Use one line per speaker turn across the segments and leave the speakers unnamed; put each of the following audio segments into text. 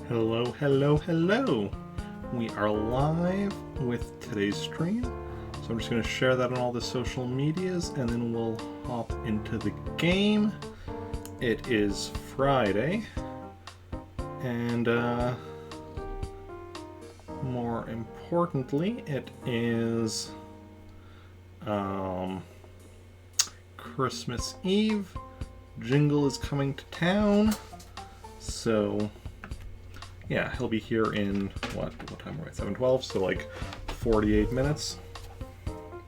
Hello, hello, hello! We are live with today's stream, so I'm just going to share that on all the social medias and then we'll hop into the game. It is Friday, and more importantly, it is Christmas Eve. Jingle is coming to town, so yeah, he'll be here in, what time are we at? 7:12, so like 48 minutes.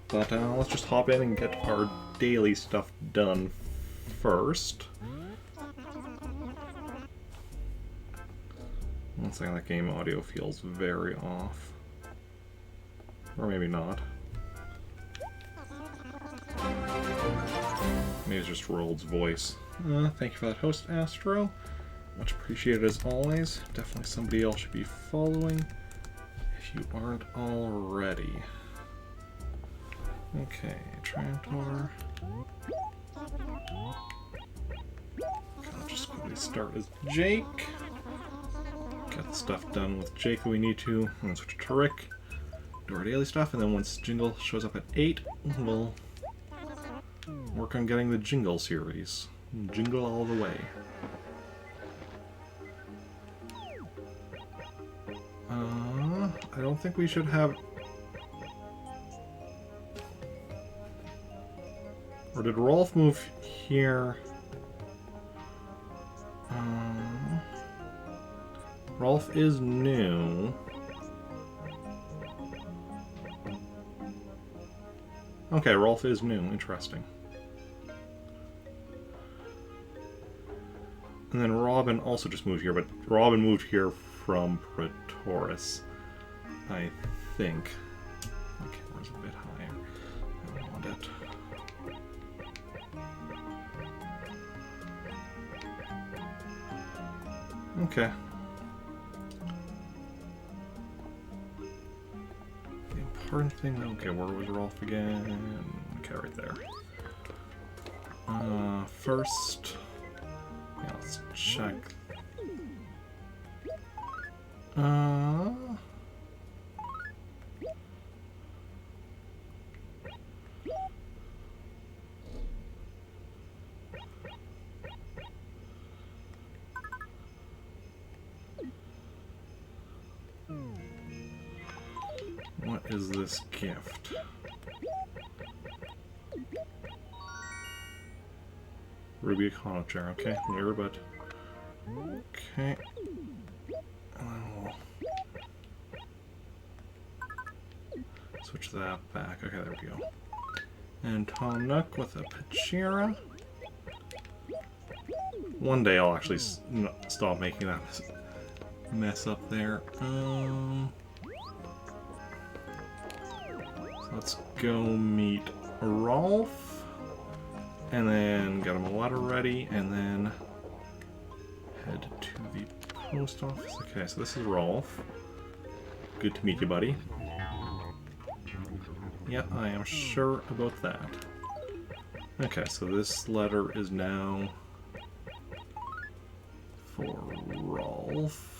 But let's just hop in and get our daily stuff done first. One second, that game audio feels very off. Or maybe not. Maybe it's just Roald's voice. Thank you for that host, Astro. Much appreciated as always. Definitely somebody else should be following if you aren't already. Okay, Trantor. I'll just quickly start as Jake. Get the stuff done with Jake that we need to. And then switch to Rick. Do our daily stuff, and then once Jingle shows up at 8, we'll work on getting the Jingle series. Jingle all the way. I don't think we should have... Or did Rolf move here? Rolf is new. Okay, Rolf is new. Interesting. And then Robin also just moved here, but Robin moved here from Pretoris, I think. My camera's a bit higher. I don't want it. Okay. The important thing, okay, where was Rolf again? Okay, right there. First, yeah, let's check. What is this gift? Ruby Econo chair, okay, near but okay. And then we'll switch that back. Okay, there we go. And Tom Nook with a Pachira. One day I'll actually stop making that mess up there. Let's go meet Rolf, and then get him a letter ready, and then head to the post office. Okay, so this is Rolf. Good to meet you, buddy. Yeah, I am sure about that. Okay, so this letter is now for Rolf.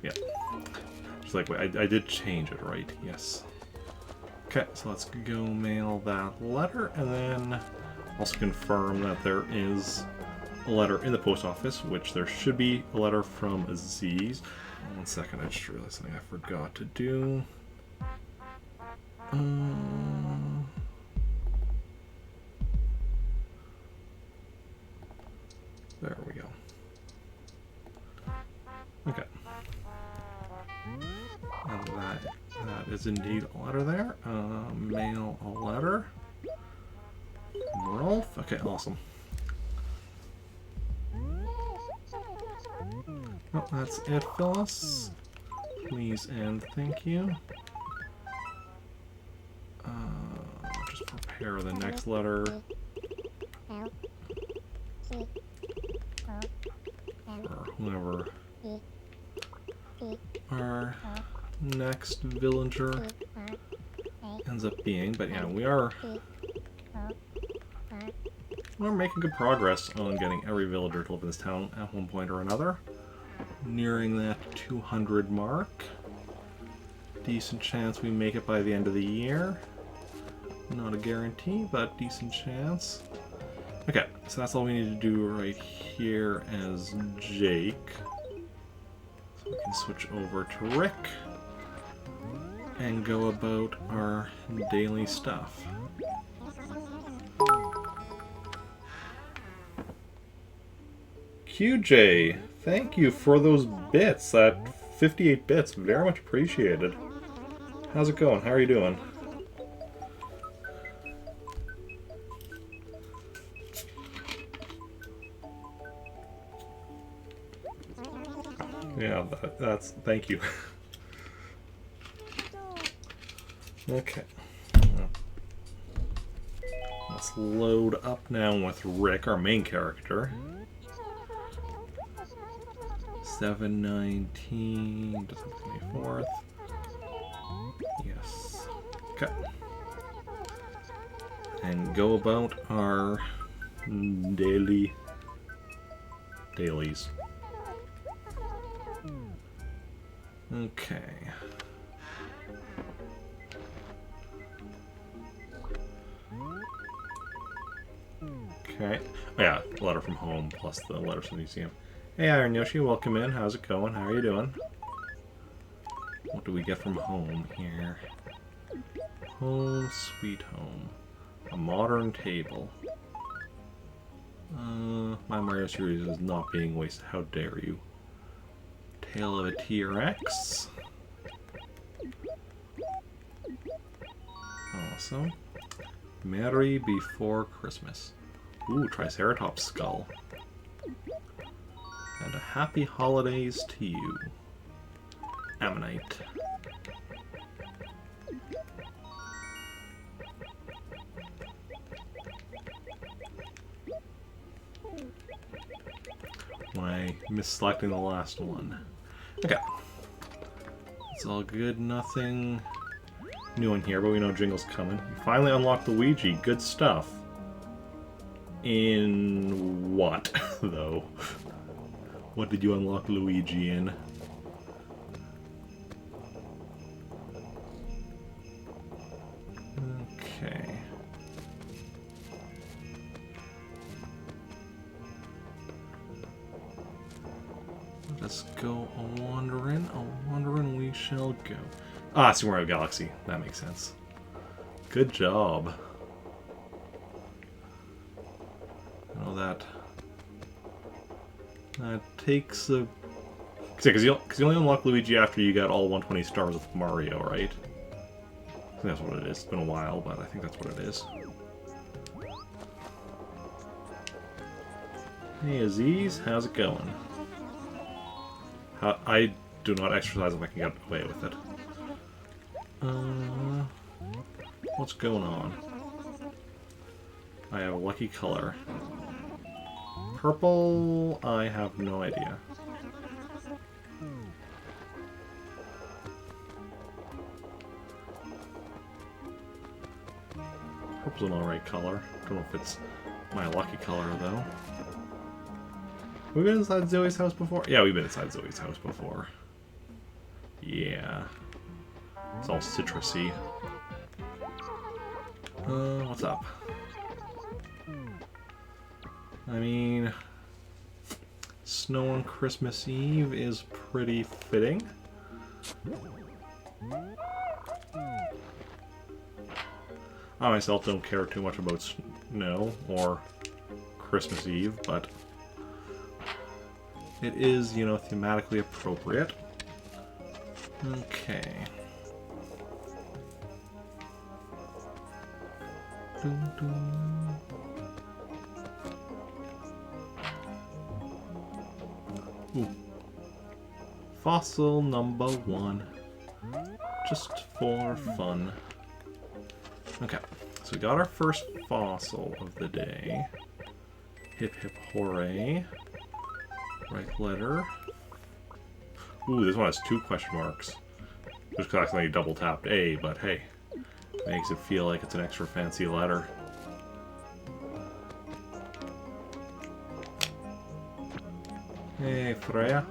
Yeah. Just like, wait, I did change it, right? Yes. Okay, so let's go mail that letter, and then also confirm that there is a letter in the post office, which there should be a letter from Aziz. 1 second, I just realized something I forgot to do. There we go. Okay. And that is indeed a letter there. Mail a letter. Rolf. Okay, awesome. Well, that's it, Phyllis. Please and thank you. Just prepare the next letter. Or whoever our next villager. And ends up being. But yeah, we're making good progress on getting every villager to live in this town at one point or another. Nearing that 200 mark. Decent chance we make it by the end of the year. Not a guarantee, but decent chance. Okay, so that's all we need to do right here as Jake. So we can switch over to Rick and go about our daily stuff. QJ, thank you for those bits, that 58 bits, very much appreciated. How's it going? How are you doing? Yeah, that's thank you. Okay. Let's load up now with Rick, our main character. 7/19, December 24th. Yes. Okay. And go about our dailies. Okay. Okay. Oh yeah, letter from home plus the letter from the museum. Hey Iron Yoshi, welcome in. How's it going? How are you doing? What do we get from home here? Home sweet home. A modern table. My Mario series is not being wasted. How dare you? Tale of a T-Rex. Awesome. Merry Before Christmas. Ooh, Triceratops skull. And a happy holidays to you. Ammonite. Why, misselecting the last one. Okay. It's all good, nothing new in here, but we know Jingle's coming. You finally unlocked Luigi, good stuff. In what, though? What did you unlock Luigi in? Okay. Let's go a-wandering we shall go. Ah, Super Mario Galaxy. That makes sense. Good job. I know that takes a... Because you only unlock Luigi after you got all 120 stars with Mario, right? I think that's what it is. It's been a while, but I think that's what it is. Hey Aziz, how's it going? I do not exercise if I can get away with it. What's going on? I have a lucky color. Purple, I have no idea. Purple's an alright color. Don't know if it's my lucky color, though. We've been inside Zoe's house before? Yeah, we've been inside Zoe's house before. Yeah. It's all citrusy. What's up? I mean, snow on Christmas Eve is pretty fitting. I myself don't care too much about snow or Christmas Eve, but it is, you know, thematically appropriate. Okay. Dun, dun. Ooh. Fossil number 1. Just for fun. Okay, so we got our first fossil of the day. Hip hip hooray. Right letter. Ooh, this one has 2 question marks. Just because I accidentally double tapped A, but hey. Makes it feel like it's an extra fancy letter. Hey, Freya.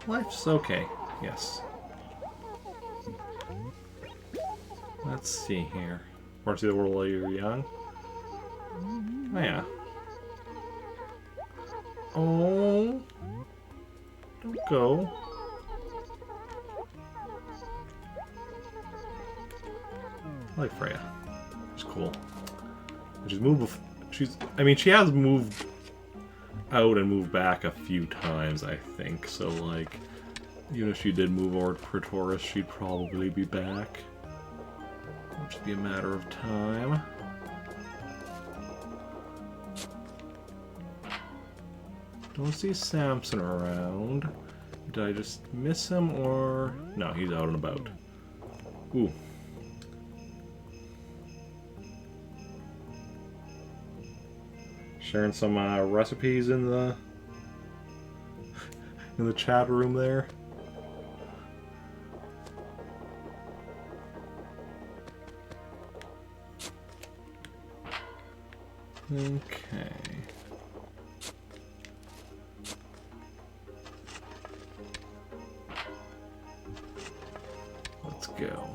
Life's okay, yes. Let's see here. Want to see the world while you're young? Oh, yeah. Oh. Don't go. I like Freya. She's cool. I mean, she has moved out and moved back a few times, I think. So, like, even if she did move over to Praetoris, she'd probably be back. It'll just be a matter of time. Don't see Samson around. Did I just miss him, or... No, he's out and about. Ooh. Sharing some recipes in the chat room there. Okay. Let's go.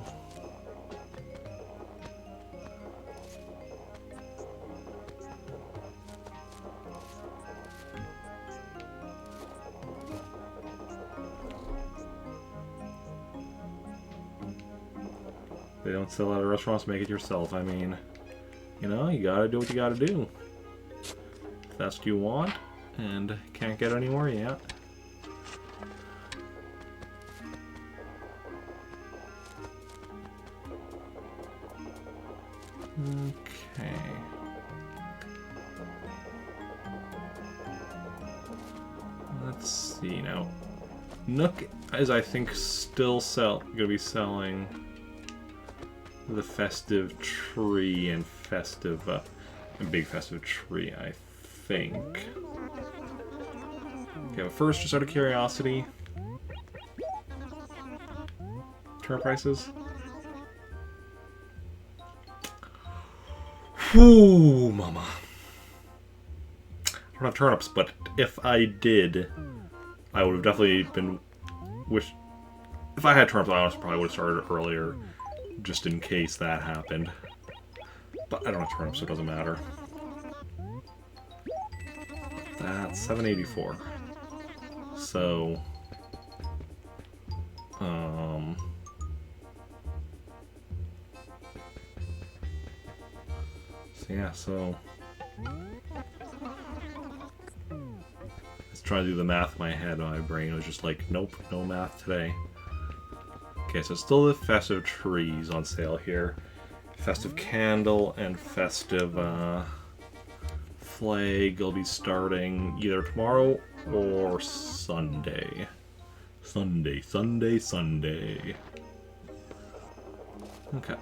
They don't sell at restaurants, make it yourself. I mean, you know, you gotta do what you gotta do. If that's what you want, and can't get anywhere yet. Okay. Let's see now. Nook is, I think, still gonna be selling the festive tree and festive, big festive tree, I think. Okay, but first, just out of curiosity, turnip prices. Whoo, mama. I don't have turnips, but if I did, I would have definitely been if I had turnips, I honestly probably would have started earlier, just in case that happened. But I don't have turnips, so it doesn't matter. That's 784. So, yeah, so let's try to do the math in my head. My brain was just like, nope, no math today. Okay, so still the festive trees on sale here. Festive candle and festive flag will be starting either tomorrow or Sunday. Sunday. Okay.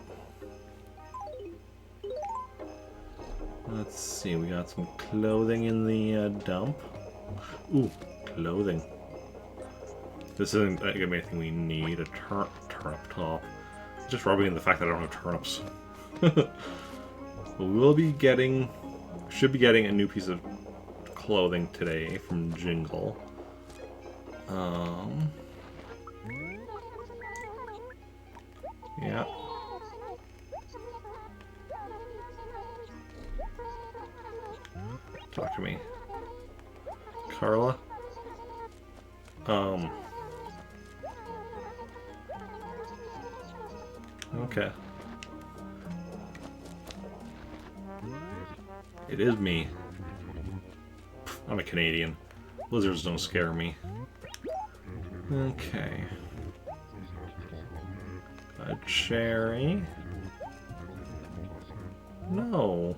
Let's see, we got some clothing in the dump. Ooh, clothing. This isn't gonna be anything we need. A turnip top. Just rubbing in the fact that I don't have turnips. But we will be getting, should be getting a new piece of clothing today from Jingle. Yeah. Talk to me. Carla? Okay. It is me. I'm a Canadian. Lizards don't scare me. Okay. A cherry. No.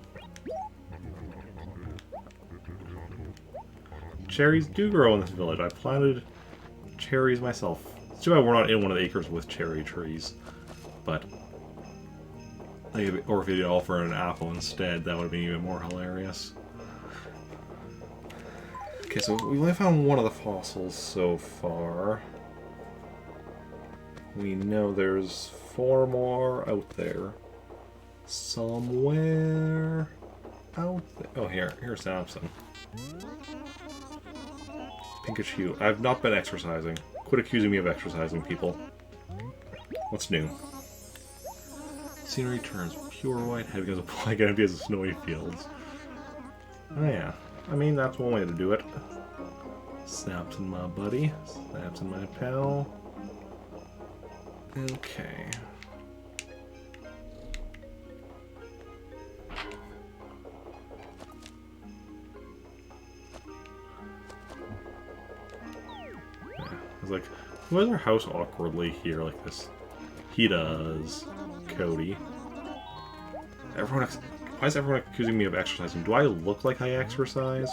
Cherries do grow in this village. I planted cherries myself. It's too bad we're not in one of the acres with cherry trees. But, or if you did offer an apple instead, that would have been even more hilarious. Okay, so we've only found one of the fossils so far. We know there's 4 more out there. Somewhere out there. Oh, here's Samson. Pinkish hue. I've not been exercising. Quit accusing me of exercising, people. What's new? Scenery turns pure white, heavy as a black empty as the snowy fields. Oh yeah. I mean, that's one way to do it. Samson, my buddy. Samson, my pal. Okay. Yeah. I was like, who has their house awkwardly here like this? He does. Cody. Everyone. Why is everyone accusing me of exercising? Do I look like I exercise?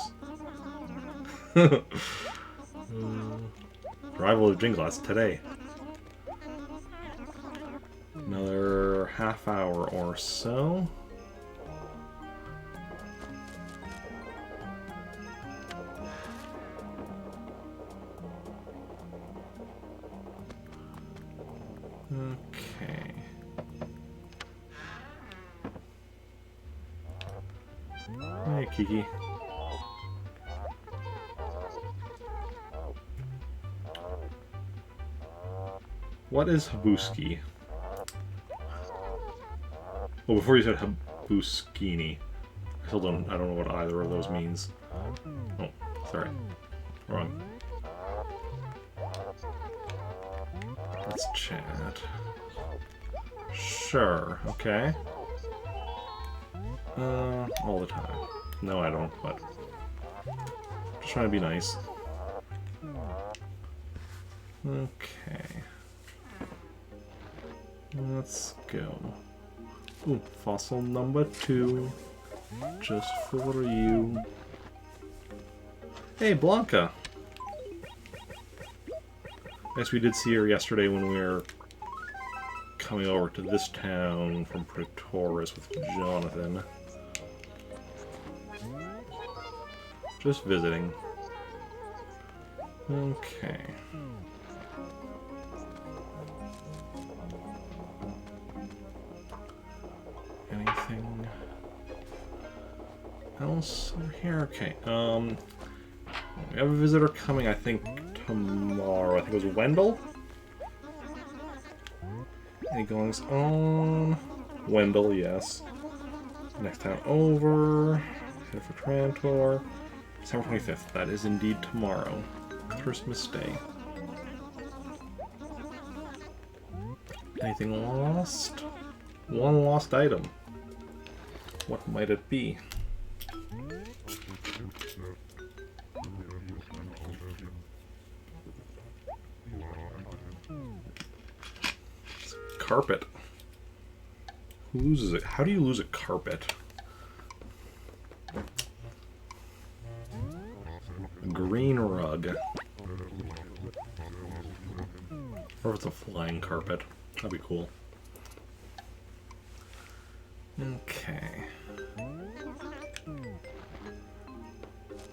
Arrival of Jinglass today. Another half hour or so. Okay. Hey, Kiki. What is Habuski? Well, before you said Habuskini. I don't know what either of those means. Oh, sorry. Wrong. Let's chat. Sure, okay. All the time. No, I don't, but... just trying to be nice. Okay. Let's go. Ooh, fossil number 2. Just for you. Hey, Blanca! Guess we did see her yesterday when we were coming over to this town from Praetoris with Jonathan. Just visiting. Okay. Anything else over here? Okay, we have a visitor coming, I think, tomorrow. I think it was Wendell? Any goings on? Wendell, yes. Next time over. Head for Trantor. December 25th. That is indeed tomorrow. Christmas Day. Anything lost? One lost item. What might it be? Carpet. Who loses it? How do you lose a carpet? A green rug. Or if it's a flying carpet. That'd be cool. Okay.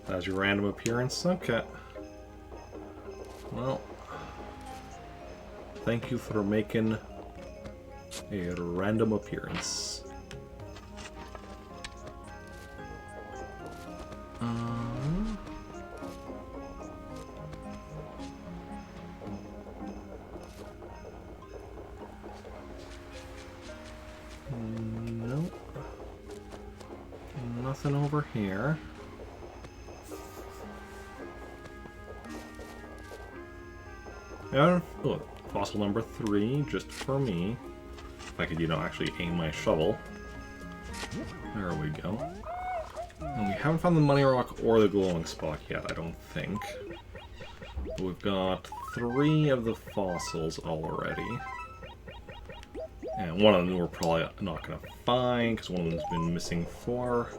That's your random appearance? Okay. Well, thank you for making a random appearance. Nope. Nothing over here. And, oh, fossil number 3, just for me. If I could, actually aim my shovel. There we go. And we haven't found the money rock or the glowing spot yet, I don't think. But we've got 3 of the fossils already. And one of them we're probably not going to find, because one of them's been missing for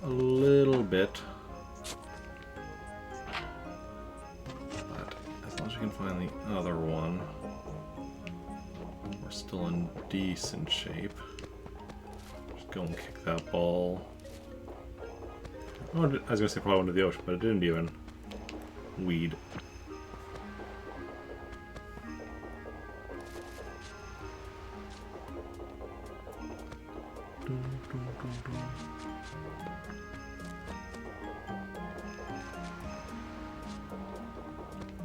a little bit. But as long as we can find the other one, we're still in decent shape. Just go and kick that ball. Oh, I was going to say probably went to the ocean, but it didn't even weed.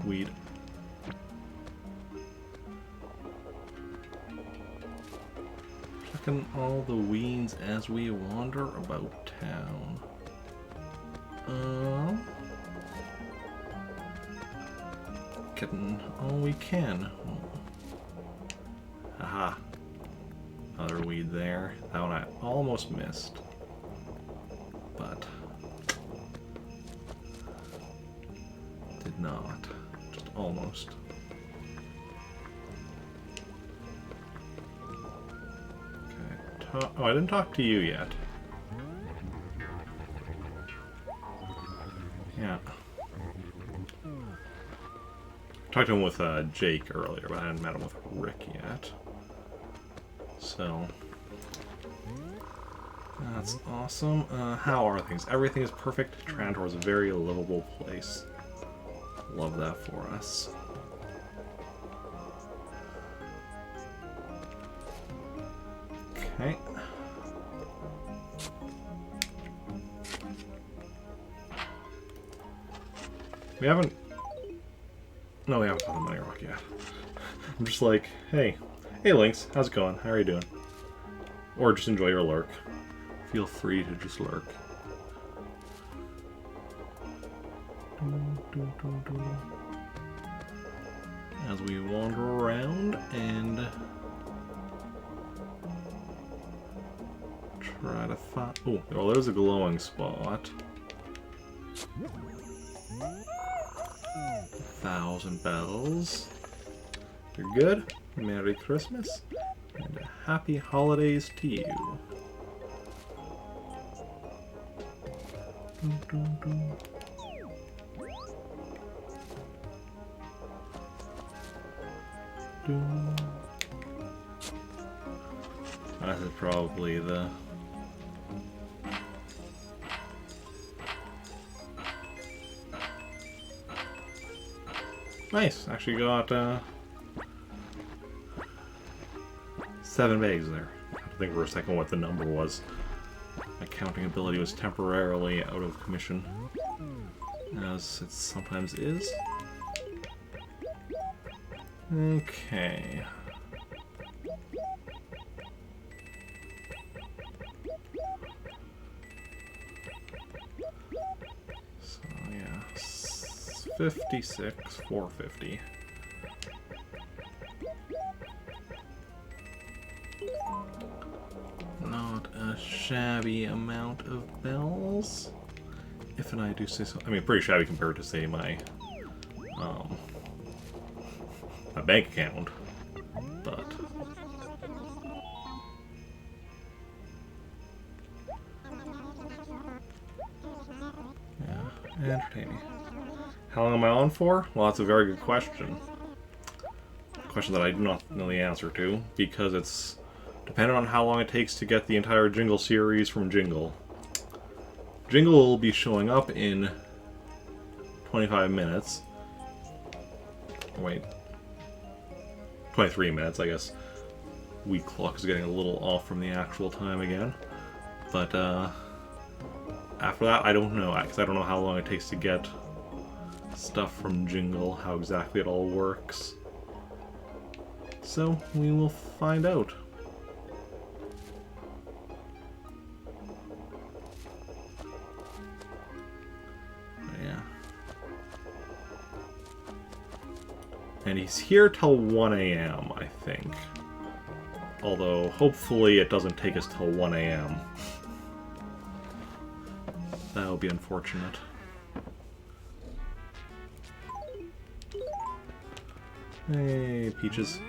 Weed. Checking all the weeds as we wander about town. Getting all we can. Aha. Another weed there. That one I almost missed. But did not. Just almost. Okay. Oh, I didn't talk to you yet. Yeah. Talked to him with Jake earlier, but I hadn't met him with Rick yet. So that's awesome. How are things? Everything is perfect. Trantor is a very livable place. Love that for us. Okay. We haven't... No, we haven't found the money rock yet. I'm just like, hey, Lynx, how's it going? How are you doing? Or just enjoy your lurk. Feel free to just lurk. As we wander around and try to find... Oh, well, there's a glowing spot. 1,000 bells. You're good. Merry Christmas and happy holidays to you. This is probably the... Nice. Actually got 7 bags there. I had to think for a second what the number was. My counting ability was temporarily out of commission, as it sometimes is. Okay. So yeah, 56, 450. Not a shabby amount of bells, if and I do say so. I mean, pretty shabby compared to, say, my bank account, but yeah, entertaining. How long am I on for? Well, that's a very good question. A question that I do not know the answer to, because it's dependent on how long it takes to get the entire Jingle series from Jingle. Jingle will be showing up in 25 minutes. Wait. 23 minutes, I guess. Week clock is getting a little off from the actual time again. But, after that, I don't know, because I don't know how long it takes to get stuff from Jingle, how exactly it all works. So, we will find out. Yeah. And he's here till 1 AM, I think. Although, hopefully it doesn't take us till 1 AM. That would be unfortunate. Hey, Peaches.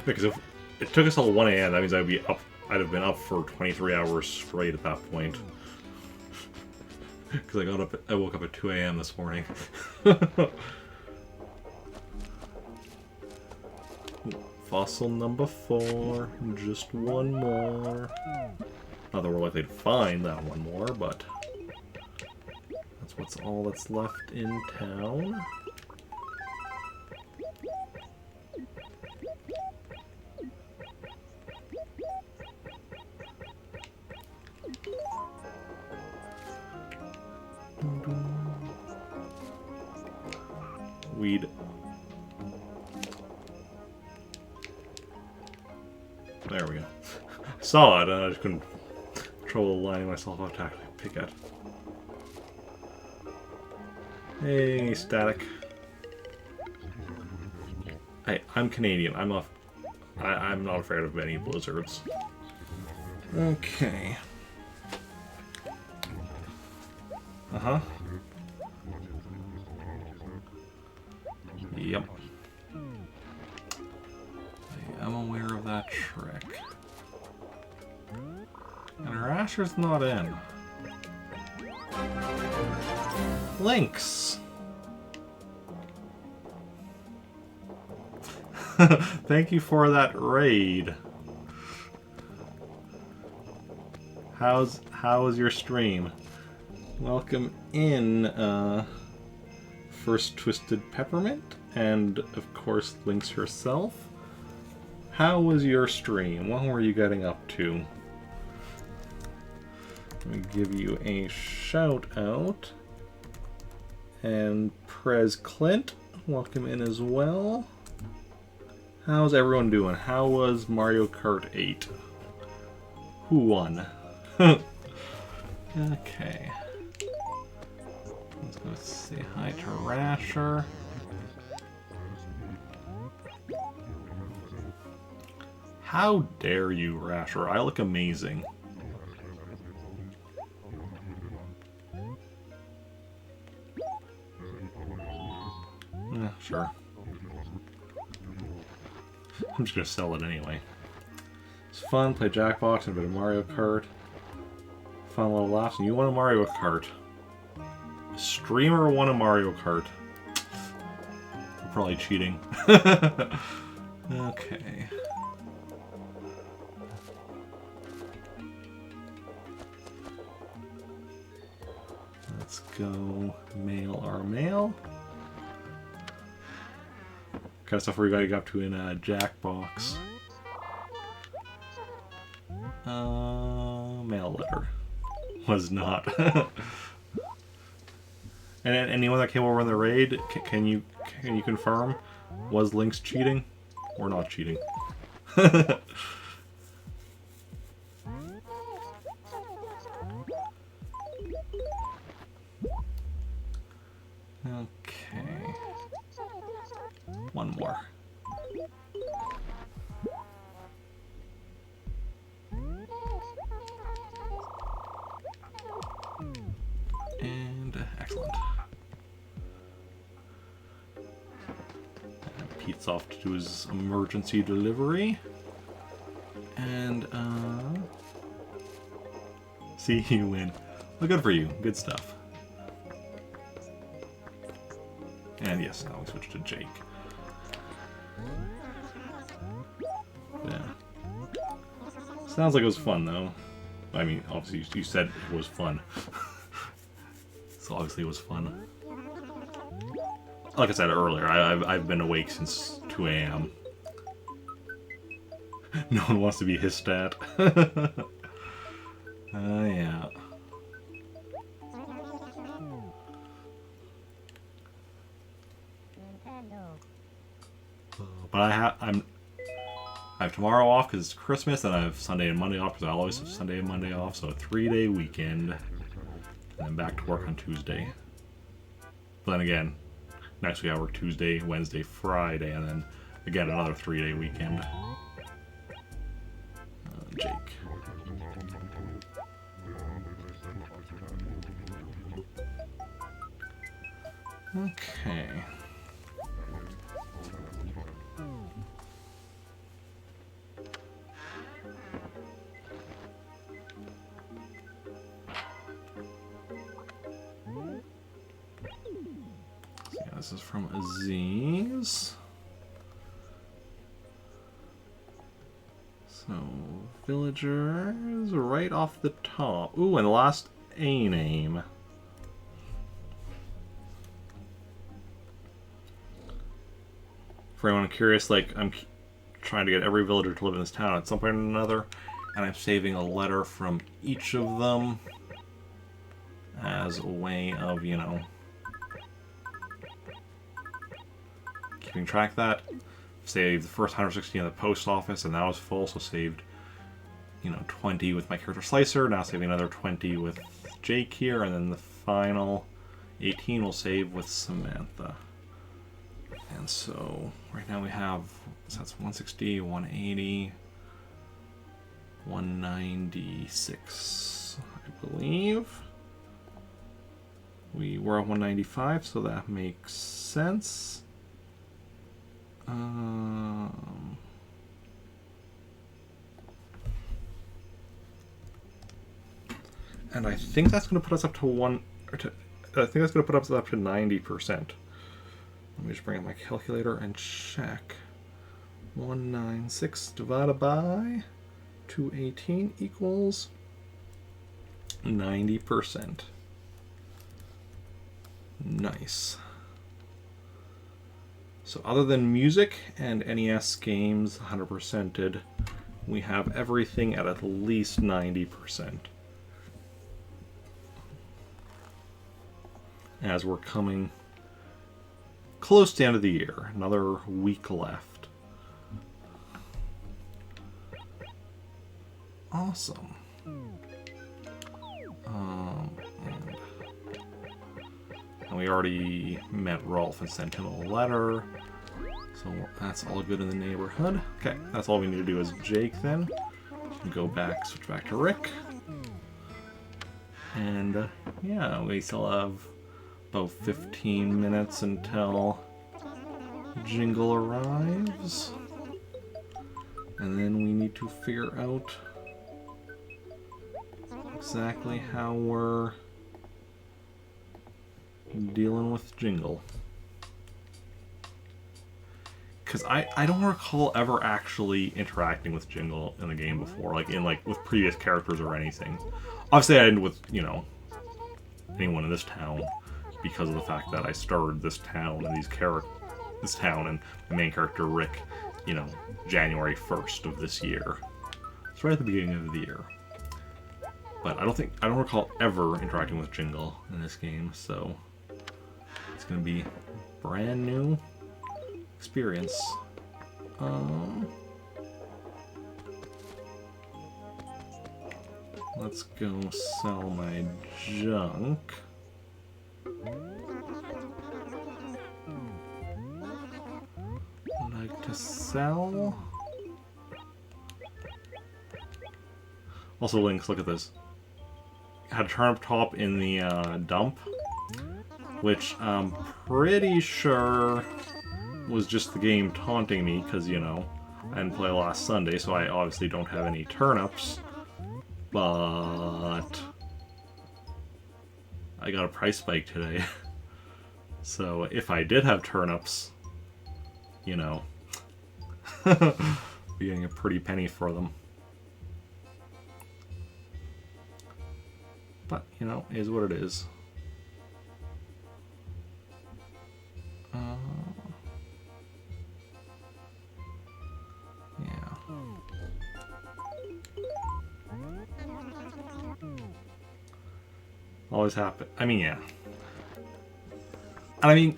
Because if it took us till 1 AM, that means I'd have been up for 23 hours straight at that point. Because I woke up at 2 AM this morning. Fossil number 4. Just one more. Not that we're likely to find that one more, but that's That's what's all that's left in town. Weed. There we go. Saw it, and I just couldn't trouble lining myself up to actually pick it. Hey, static. I'm Canadian. I'm not afraid of any blizzards. Okay. Uh-huh. Yep. I am aware of that trick. And Rasher's not in. Lynx! Thank you for that raid. How was your stream? Welcome in, First Twisted Peppermint, and of course Lynx herself. How was your stream? What were you getting up to? Let me give you a shout out. And Prez Clint, welcome in as well. How's everyone doing? How was Mario Kart 8? Who won? Okay. Let's go say hi to Rasher. How dare you, Rasher? I look amazing. Yeah, sure. I'm just gonna sell it anyway. It's fun, play Jackbox and a bit of Mario Kart. Fun little laughs, and you won a Mario Kart. A streamer won a Mario Kart. I'm probably cheating. Okay. Let's go mail our mail. Kind of stuff where you got up to in a Jackbox. Mail letter. Was not. And anyone that came over in the raid, can you confirm? Was Lynx cheating? Or not cheating? Okay. One more. And excellent. And Pete's off to do his emergency delivery. And see you win. Well, good for you. Good stuff. And yes, now we switch to Jake. Yeah. Sounds like it was fun, though. I mean, obviously, you said it was fun. So obviously it was fun. Like I said earlier, I've been awake since 2 a.m. No one wants to be his stat. Yeah. But I have tomorrow off because it's Christmas, and I have Sunday and Monday off because I always have Sunday and Monday off, so a 3-day weekend. And then back to work on Tuesday. But then again, next week I work Tuesday, Wednesday, Friday, and then again another 3-day weekend. Jake. Okay. This is from Aziz. So, villagers right off the top. Ooh, and the last A name. For anyone curious, like, I'm trying to get every villager to live in this town at some point or another, and I'm saving a letter from each of them as a way of, you know, keeping track of that. Saved the first 160 in the post office, and that was full, so saved, you know, 20 with my character Slicer, now saving another 20 with Jake here, and then the final 18 will save with Samantha. And so, right now we have, so that's 160, 180, 196, I believe. We were at 195, so that makes sense. And I think that's going to put us up to I think that's going to put us up to 90%. Let me just bring up my calculator and check. 196 divided by 218 equals 90%. Nice. So other than music and NES games 100%ed, we have everything at least 90%. As we're coming close to the end of the year. Another week left. Awesome. And we already met Rolf and sent him a letter. So that's all good in the neighborhood. Okay, that's all we need to do is Jake then. Go back, switch back to Rick. And yeah, we still have about 15 minutes until Jingle arrives. And then we need to figure out exactly how we're dealing with Jingle. Because I don't recall ever actually interacting with Jingle in the game before, like with previous characters or anything. Obviously I didn't with, you know, anyone in this town, because of the fact that I started this town and this town and the main character Rick, you know, January 1st of this year. It's right at the beginning of the year. But I don't recall ever interacting with Jingle in this game, so it's gonna be brand new experience. Let's go sell my junk. Like to sell. Also, Lynx, look at this. Had a turnip top in the dump, which I'm pretty sure was just the game taunting me because, you know, I didn't play last Sunday, so I obviously don't have any turnips. But I got a price spike today. So if I did have turnips, you know, be getting a pretty penny for them. But, you know, is what it is. Yeah. Always happen. I mean, yeah. And I mean,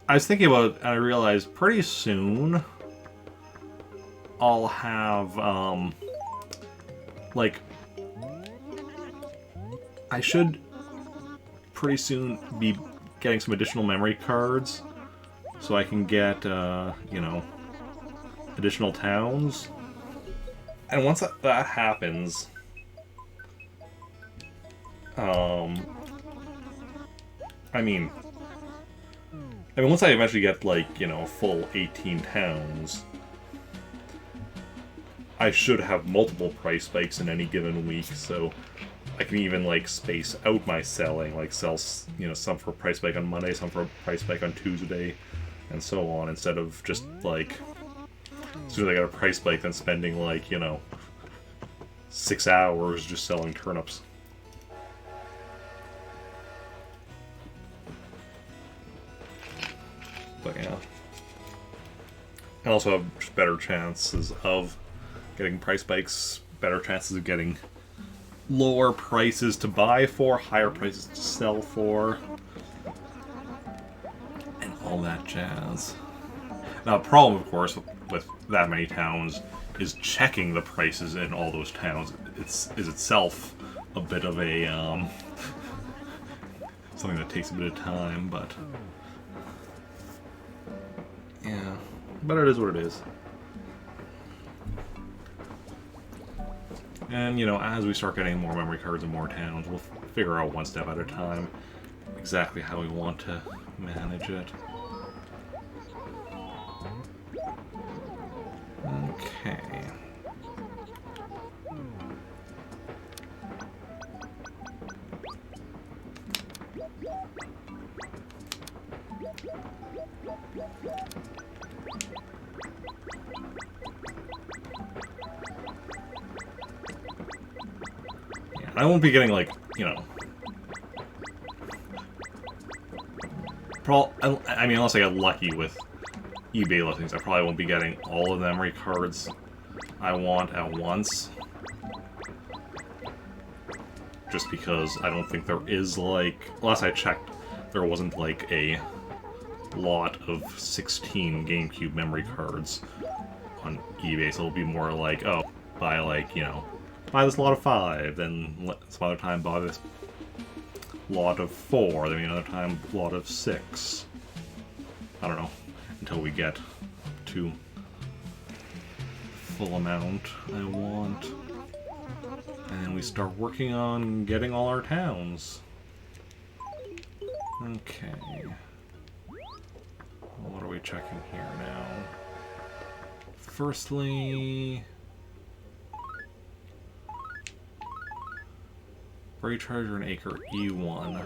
I was thinking about it, and I realized pretty soon I'll have, like, I should pretty soon be getting some additional memory cards so I can get, you know, additional towns. And once that happens, I mean, once I eventually get, like, you know, full 18 towns, I should have multiple price spikes in any given week, so I can even, like, space out my selling, like, sell, you know, some for price spike on Monday, some for price spike on Tuesday, and so on, instead of just, like, as soon as I got a price spike, then spending, like, you know, 6 hours just selling turnips. But yeah. And also have just better chances of getting price spikes, better chances of getting lower prices to buy for, higher prices to sell for, and all that jazz. Now, the problem, of course, with that many towns is checking the prices in all those towns is itself a bit of a something that takes a bit of time, but yeah, but it is what it is. And, you know, as we start getting more memory cards and more towns, we'll figure out one step at a time exactly how we want to manage it. Okay. Yeah, I won't be getting, like, you know... I mean, unless I get lucky with eBay listings, I probably won't be getting all of the memory cards I want at once. Just because I don't think there is, like... Last I checked, there wasn't, like, a lot of 16 GameCube memory cards on eBay, so it'll be more like, oh, buy, like, you know, buy this lot of 5, then some other time buy this lot of 4, then another time lot of 6. I don't know, until we get to full amount I want. And then we start working on getting all our towns. Okay. What are we checking here now? Firstly... Bray Treasure and Acre E1.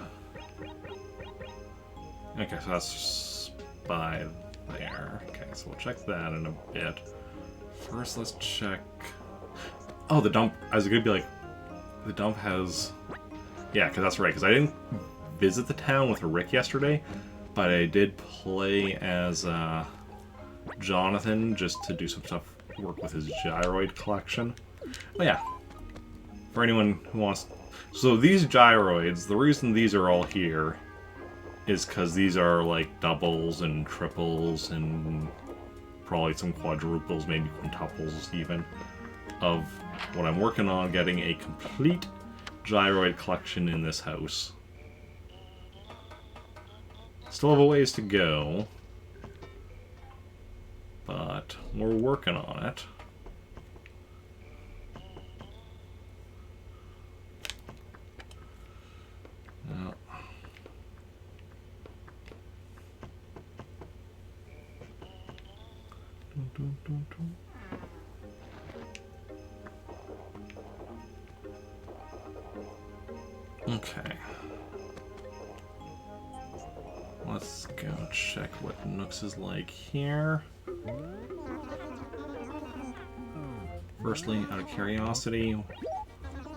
Okay, so that's by there. Okay, so we'll check that in a bit. First, let's check... Oh, the dump... I was gonna be like... The dump has... Yeah, because that's right, because I didn't visit the town with Rick yesterday, but I did play as Jonathan just to do some stuff, work with his gyroid collection. Oh yeah, for anyone who wants... So these gyroids, the reason these are all here is because these are like doubles and triples and probably some quadruples, maybe quintuples even, of what I'm working on, getting a complete gyroid collection in this house. Still have a ways to go, but we're working on it. Now, okay. Let's go check what Nooks is like here. Firstly, out of curiosity,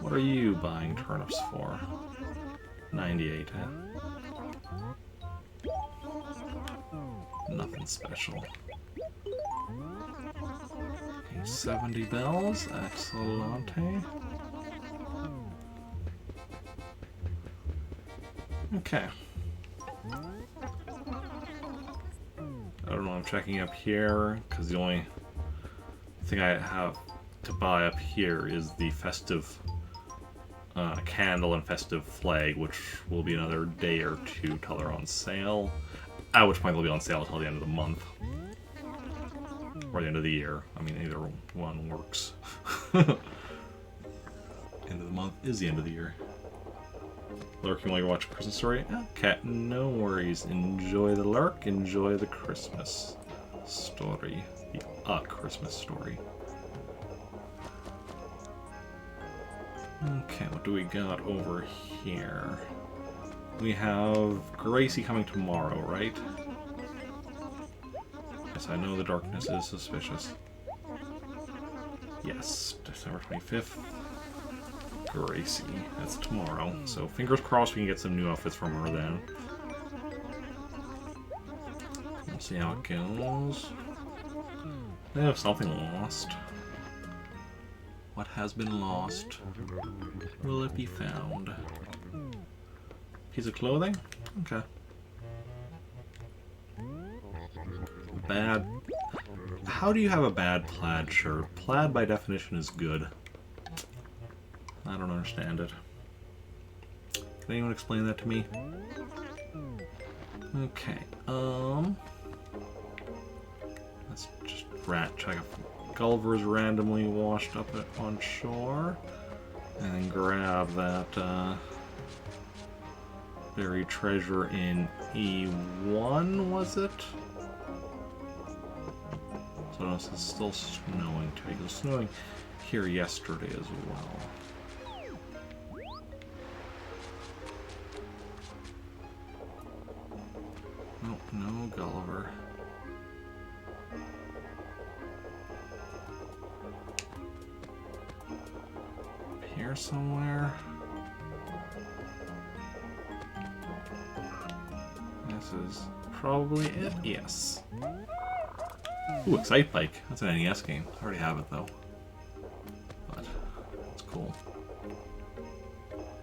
what are you buying turnips for? 98, huh? Nothing special. Okay, 70 bells, excellente. Okay. I don't know, I'm checking up here, because the only thing I have to buy up here is the festive candle and festive flag, which will be another day or two till they're on sale. At which point they'll be on sale until the end of the month. Or the end of the year. I mean, either one works. End of the month is the end of the year. Lurking while you're watching Christmas Story? Okay, no worries. Enjoy the lurk, enjoy the Christmas story. The Christmas story. Okay, what do we got over here? We have Gracie coming tomorrow, right? Yes, I know the darkness is suspicious. Yes, December 25th. Gracie. That's tomorrow. So fingers crossed we can get some new outfits from her then. We'll see how it goes. They have something lost. What has been lost? Will it be found? Piece of clothing? Okay. Bad. How do you have a bad plaid shirt? Plaid by definition is good. I don't understand it. Can anyone explain that to me? Okay, let's just check if Gulliver's randomly washed up on shore. And then grab that, buried treasure in E1, was it? So no, it's still snowing too. It was snowing here yesterday as well. Nope, no Gulliver. Here somewhere. This is probably it. Yes. Ooh, Excite Bike. That's an NES game. I already have it though. But it's cool.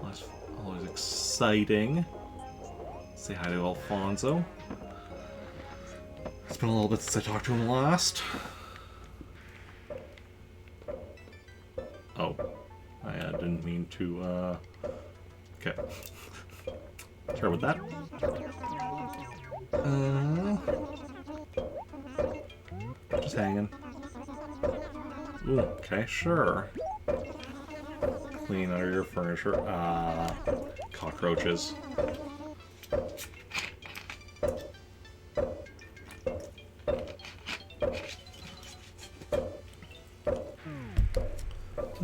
That's always exciting. Say hi to Alfonso. It's been a little bit since I talked to him last. Oh. I didn't mean to, okay. Sorry about that. Just hanging. Ooh, okay, sure. Clean under your furniture. Cockroaches.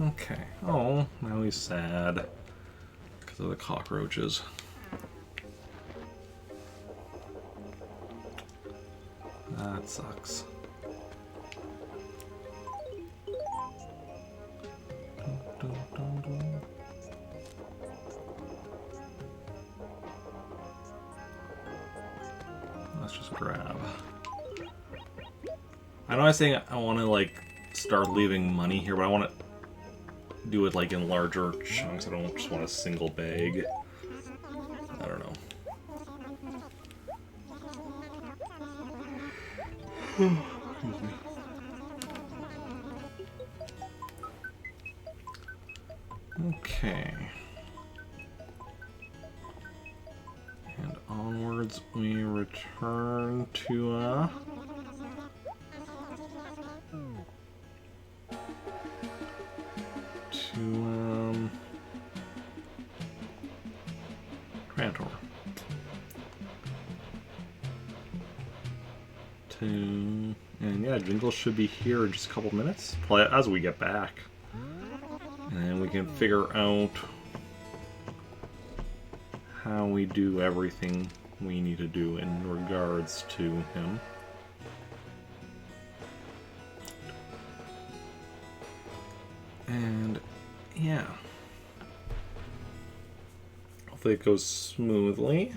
Okay. Oh, now he's sad because of the cockroaches. That sucks. Let's just grab. I know I was saying I want to like start leaving money here, but I want to do it like in larger chunks. I don't just want a single bag. I don't know. Excuse me. Okay. And onwards we return to Trantor. And yeah, Jingle should be here in just a couple minutes as we get back. And then we can figure out how we do everything we need to do in regards to him. And yeah. Hopefully it goes smoothly.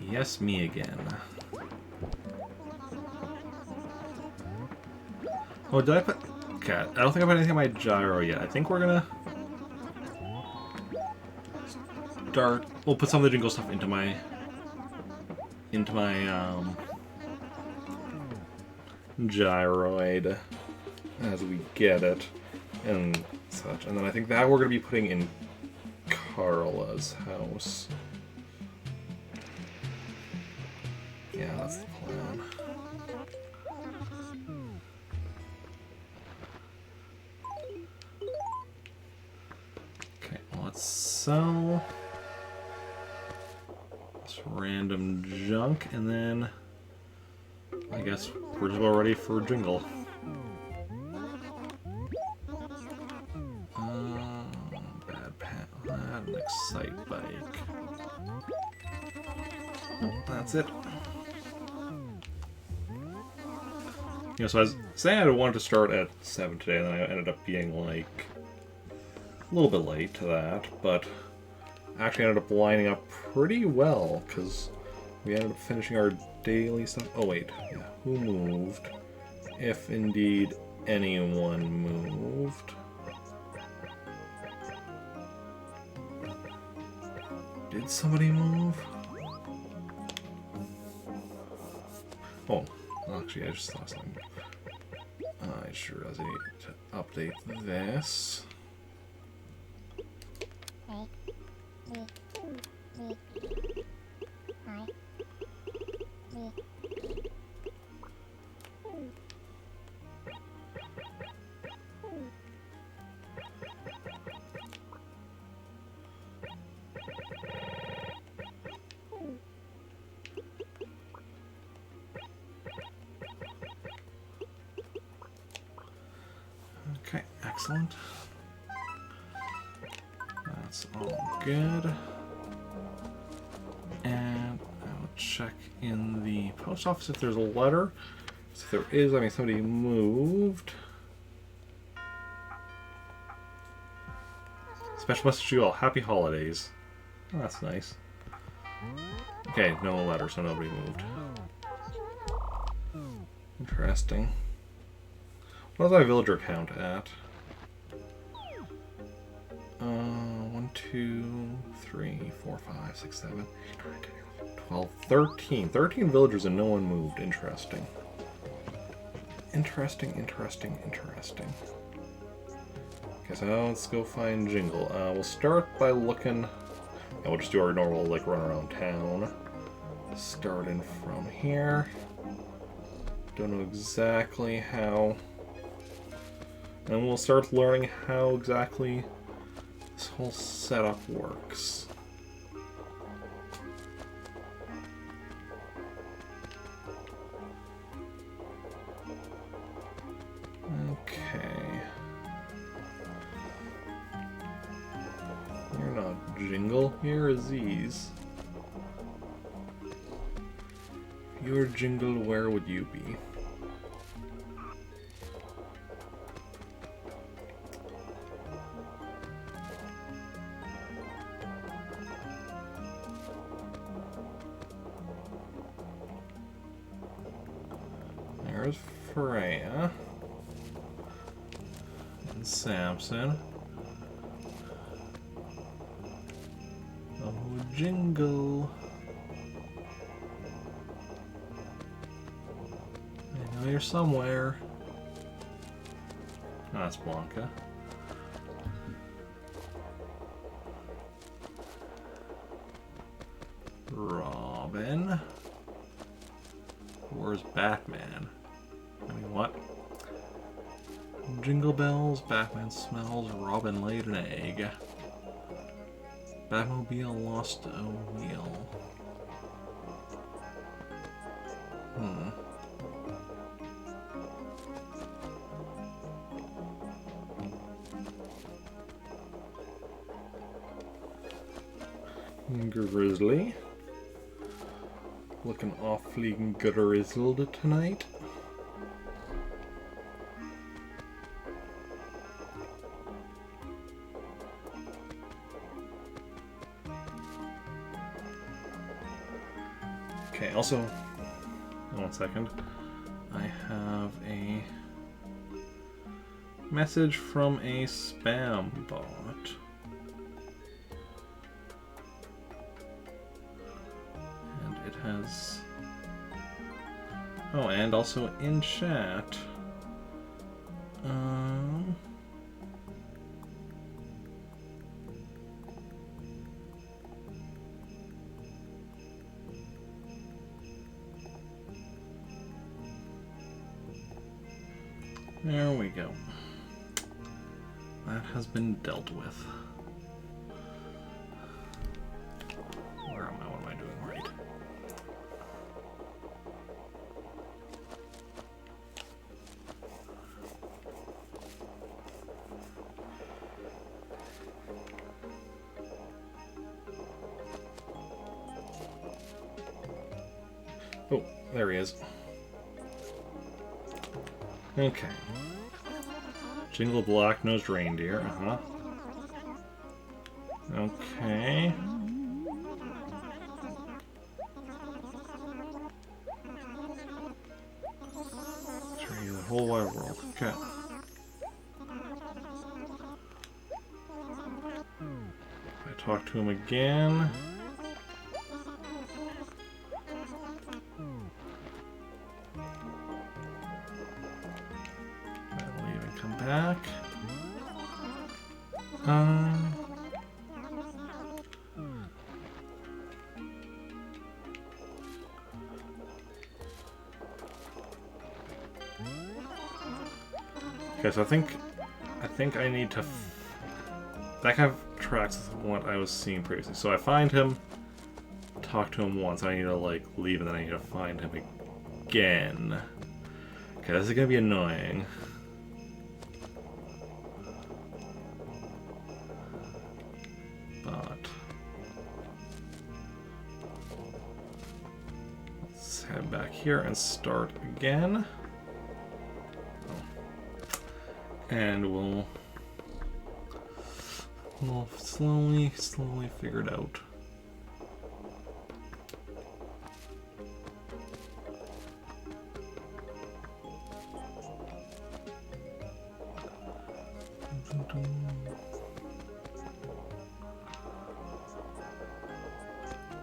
Yes, me again. Oh, did I put... Okay, I don't think I put anything on my gyro yet. I think we're gonna... start... We'll put some of the Jingle stuff into my... gyroid as we get it and such. And then I think that we're gonna be putting in Carla's house. Yeah, that's the plan. Okay, let's sell this random junk and then I guess we're just about ready for Jingle. Bad pat. An Excite Bike. Oh, that's it. You know, so I was saying I wanted to start at 7 today, and then I ended up being like a little bit late to that, but actually ended up lining up pretty well because we ended up finishing our daily stuff. Oh wait, yeah, who moved? If indeed anyone moved. Did somebody move? Oh, actually I just thought something. I sure does need to update this. Okay, excellent. That's all good. And I'll check in the post office if there's a letter. So if there is, I mean, somebody moved. Special message to you all. Happy holidays. Oh, that's nice. Okay, no letter, so nobody moved. Interesting. What is my villager count at? 1, 2, 3, 4, 5, 6, 7, 8, 9, 10, 12, 13. 13 villagers and no one moved. Interesting. Interesting. Okay, so let's go find Jingle. We'll start by looking... And we'll just do our normal, like, run around town. Starting from here. Don't know exactly how... And we'll start learning how exactly this whole setup works. Okay. You're not Jingle, you're Aziz. If you were Jingle, where would you be? There's Freya. And Samson. Oh, Jingle. I know you're somewhere. Oh, that's Blanca. Robin. Where's Batman? I mean, what? Jingle bells, Batman smells, Robin laid an egg. Batmobile lost a wheel. Grizzly. Looking awfully grizzled tonight. Okay, also, 1 second. I have a message from a spam bot. And it has... Oh, and also in chat. There we go. That has been dealt with. Where am I? What am I doing right? Oh, there he is. Okay. Jingle Black-Nosed Reindeer, uh-huh. Okay. Show you the whole wide world. Okay. I talk to him again. I'll leave and come back. Okay, so I think I need to. That kind of tracks with what I was seeing previously. So I find him, talk to him once. I need to like leave, and then I need to find him again. Okay, this is gonna be annoying. But let's head back here and start again. And we'll slowly figure it out.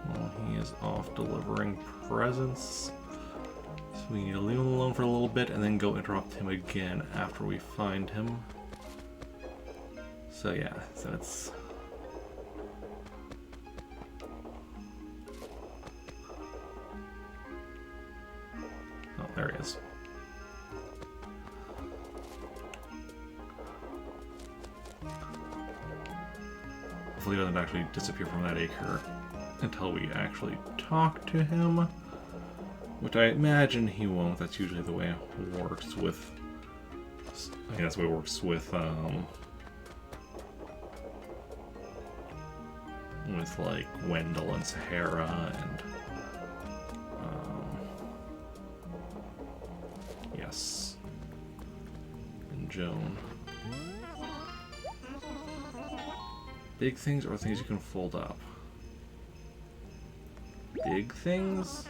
Well, he is off delivering presents. So we need to leave him alone for a little bit and then go interrupt him again after we find him. So yeah, so it's... Oh, there he is. Hopefully he doesn't actually disappear from that acre until we actually talk to him. Which I imagine he won't. That's usually the way it works with... I think that's the way it works with like Wendell and Sahara and yes, and Joan. Big things or things you can fold up? Big things?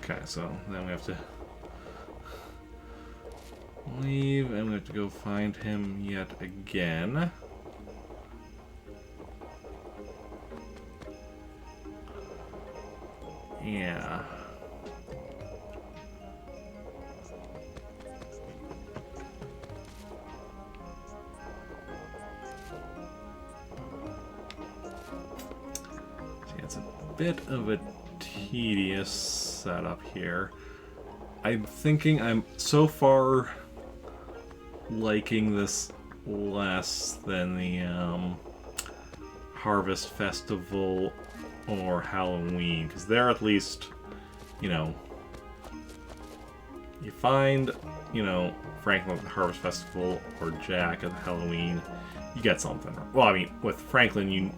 Okay, so then we have to leave and we have to go find him yet again. Yeah. See, it's a bit of a tedious setup here. I'm thinking I'm so far liking this less than the Harvest Festival or Halloween, because there at least, you know, you find, you know, Franklin at the Harvest Festival or Jack at Halloween, you get something. Well, I mean, with Franklin, you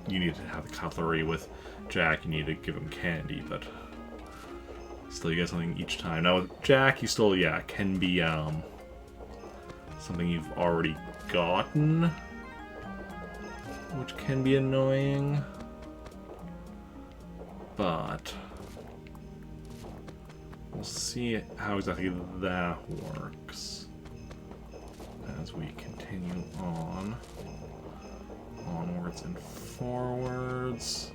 need to have the cutlery. With Jack, you need to give him candy, but still you get something each time. Now with Jack, you still, yeah, can be something you've already gotten, which can be annoying. But we'll see how exactly that works as we continue on. Onwards and forwards.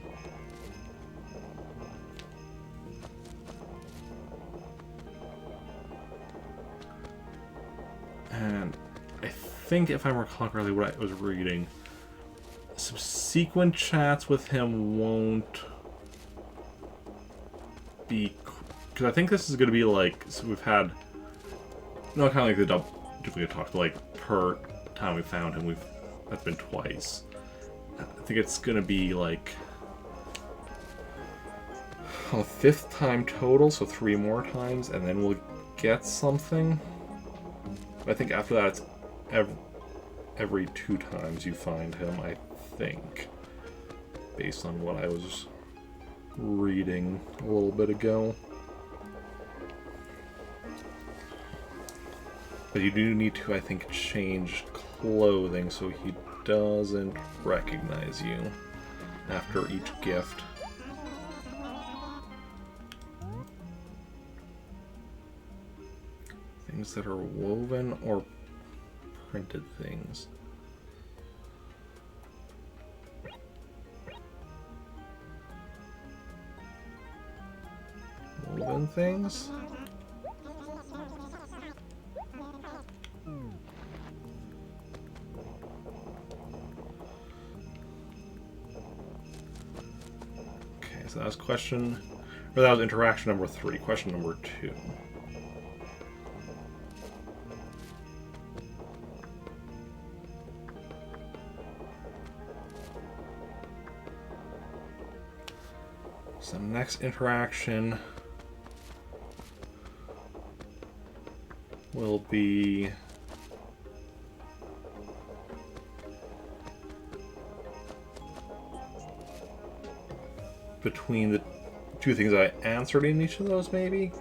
And I think, if I recall correctly, what I was reading, subsequent chats with him won't be, because I think this is going to be like, so we've had, no, kind of like the duplicate talk, but like per time we found him, that's been twice. I think it's going to be like a 5th time total, so 3 more times, and then we'll get something. I think after that, it's every 2 times you find him, I think. Based on what I was reading a little bit ago. But you do need to, I think, change clothing so he doesn't recognize you after each gift. Things that are woven or printed things. Woven things? Okay, so that was question, or that was interaction number 3. Question number 2. So next interaction will be between the 2 things I answered in each of those, maybe?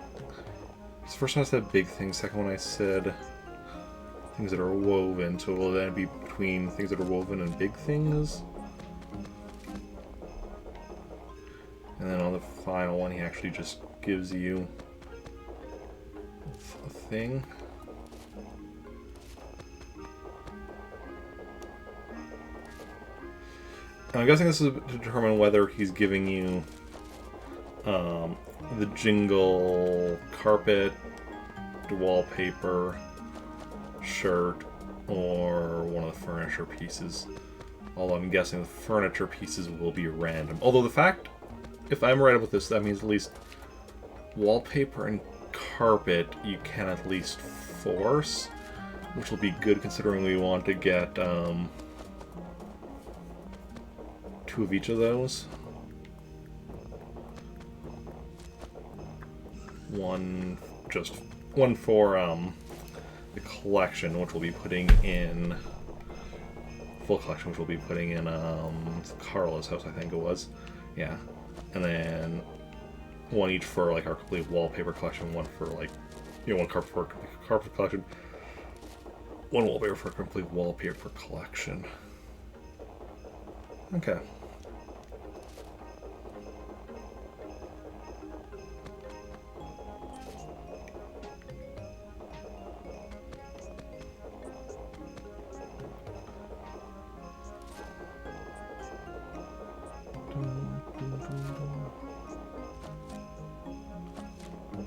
So first one I said big things, second one I said things that are woven, so will that be between things that are woven and big things? And then on the final one, he actually just gives you a thing. I'm guessing this is to determine whether he's giving you the jingle carpet, wallpaper, shirt, or one of the furniture pieces. Although I'm guessing the furniture pieces will be random. Although the fact, if I'm right with this, that means at least wallpaper and carpet you can at least force, which will be good considering we want to get 2 of each of those. One for the collection, which we'll be putting in full collection, which we'll be putting in Carla's house, I think it was. Yeah. And then 1 each for like our complete wallpaper collection, 1 for like, you know, 1 carpet for carpet collection, 1 wallpaper for a complete wallpaper collection. Okay.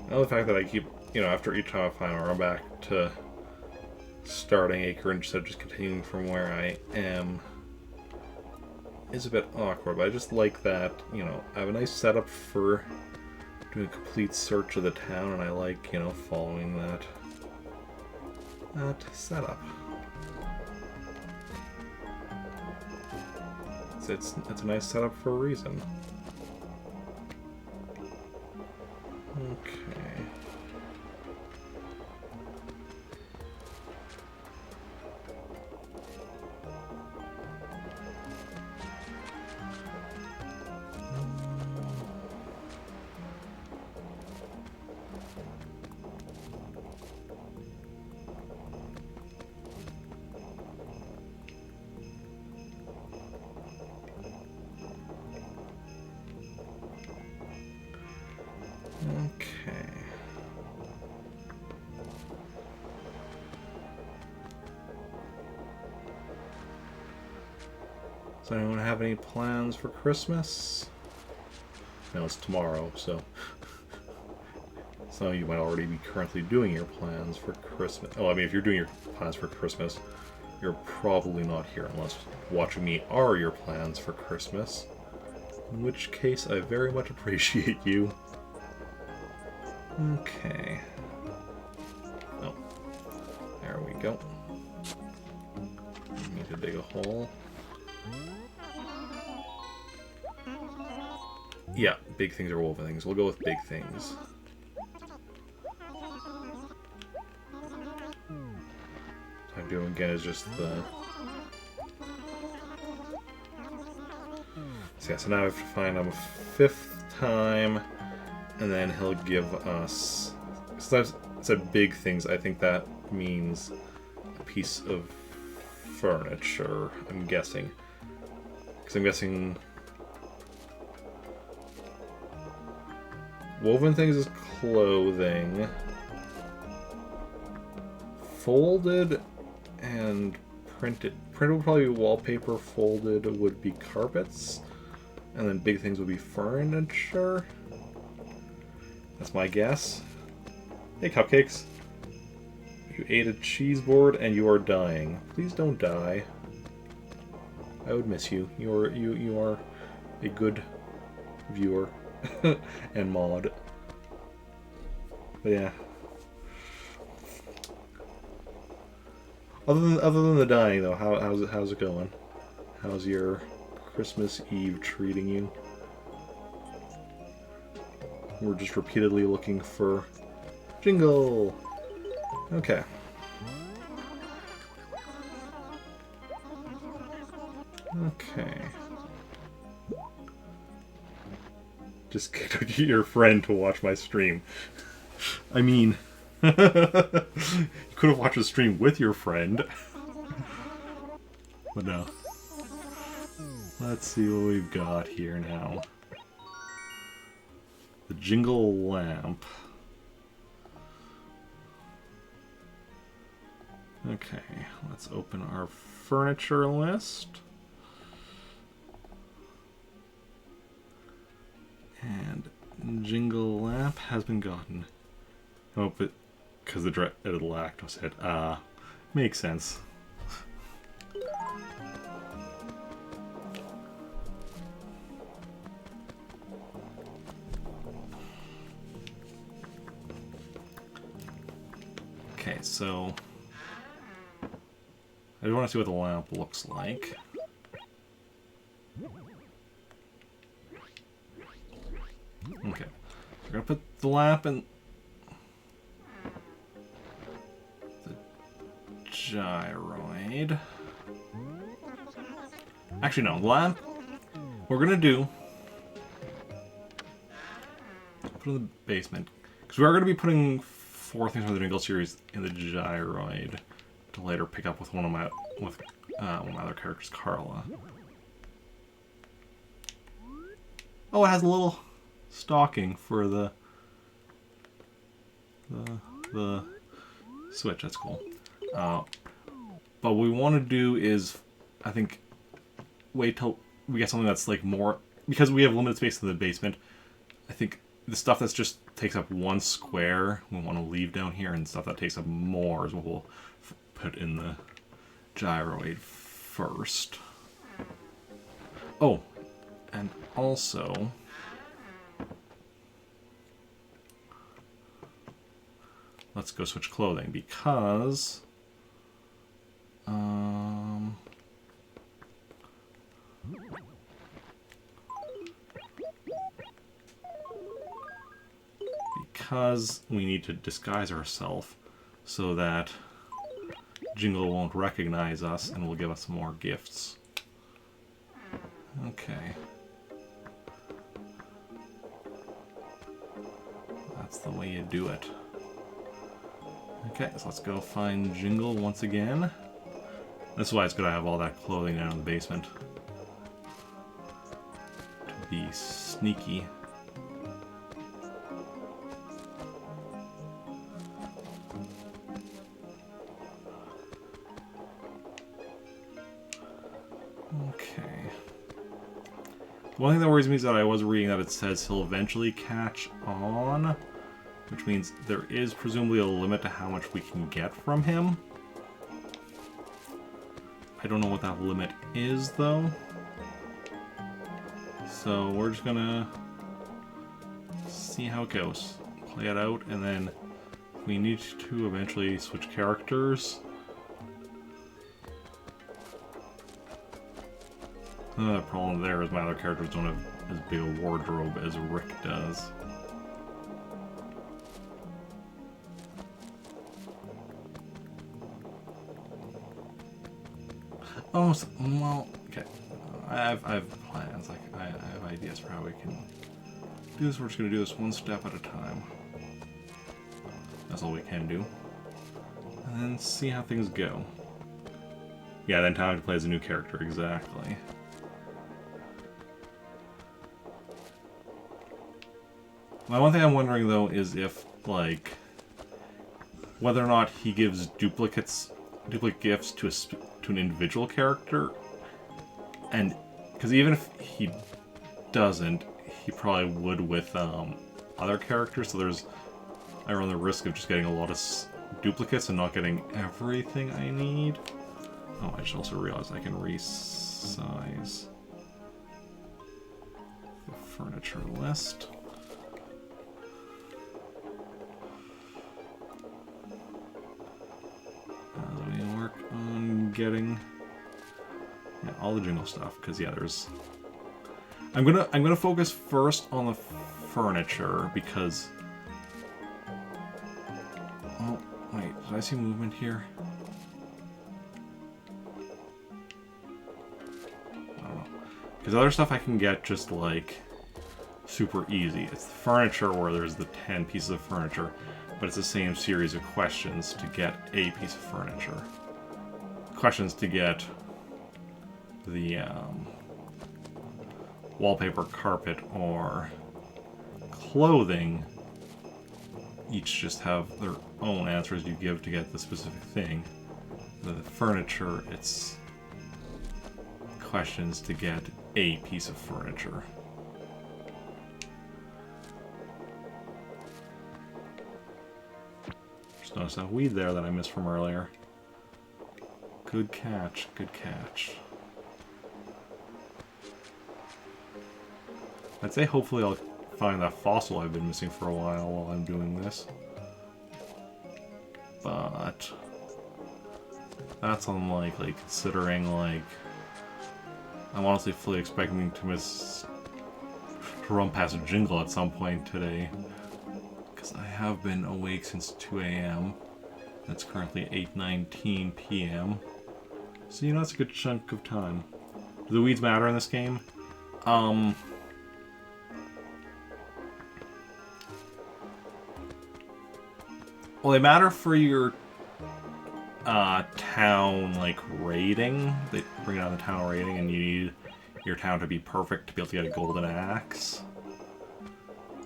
Now the fact that I keep, you know, after each time I find I'm back to starting Acre instead of just continuing from where I am is a bit awkward, but I just like that, you know, I have a nice setup for doing a complete search of the town, and I like, you know, following that setup. It's a nice setup for a reason. Okay. Okay. Does anyone have any plans for Christmas? I know it's tomorrow, so some of you might already be currently doing your plans for Christmas. Oh, I mean, if you're doing your plans for Christmas, you're probably not here unless watching me are your plans for Christmas. In which case, I very much appreciate you. Okay. Oh. There we go. Need to dig a hole. Yeah, big things or woven things. We'll go with big things. gonna do again is just the... So yeah, so now I have to find him a 5th time, and then he'll give us... So that's said big things. I think that means a piece of furniture, I'm guessing. Because I'm guessing... Woven things is clothing. Folded and printed. Printed would probably be wallpaper, folded would be carpets. And then big things would be furniture. That's my guess. Hey, cupcakes. You ate a cheese board and you are dying. Please don't die. I would miss you. You are a good viewer and mod. But yeah. Other than the dying though, how's it going? How's your Christmas Eve treating you? We're just repeatedly looking for Jingle. Okay. Okay. Just get your friend to watch my stream. I mean, you could have watched a stream with your friend. But no. Let's see what we've got here now. The Jingle Lamp. Okay, let's open our furniture list. And Jingle Lamp has been gotten. Oh, but because the dreaded lactose hit. Makes sense. Okay, so I want to see what the lamp looks like. Okay, we're gonna put the lamp in the gyroid. Actually, no, lamp. We're gonna do put in the basement because we are gonna be putting 4 things from the Jingle series in the gyroid to later pick up with one of my other characters, Carla. Oh, it has a little stocking for the Switch. That's cool. But what we want to do is, I think, wait till we get something that's like more, because we have limited space in the basement. I think the stuff that's just takes up 1 square we want to leave down here, and stuff that takes up more is what we'll put in the gyroid first. Oh, and also let's go switch clothing because we need to disguise ourselves so that Jingle won't recognize us and will give us more gifts. Okay. That's the way you do it. Okay, so let's go find Jingle once again. That's why it's good I have all that clothing down in the basement. To be sneaky. Okay. One thing that worries me is that I was reading that it says he'll eventually catch on, which means there is presumably a limit to how much we can get from him. I don't know what that limit is, though. So we're just gonna see how it goes. Play it out, and then we need to eventually switch characters. The problem there is my other characters don't have as big a wardrobe as Rick does. Oh, so, well, okay. I have plans. Like I have ideas for how we can do this. We're just gonna do this one step at a time. That's all we can do. And then see how things go. Yeah, then time to play as a new character, exactly. My one thing I'm wondering though is if, like, whether or not he gives duplicate gifts to an individual character, and because even if he doesn't, he probably would with other characters. So I run the risk of just getting a lot of duplicates and not getting everything I need. Oh, I just also realized I can resize the furniture list. Let me work on getting all the jingle stuff, because yeah, there's. I'm gonna focus first on the furniture because. Oh wait, did I see movement here? Because other stuff I can get just, like, super easy. It's the furniture where there's the 10 pieces of furniture, but it's the same series of questions to get a piece of furniture. Questions to get the wallpaper, carpet, or clothing each just have their own answers you give to get the specific thing. The furniture, it's questions to get a piece of furniture. Just noticed that weed there that I missed from earlier. Good catch, good catch. I'd say hopefully I'll find that fossil I've been missing for a while I'm doing this. But that's unlikely considering, like, I'm honestly fully expecting to run past Jingle at some point today. Because I have been awake since 2 a.m. It's currently 8:19 p.m. So, you know, that's a good chunk of time. Do the weeds matter in this game? Well, they matter for your town, like, rating. They bring down the town rating, and you need your town to be perfect to be able to get a golden axe.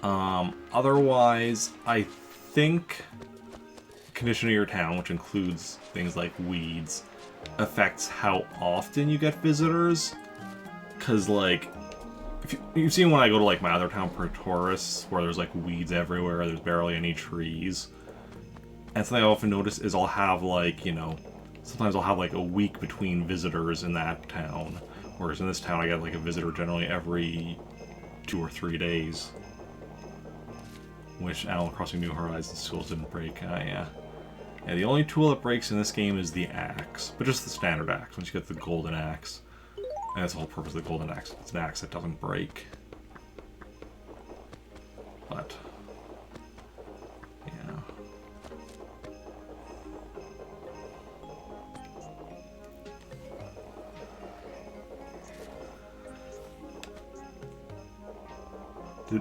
Otherwise, I think condition of your town, which includes things like weeds, affects how often you get visitors. Because, like, if you've seen when I go to, like, my other town, Pretoris, where there's, like, weeds everywhere, there's barely any trees. And something I often notice is I'll have, like, you know, sometimes I'll have, like, a week between visitors in that town. Whereas in this town, I get, like, a visitor generally every 2 or 3 days. Which Animal Crossing New Horizons tools didn't break. Yeah, the only tool that breaks in this game is the axe. But just the standard axe, once you get the golden axe. And that's the whole purpose of the golden axe. It's an axe that doesn't break. But yeah.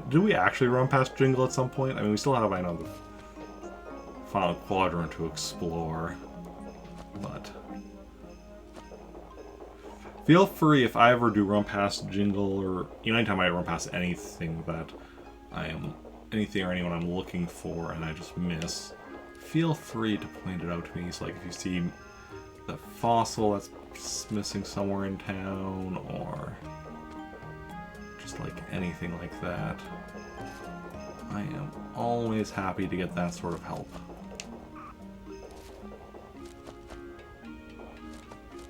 Did we actually run past Jingle at some point? I mean, we still have, I know, the final quadrant to explore, but feel free if I ever do run past Jingle, or, you know, anytime I run past anything that anything or anyone I'm looking for and I just miss, feel free to point it out to me. So, like, if you see the fossil that's missing somewhere in town, or like anything like that, I am always happy to get that sort of help.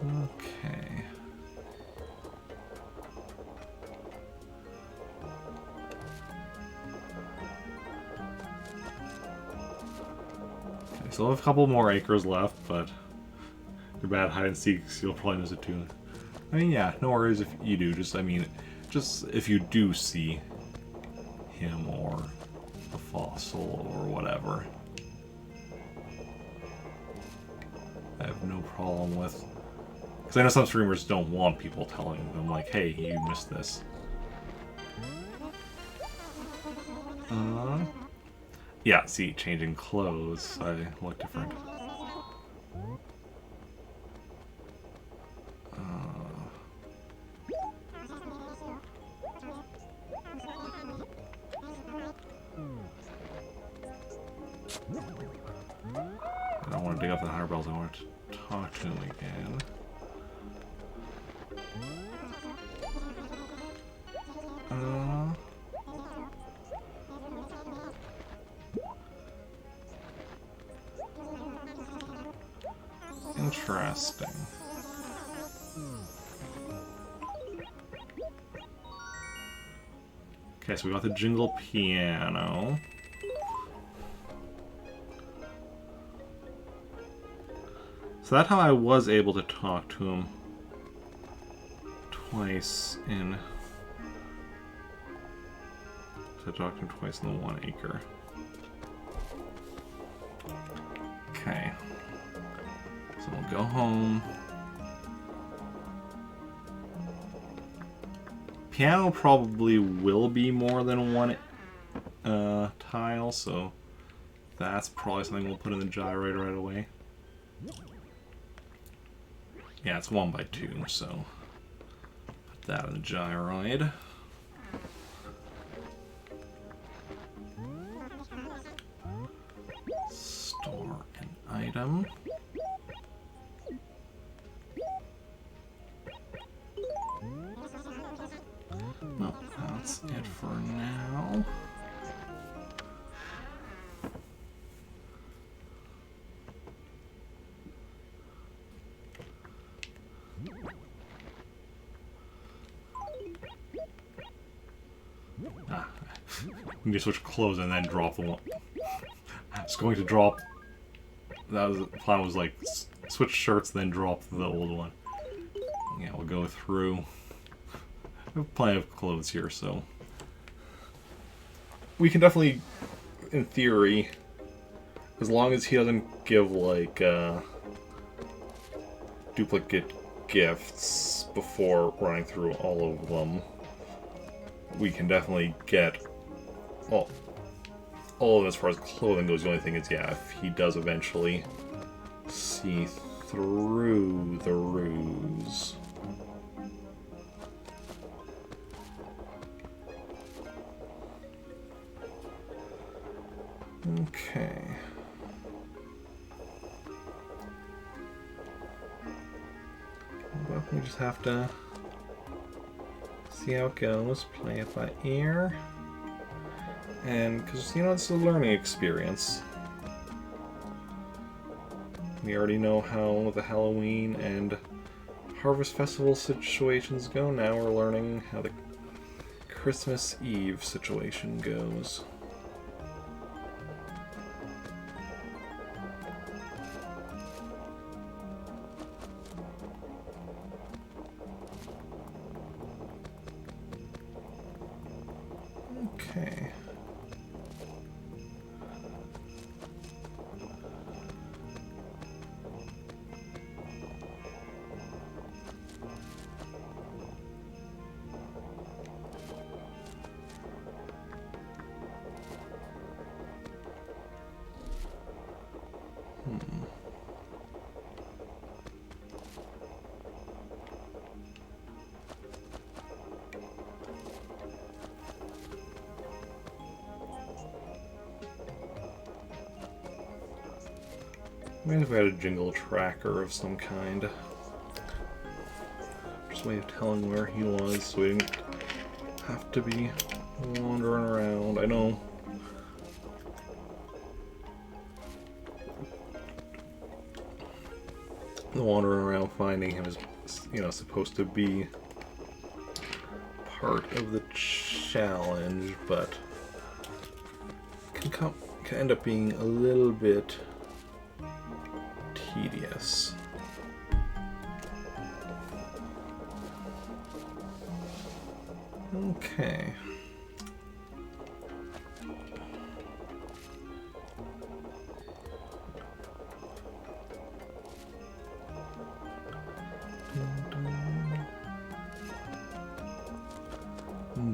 Okay. So I have a couple more acres left, but your bad hide and seeks, you'll probably miss it too. I mean, yeah, no worries if you do. Just, I mean, just if you do see him or the fossil or whatever, I have no problem with Because I know some streamers don't want people telling them, like, hey, you missed this. Yeah, see, changing clothes, I look different. I don't want to dig up the 100 bells, I want to talk to him again. Interesting. Okay, so we got the jingle piano. So that's how I was able to talk to him twice in... So I talked to him twice in the 1 acre. Okay. So we'll go home. Piano probably will be more than 1 tile, so that's probably something we'll put in the gyrator right away. Yeah, it's 1 by 2, so put that in the gyroid. Store an item. Well, that's it for now. We can switch clothes and then drop the one. It's going to drop. That was the plan. Was like switch shirts, then drop the old one. Yeah, we'll go through. We have plenty of clothes here, so we can definitely, in theory, as long as he doesn't give like duplicate gifts before running through all of them, we can definitely get all of them as far as clothing goes. The only thing is, yeah, if he does eventually see through the ruse. Okay. Well, we just have to see how it goes, play it by ear. And, because, you know, this is a learning experience. We already know how the Halloween and Harvest Festival situations go. Now we're learning how the Christmas Eve situation goes. Okay. Maybe if we had a jingle tracker of some kind. Just a way of telling where he was so we didn't have to be wandering around. I know the wandering around finding him is, you know, supposed to be part of the challenge, but can end up being a little bit tedious. Okay.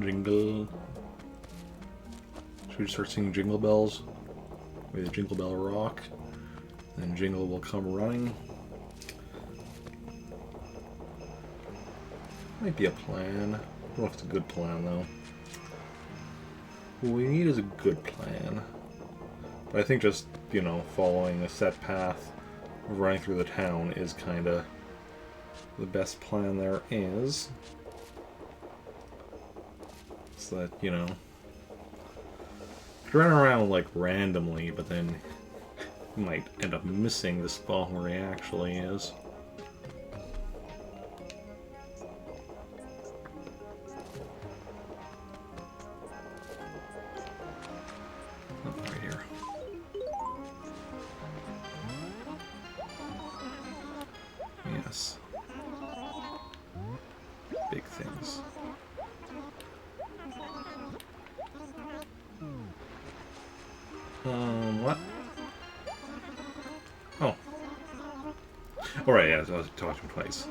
jingle. Should we start singing Jingle Bells? May the Jingle Bell rock. Then Jingle will come running. Might be a plan. I don't know if it's a good plan though. What we need is a good plan. But I think just, you know, following a set path, running through the town is kinda the best plan there is. So that, you know, run around like randomly, but then you might end up missing the spot where he actually is. Right here. Yes. Big things. What? Oh. Alright, yeah, I was talking twice.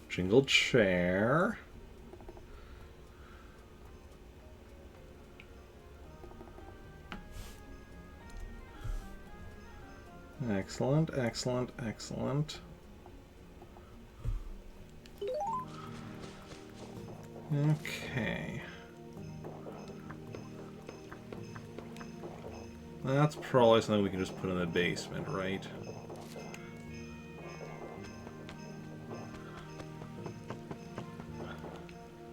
Jingle chair. Excellent, excellent, excellent. Okay. That's probably something we can just put in the basement, right?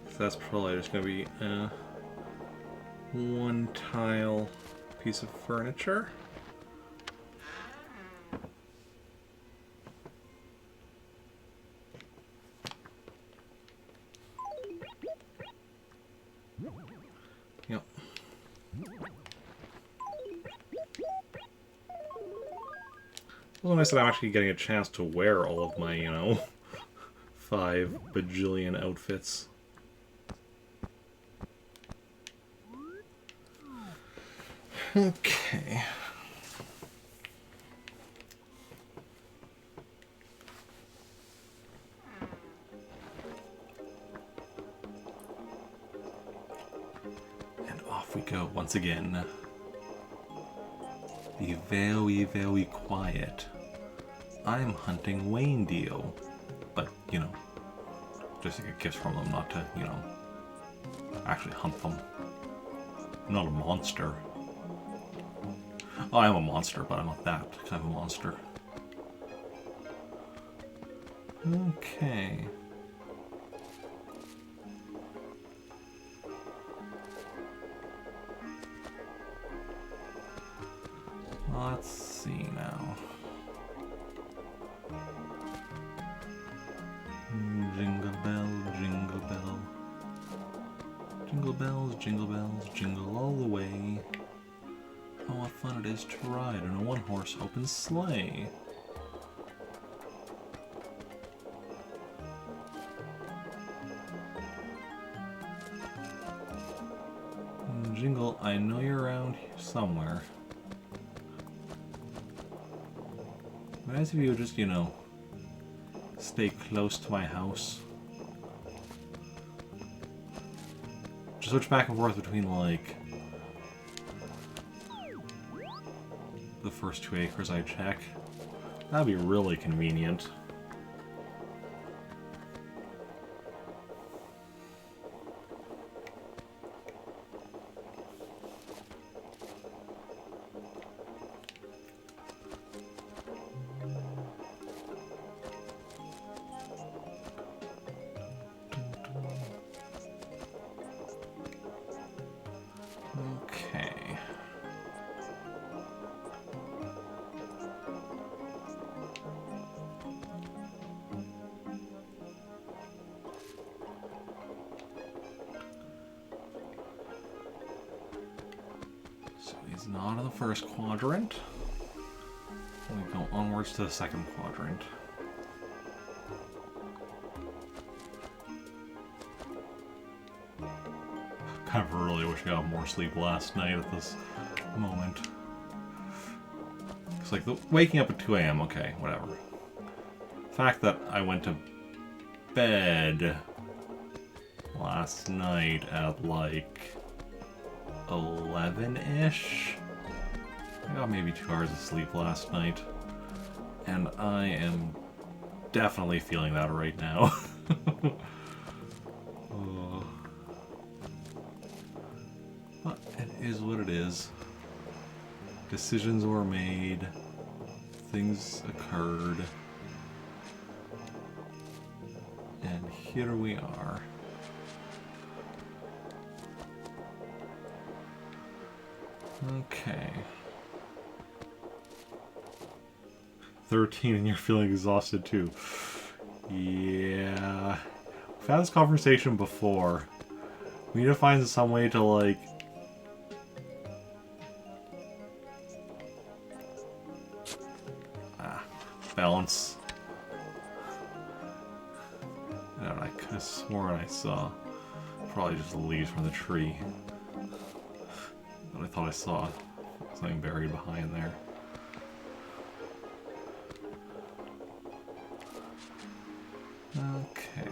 So that's probably just going to be a one tile piece of furniture. Yep. Well, nice that I'm actually getting a chance to wear all of my, you know, 5 bajillion outfits. Okay. And off we go once again. Be very, very quiet. I'm hunting Wayndio. But, you know, just to get gifts from them, not to, you know, actually hunt them. I'm not a monster. Oh, I am a monster, but I'm not that kind of a monster. Okay. Let's see now. Jingle bell, jingle bell. Jingle bells, jingle bells, jingle all the way. Oh, what fun it is to ride in a one-horse open sleigh. Jingle, I know you're around here somewhere. But as if you would just, you know, stay close to my house. Just switch back and forth between, like, the first 2 acres I check. That'd be really convenient. Okay. So he's not in the first quadrant. We go onwards to the second quadrant. I really wish I got more sleep last night at this moment. It's like waking up at 2 a.m. Okay, whatever. The fact that I went to bed last night at like 11-ish. I got maybe 2 hours of sleep last night. And I am definitely feeling that right now. Oh. But it is what it is. Decisions were made. Things occurred. And here we are. Okay. 13 and you're feeling exhausted too. Yeah. We've had this conversation before. We need to find some way to, like... balance. And I could have sworn I saw probably just the leaves from the tree. But I thought I saw something buried behind there. Okay.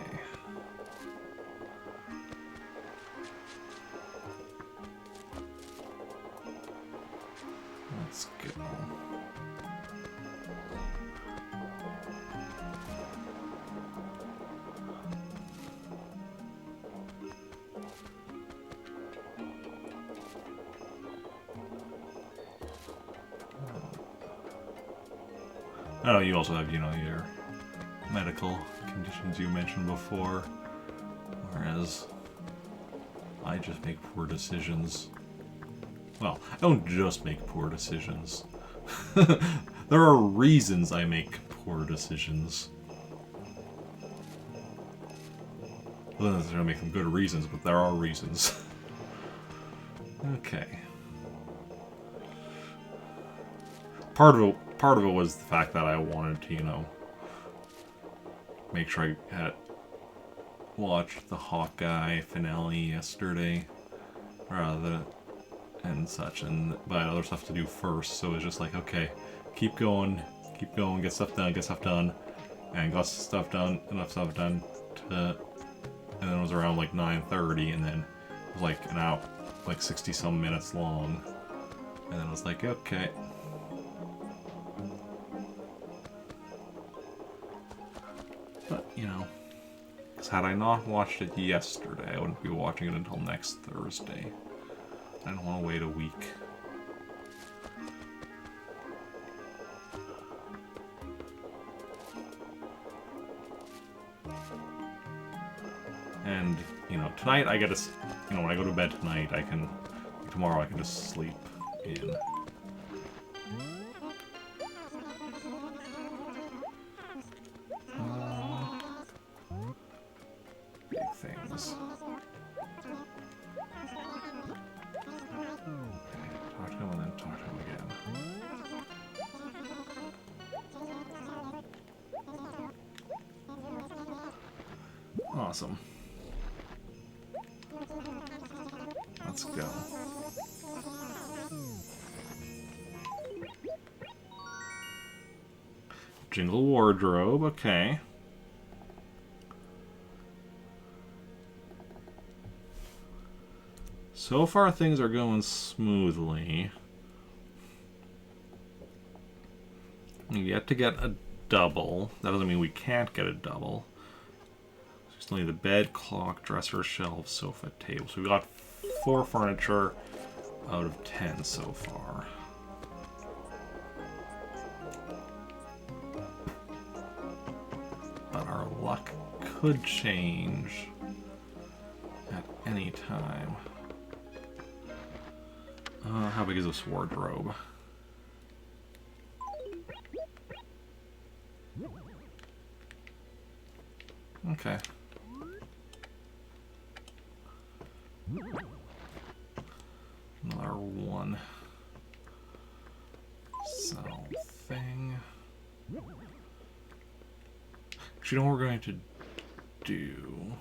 Let's go. I know you also have, you know, your medical conditions you mentioned before, whereas I just make poor decisions. Well, I don't just make poor decisions. There are reasons I make poor decisions. I don't necessarily make them good reasons, but there are reasons. Okay. Part of it was the fact that I wanted to, you know, make sure I had watched the Hawkeye finale yesterday, and such, but I had other stuff to do first, so it was just like, okay, keep going, get stuff done, and got stuff done, enough stuff done to, and then it was around like 9:30, and then it was like an hour, like 60-some minutes long, and then I was like, okay. But, you know, because had I not watched it yesterday, I wouldn't be watching it until next Thursday. I don't want to wait a week. And, you know, tonight I get to, you know, when I go to bed tonight, tomorrow I can just sleep in. Big things. Talk to him and then talk to him again. Awesome. Let's go. Jingle wardrobe, okay. So far things are going smoothly. We yet to get a double. That doesn't mean we can't get a double. So we still need the bed, clock, dresser, shelf, sofa, table. So we got 4 furniture out of 10 so far. But our luck could change at any time. How big is this wardrobe? Okay. Another one. Sell thing. Actually, you know what we're going to do?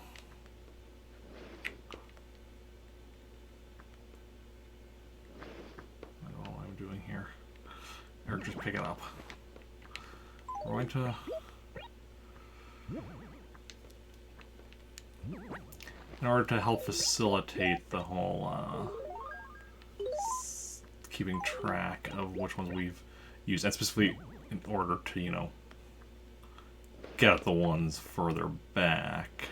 Or just pick it up. We're going to... In order to help facilitate the whole keeping track of which ones we've used, and specifically in order to, you know, get at the ones further back.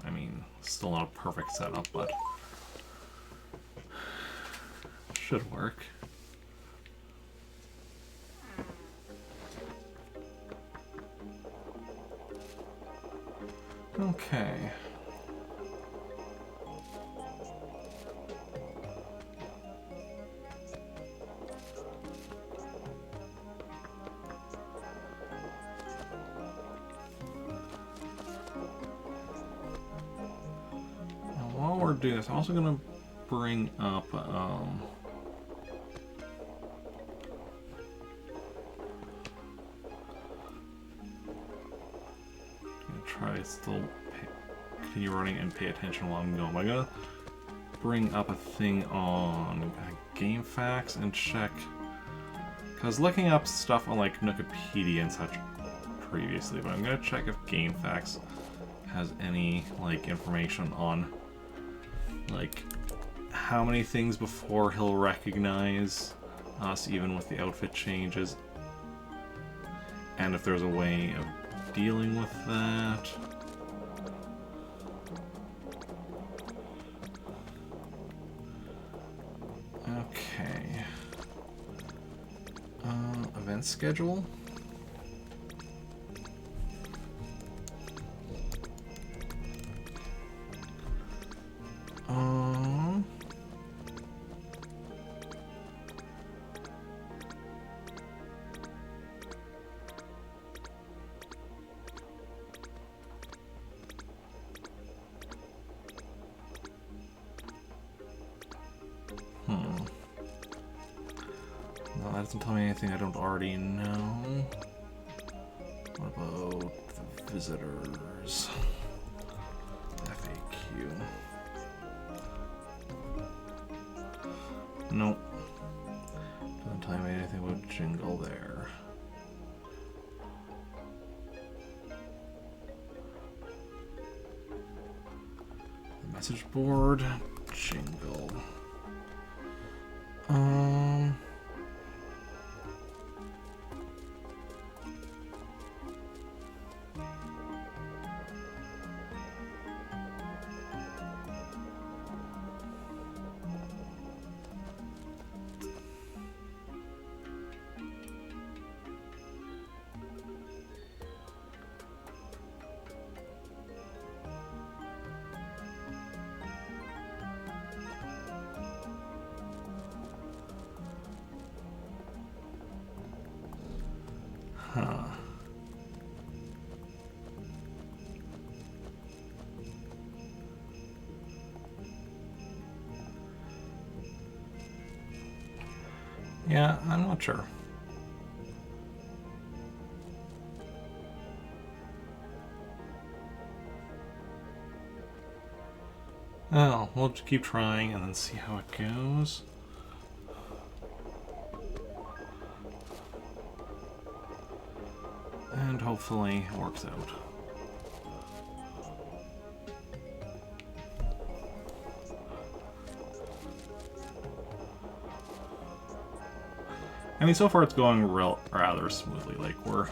I mean, still not a perfect setup, but should work. Okay. Now, while we're doing this, I'm also going to bring up try to still continue running and pay attention while I'm going. I'm gonna bring up a thing on GameFAQs and check, because looking up stuff on like Nookopedia and such previously, but I'm gonna check if GameFAQs has any like information on like how many things before he'll recognize us even with the outfit changes, and if there's a way of dealing with that. Okay. Event schedule. No, that doesn't tell me anything I don't already know. What about the visitors? FAQ. Nope. Doesn't tell me anything about Jingle there. The message board, Jingle. Huh. Yeah, I'm not sure. Oh, we'll just keep trying and then see how it goes. And hopefully it works out. I mean, so far it's going rather smoothly. Like, we're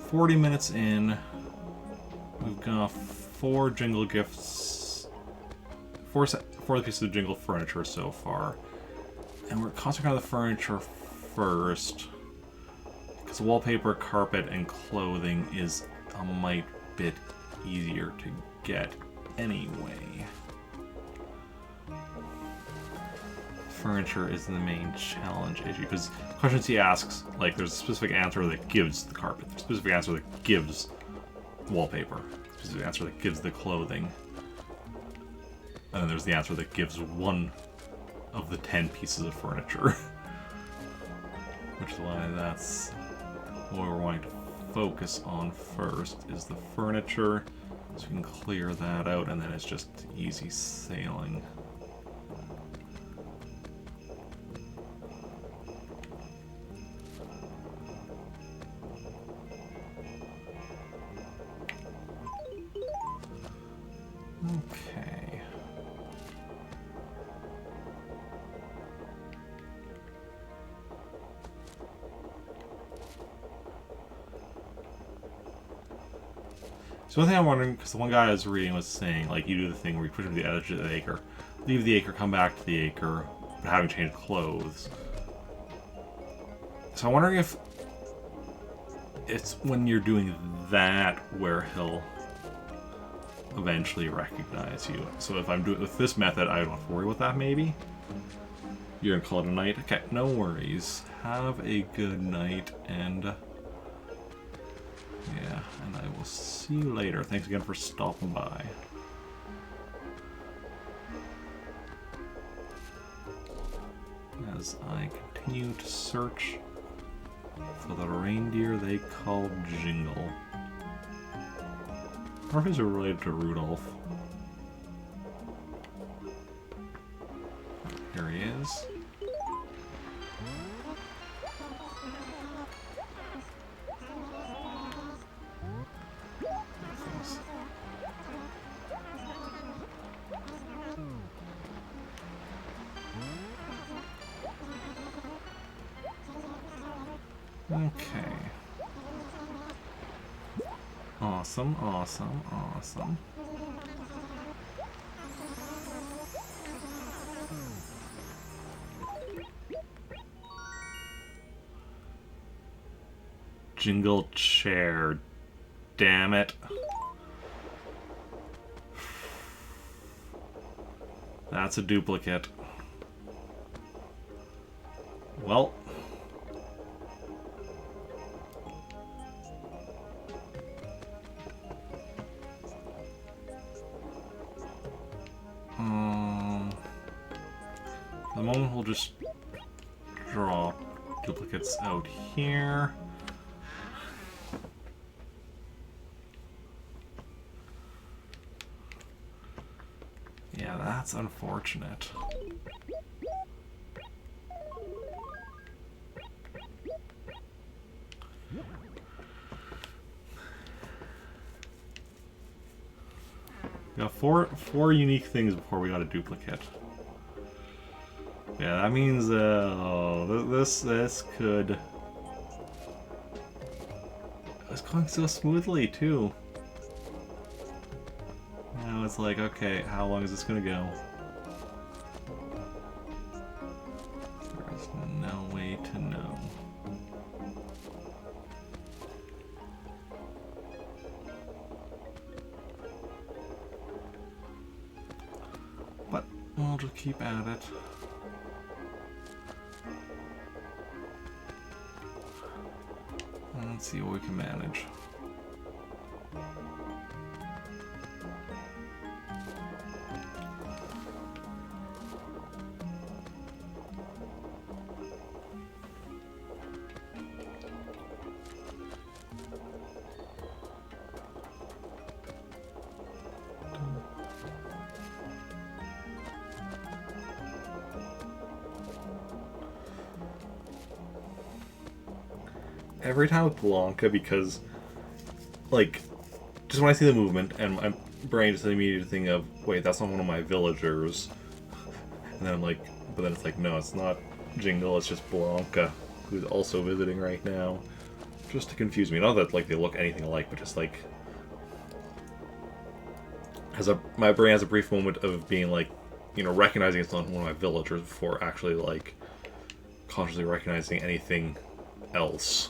40 minutes in. We've got 4 Jingle gifts, 4 pieces of Jingle furniture so far. And we're concentrating on the furniture first, because wallpaper, carpet, and clothing is a mite bit easier to get anyway. Furniture is the main challenge issue, because questions he asks, like, there's a specific answer that gives the carpet, there's a specific answer that gives wallpaper, a specific answer that gives the clothing, and then there's the answer that gives one of the 10 pieces of furniture. Which is why that's what we're wanting to focus on first, is the furniture, so we can clear that out, and then it's just easy sailing. So one thing I'm wondering, because the one guy I was reading was saying, like, you do the thing where you push him to the edge of the acre, leave the acre, come back to the acre, but having changed clothes. So I'm wondering if it's when you're doing that where he'll eventually recognize you. So if I'm doing with this method, I don't have to worry about that, maybe? You're gonna call it a night? Okay, no worries. Have a good night, and yeah, and I will see you later. Thanks again for stopping by. As I continue to search for the reindeer they call Jingle. Or if he's related to Rudolph. Here he is. Okay. Awesome, awesome, awesome. Jingle chair. Damn it. That's a duplicate. Well. For the moment, we'll just draw duplicates out here. Yeah, that's unfortunate. We got four unique things before we got a duplicate. Yeah, that means this could. It's going so smoothly too. Now it's like, okay, how long is this gonna go? There's no way to know. But we'll just keep at it. Let's see what we can manage. Every time with Blanca, because, like, just when I see the movement, and my brain just immediately think of, wait, that's not one of my villagers. And then I'm like, but then it's like, no, it's not Jingle, it's just Blanca, who's also visiting right now. Just to confuse me. Not that, like, they look anything alike, but just, like, my brain has a brief moment of being, like, you know, recognizing it's not one of my villagers before actually, like, consciously recognizing anything else.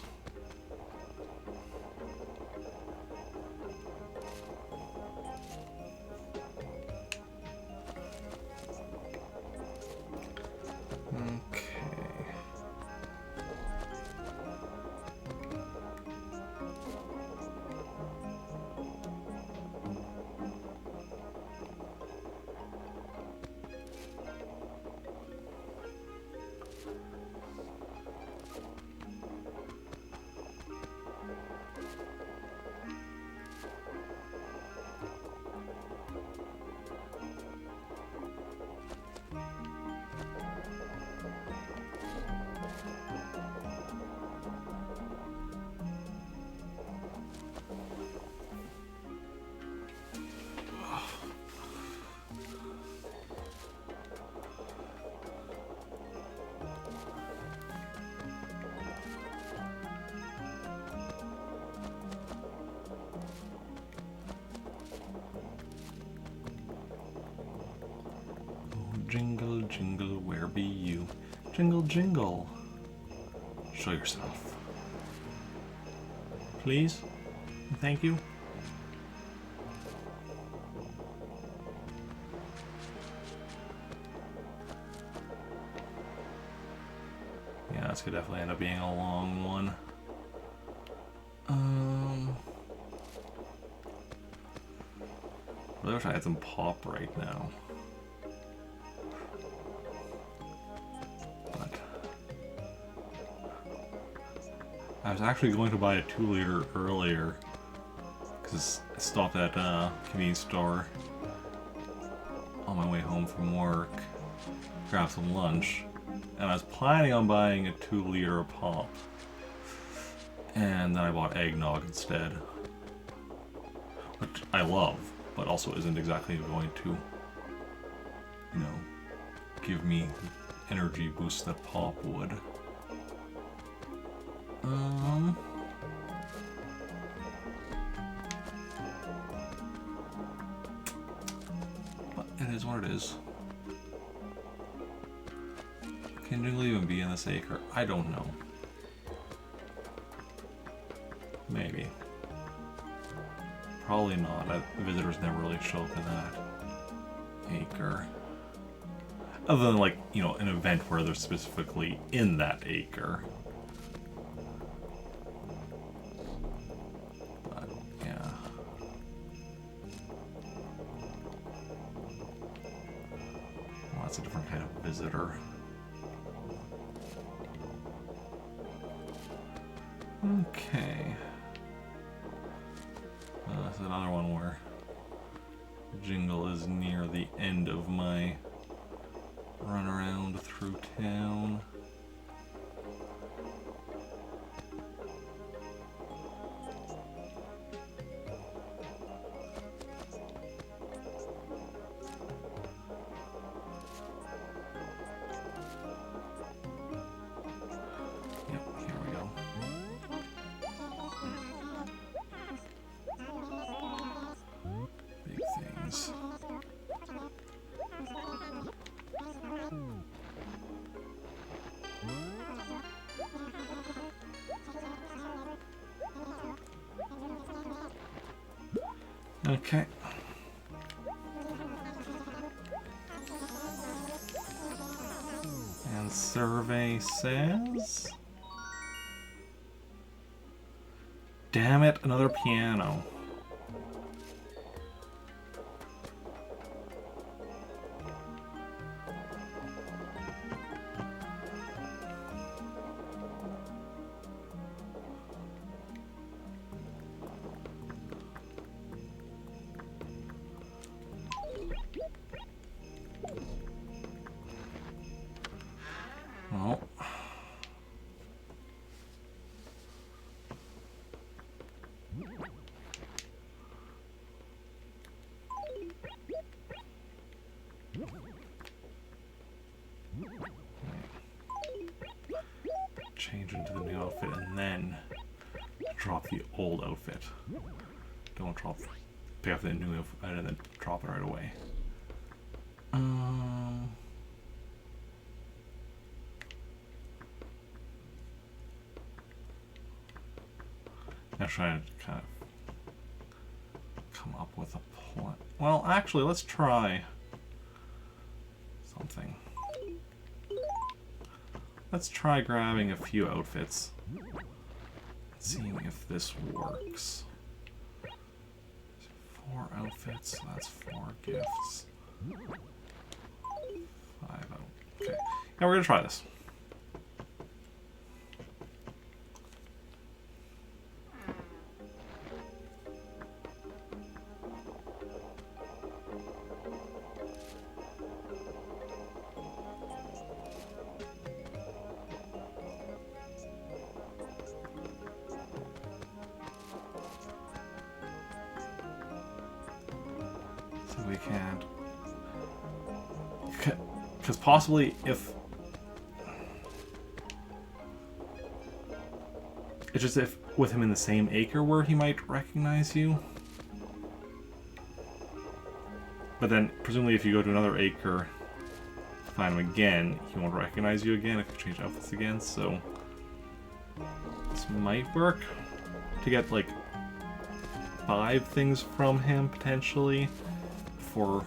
jingle, jingle, where be you? Jingle, jingle. Show yourself. Please? Thank you. Yeah, this could definitely end up being a long one. I wish I had some pop right now. But I was actually going to buy a 2-liter earlier because I stopped at a convenience store on my way home from work, grab some lunch, and I was planning on buying a 2-liter of pop. And then I bought eggnog instead, which I love, but also isn't exactly going to, you know, give me the energy boost that pop would. But it is what it is. Can Jingle even be in this acre? I don't know. Maybe. Probably not. The visitors never really show up in that acre. Other than, like, you know, an event where they're specifically in that acre. But, yeah. Well, that's a different kind of visitor. Okay. That's another one where Jingle is near the end of my run around through town. Yep, here we go. Big things. Okay. And survey says... Damn it, another piano. Well, change into the new outfit and then drop the old outfit. Don't pick up the new outfit and then drop it right away. I'm trying to kind of come up with a plan. Well, actually, let's try something. Let's try grabbing a few outfits. Seeing if this works. 4 outfits, so that's 4 gifts. 5 out. Okay. Yeah, we're gonna try this. We can't, because possibly if it's just if with him in the same acre where he might recognize you, but then presumably if you go to another acre find him again, he won't recognize you again if you change outfits again, so this might work to get like 5 things from him potentially for,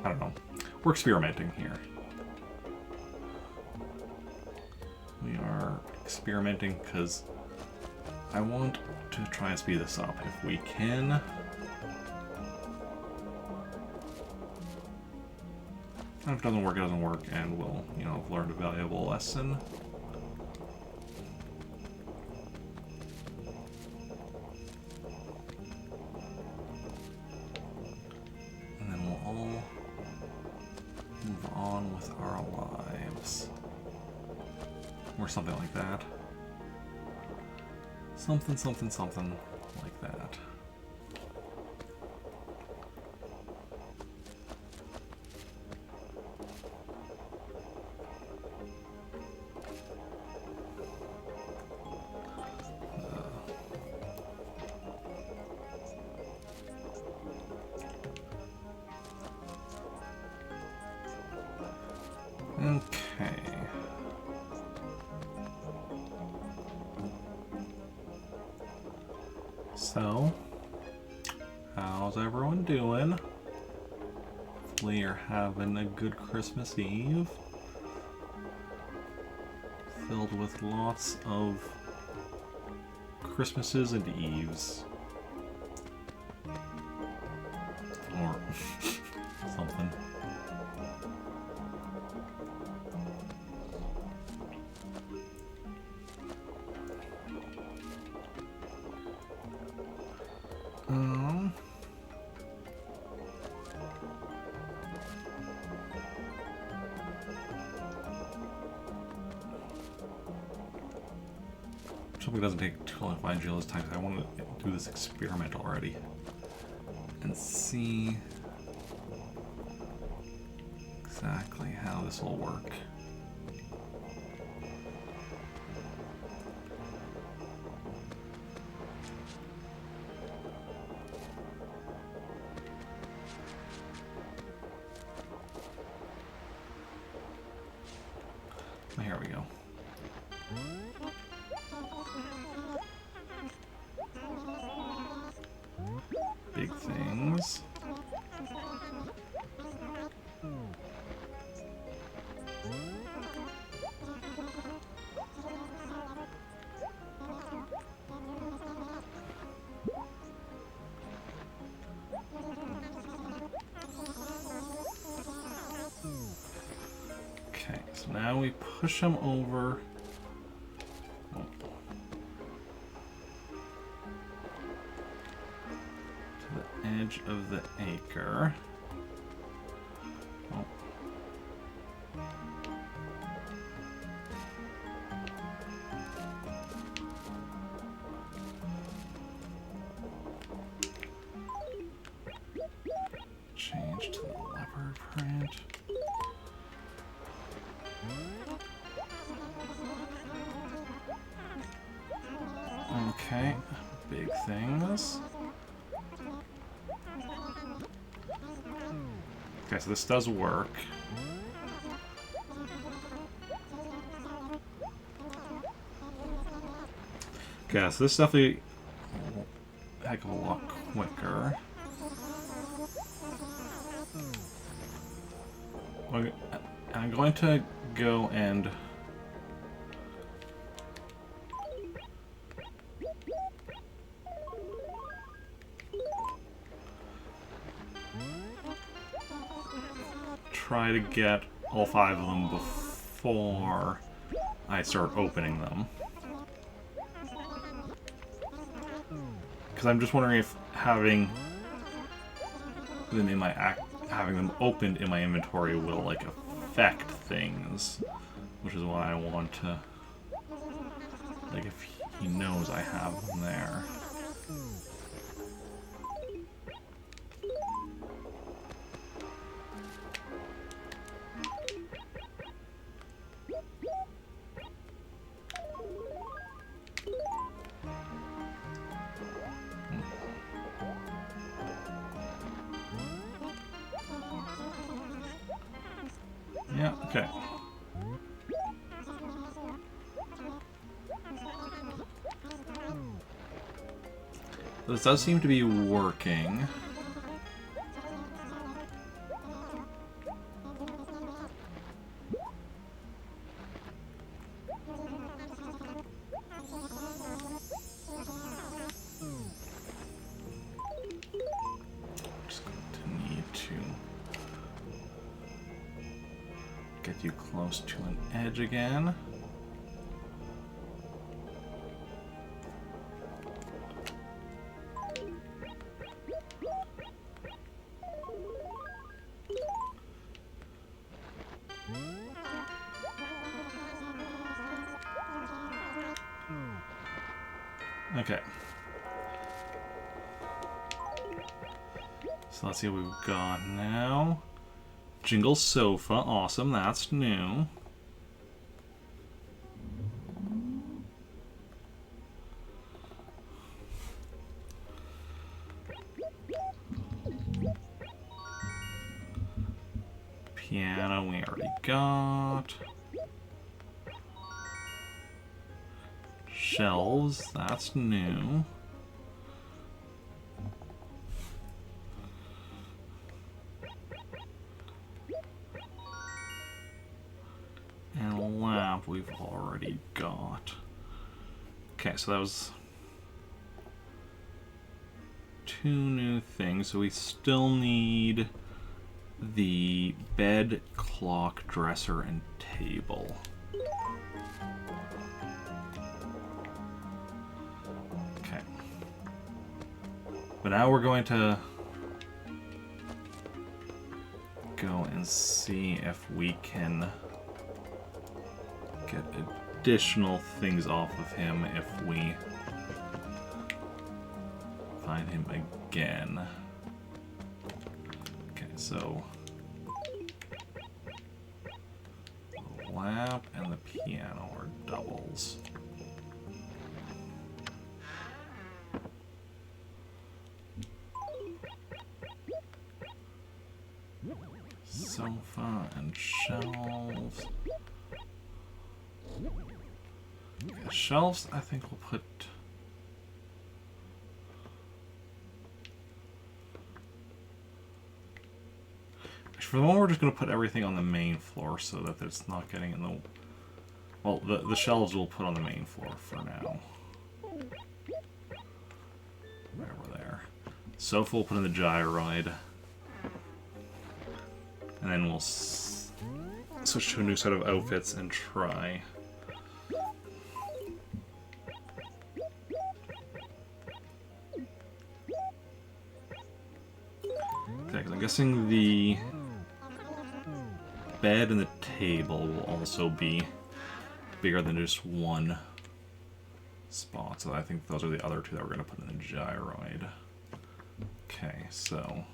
I don't know. We're experimenting here. We are experimenting because I want to try and speed this up if we can. And if it doesn't work, it doesn't work, and we'll, you know, have learned a valuable lesson. And then we'll all move on with our lives. Or something like that. Something, something, something like that. Okay. So, how's everyone doing? Hopefully you're having a good Christmas Eve. Filled with lots of Christmases and Eves. Or something. Something doesn't take too long to find Jill this time, because I want to do this experiment already and see exactly how this will work. Here we go. Big things. Okay, so now we push them over. Edge of the acre. Oh. Change to the leopard print. Okay, big things. Okay, so this does work. Okay, so this is definitely a heck of a lot quicker. I'm going to go and try to get all 5 of them before I start opening them. Because I'm just wondering if having them in my having them opened in my inventory will like affect things, which is why I want to, like, if he knows I have them there. Yeah, okay. This does seem to be working. Just going to need to get you close to an edge again. Okay. So let's see what we've got now. Jingle Sofa, awesome, that's new. Piano we already got. Shelves, that's new. And a lamp we've already got. Okay, so that was 2 new things. So we still need the bed, clock, dresser, and table. Okay. But now we're going to go and see if we can get additional things off of him if we find him again. Okay, so the lamp and the piano are doubles. Sofa and shelves. Okay, shelves, I think we'll put... For the moment, we're just going to put everything on the main floor so that it's not getting in the... Well, the shelves we'll put on the main floor for now. Right over there. Sofa we'll put in the gyroid. And then we'll switch to a new set of outfits and try. Okay, because I'm guessing the bed and the table will also be bigger than just one spot. So I think those are the other 2 that we're going to put in the gyroid. Okay, so...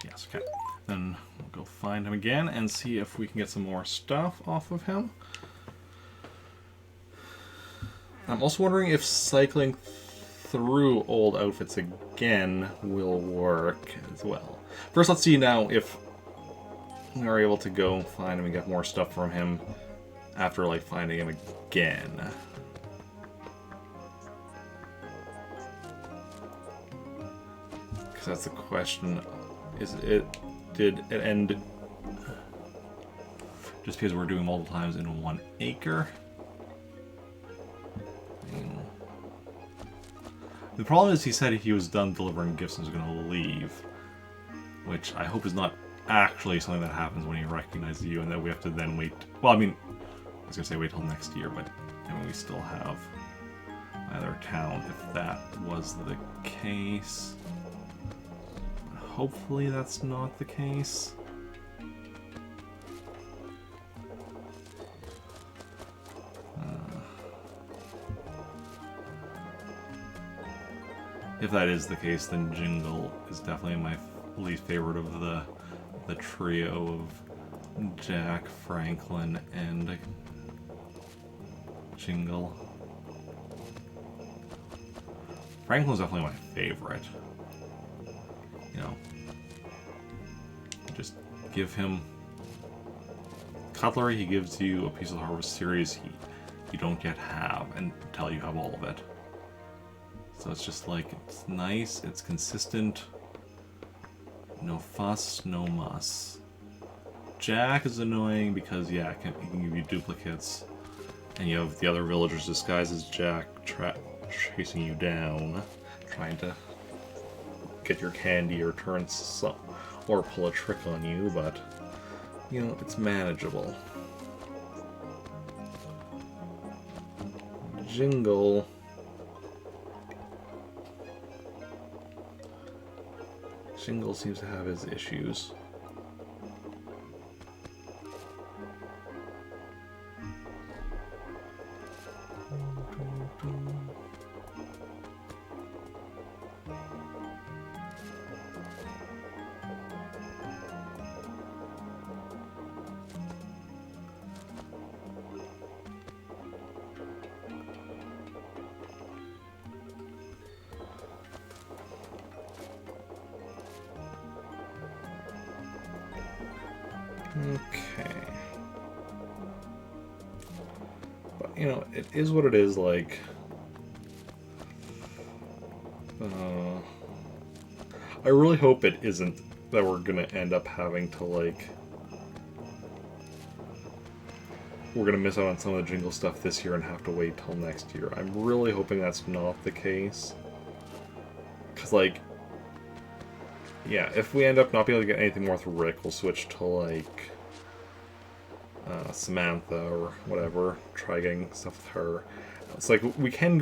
Yes, okay. Then we'll go find him again and see if we can get some more stuff off of him. I'm also wondering if cycling through old outfits again will work as well. First, let's see now if we are able to go find him and get more stuff from him after, like, finding him again. Because that's the question. Did it end just because we're doing multiple times in 1 acre? The problem is he said he was done delivering gifts and was going to leave, which I hope is not actually something that happens when he recognizes you and that we have to then wait. Well, I mean, I was going to say wait till next year, but I mean, we still have... either town if that was the case. Hopefully that's not the case. If that is the case, then Jingle is definitely my least favorite of the trio of Jack, Franklin, and Jingle. Franklin's definitely my favorite. You know, just give him cutlery. He gives you a piece of the Harvest series you don't yet have until you have all of it. So it's just like, it's nice, it's consistent, no fuss, no muss. Jack is annoying because, yeah, he can give you duplicates, and you have the other villagers disguised as Jack chasing you down, trying to get your candy or or pull a trick on you, but, you know, it's manageable. Jingle... Jingle seems to have his issues. Okay. But, you know, it is what it is, like... I really hope it isn't that we're gonna end up having to, like... We're gonna miss out on some of the Jingle stuff this year and have to wait till next year. I'm really hoping that's not the case. Because, like... Yeah, if we end up not being able to get anything more with Rick, we'll switch to, like, Samantha or whatever. Try getting stuff with her. It's like, we can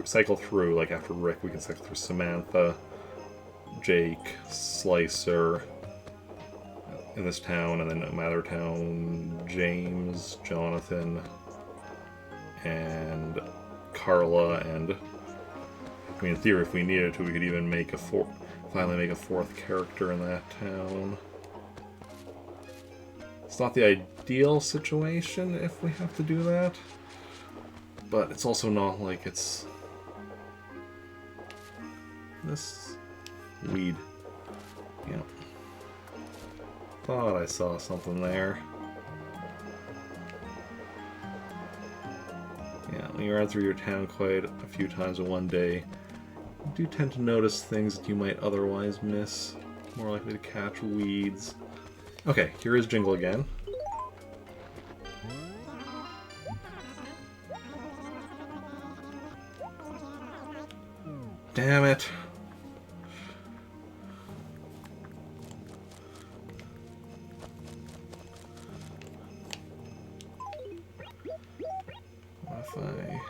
cycle through, like, after Rick, we can cycle through Samantha, Jake, Slicer, in this town, and then no matter town, James, Jonathan, and Carla, and, I mean, in theory, if we needed to, we could even make finally make a fourth character in that town. It's not the ideal situation if we have to do that, but it's also not like it's... This... weed. Yeah. Thought I saw something there. Yeah, when you ride through your town quite a few times in one day, you do tend to notice things that you might otherwise miss. More likely to catch weeds. Okay, here is Jingle again. Damn it. What if I...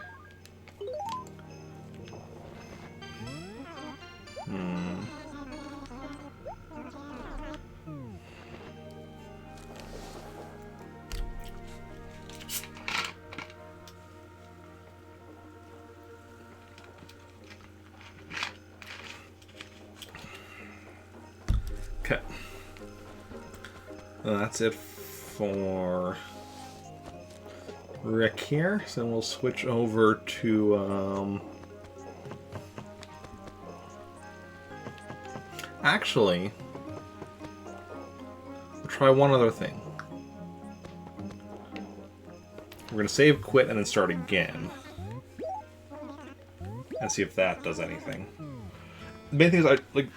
Okay. That's it for Rick here. So we'll switch over to actually, we'll try one other thing. We're gonna save, quit, and then start again. And see if that does anything. The main thing is, it would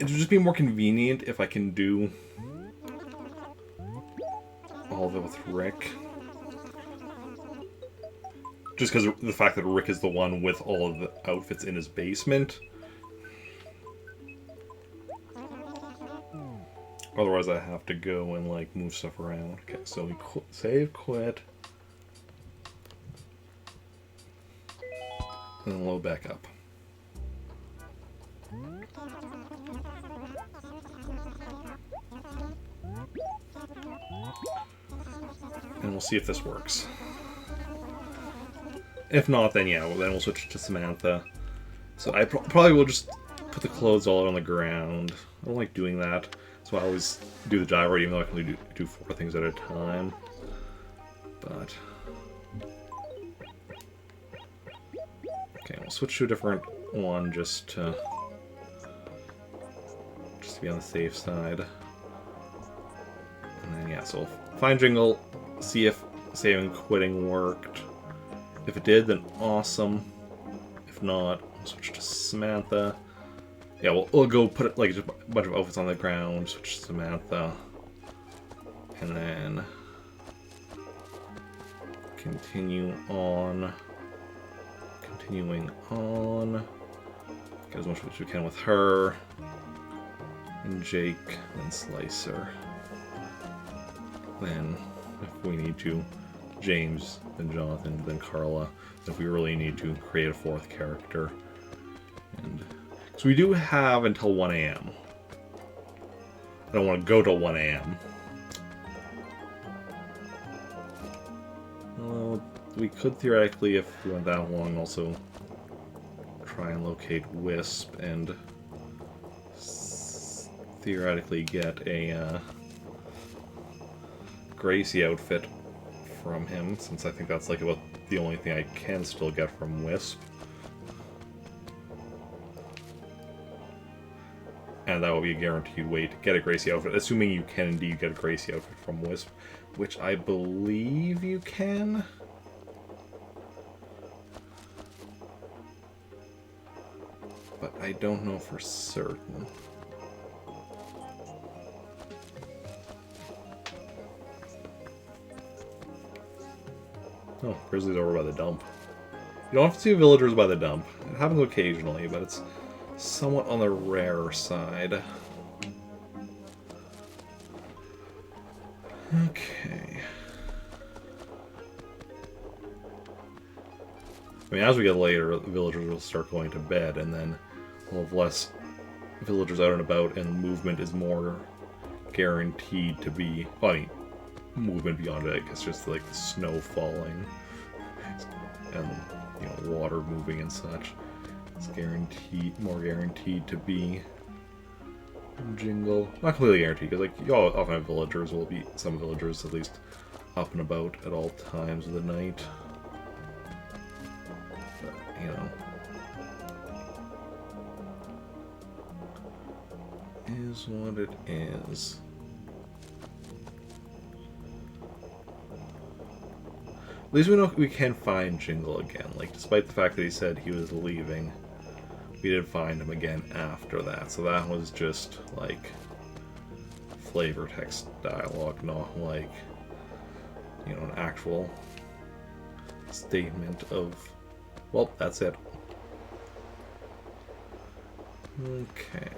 just be more convenient if I can do all of it with Rick. Just because of the fact that Rick is the one with all of the outfits in his basement. Otherwise I have to go and, like, move stuff around. Okay, so we save, quit. and then load back up. And we'll see if this works. If not, then yeah, then we'll switch to Samantha. So I probably will just put the clothes all out on the ground. I don't like doing that, so I always do the gyrate, even though I can only do 4 things at a time. But okay, we'll switch to a different one just to be on the safe side. And then yeah, so we'll find Jingle, see if saving and quitting worked. If it did, then awesome. If not, we'll switch to Samantha. Yeah, we'll go put it, like, just a bunch of outfits on the ground, switch to Samantha. And then continuing on. Get as much as we can with her. And Jake, and Slicer. Then, if we need to, James, then Jonathan, then Carla. If we really need to, create a 4th character. And so we do have until 1 AM. I don't want to go till 1 AM. Well, we could theoretically, if we went that long, also try and locate Wisp and theoretically get a Gracie outfit from him, since I think that's like about the only thing I can still get from Wisp. And that will be a guaranteed way to get a Gracie outfit, assuming you can indeed get a Gracie outfit from Wisp, which I believe you can. But I don't know for certain. Oh, Grizzly's over by the dump. You don't have to see villagers by the dump. It happens occasionally, but it's somewhat on the rarer side. Okay. I mean, as we get later, the villagers will start going to bed, and then we'll have less villagers out and about, and movement is more guaranteed to be... Well, I mean, movement beyond it, it's just like the snow falling and, you know, water moving and such. It's more guaranteed to be Jingle. Not completely guaranteed, because like you often have villagers, will be some villagers at least up and about at all times of the night. But, you know, is what it is. At least we know we can find Jingle again. Like, despite the fact that he said he was leaving, we did find him again after that. So that was just, like, flavor text dialogue, not like, you know, an actual statement of, well, that's it. Okay.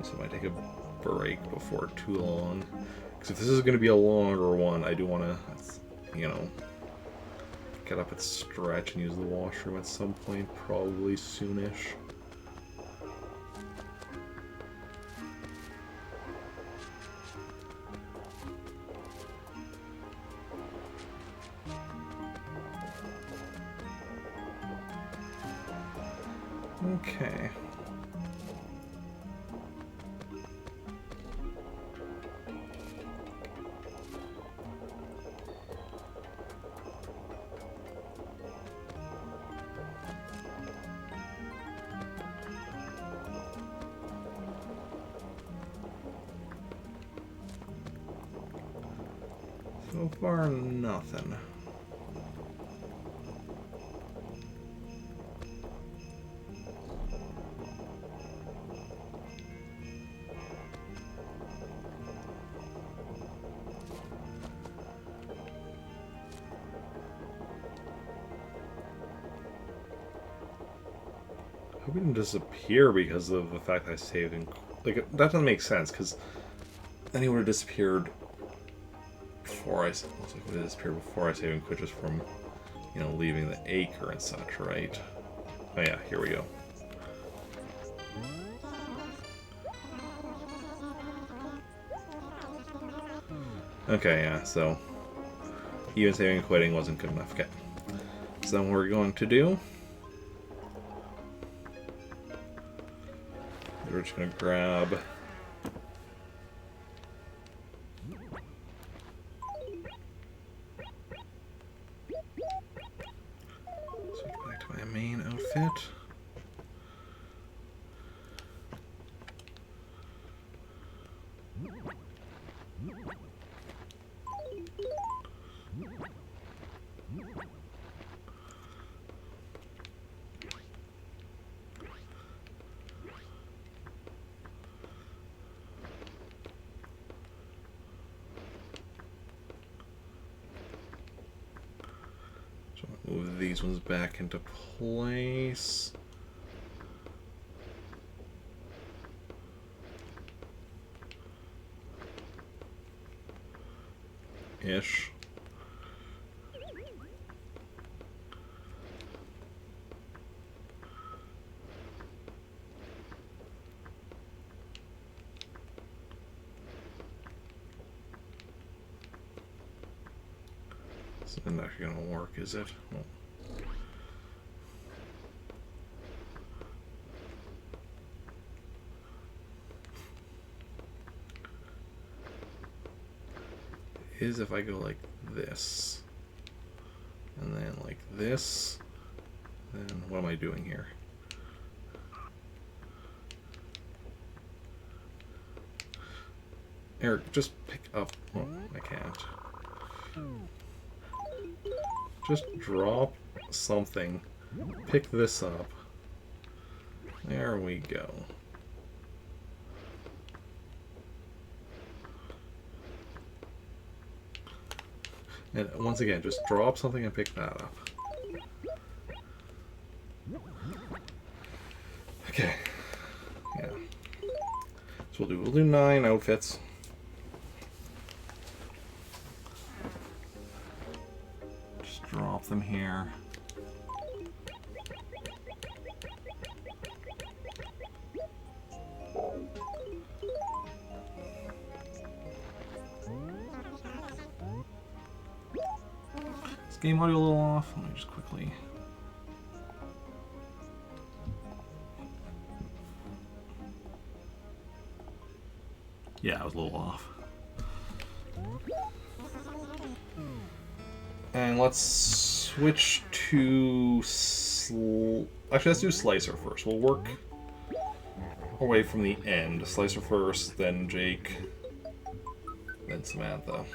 So I might take a break before too long. Because if this is going to be a longer one, I do want to, you know, get up and stretch and use the washroom at some point, probably soonish. Okay. So far, nothing. hope he didn't disappear because of the fact that I saved and... Like, that doesn't make sense, because then he would have disappeared before I... Looks like he would have disappeared before I saved and quit just from, you know, leaving the acre and such, right? Oh yeah, here we go. Okay, yeah, so even saving and quitting wasn't good enough. Okay. So then what we're going to do... We're just going to grab... Switch back to my main outfit. Move these ones back into place. Ish. This isn't actually going to work, is it? Well, is if I go like this, and then like this, then what am I doing here? Eric, just pick up. Oh, I can't. Just drop something. Pick this up. There we go. And once again, just drop something and pick that up. Okay. Yeah. So we'll do 9 outfits. Just drop them here. Game audio a little off. Let me just quickly. Yeah, it was a little off. And let's switch to actually, let's do Slicer first. We'll work away from the end. Slicer first, then Jake, then Samantha.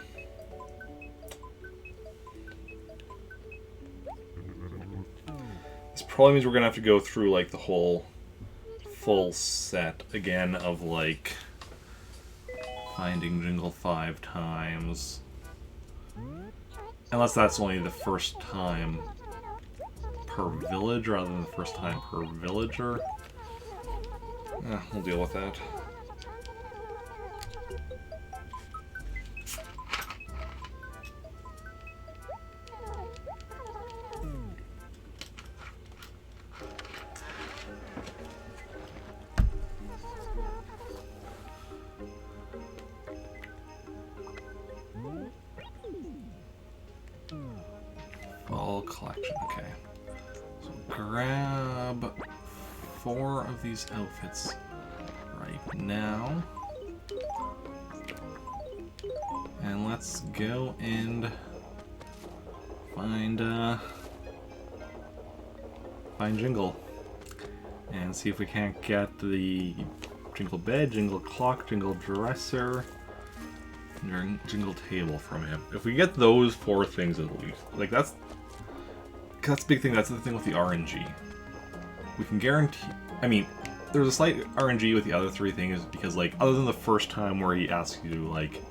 This probably means we're gonna have to go through like the whole full set again of like finding Jingle 5 times. Unless that's only the first time per village rather than the first time per villager. We'll deal with that. Full collection, okay. So grab 4 of these outfits right now. And let's go and find Jingle. And see if we can't get the Jingle bed, Jingle clock, Jingle dresser, Jingle table from him. If we get those 4 things at least, like that's the big thing. That's the thing with the RNG. We can guarantee. I mean, there's a slight RNG with the other 3 things because, like, other than the first time where he asks you, like,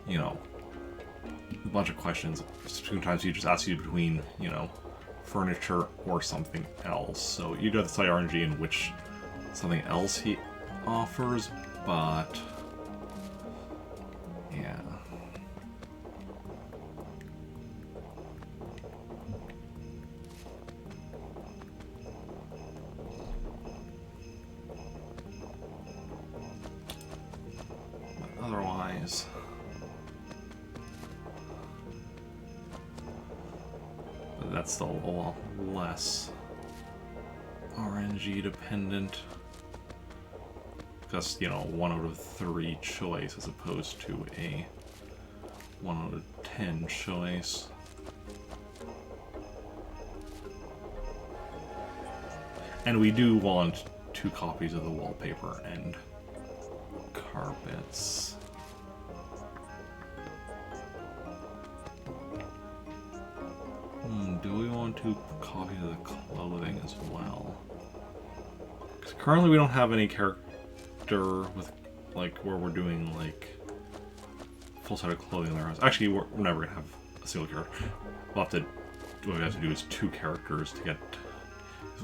you know, a bunch of questions. Sometimes he just asks you between, you know, furniture or something else. So you do have to study RNG in which something else he offers, but yeah. But otherwise, that's still a lot less RNG dependent. Because, you know, 1 out of 3 choice as opposed to a 1 out of 10 choice. And we do want 2 copies of the wallpaper and carpets. Do we want 2 copies of the clothing as well? Because currently we don't have any character with, like, where we're doing, like, full set of clothing in their house. Actually, we're never gonna have a single character. We'll have to, what we have to do is 2 characters to get,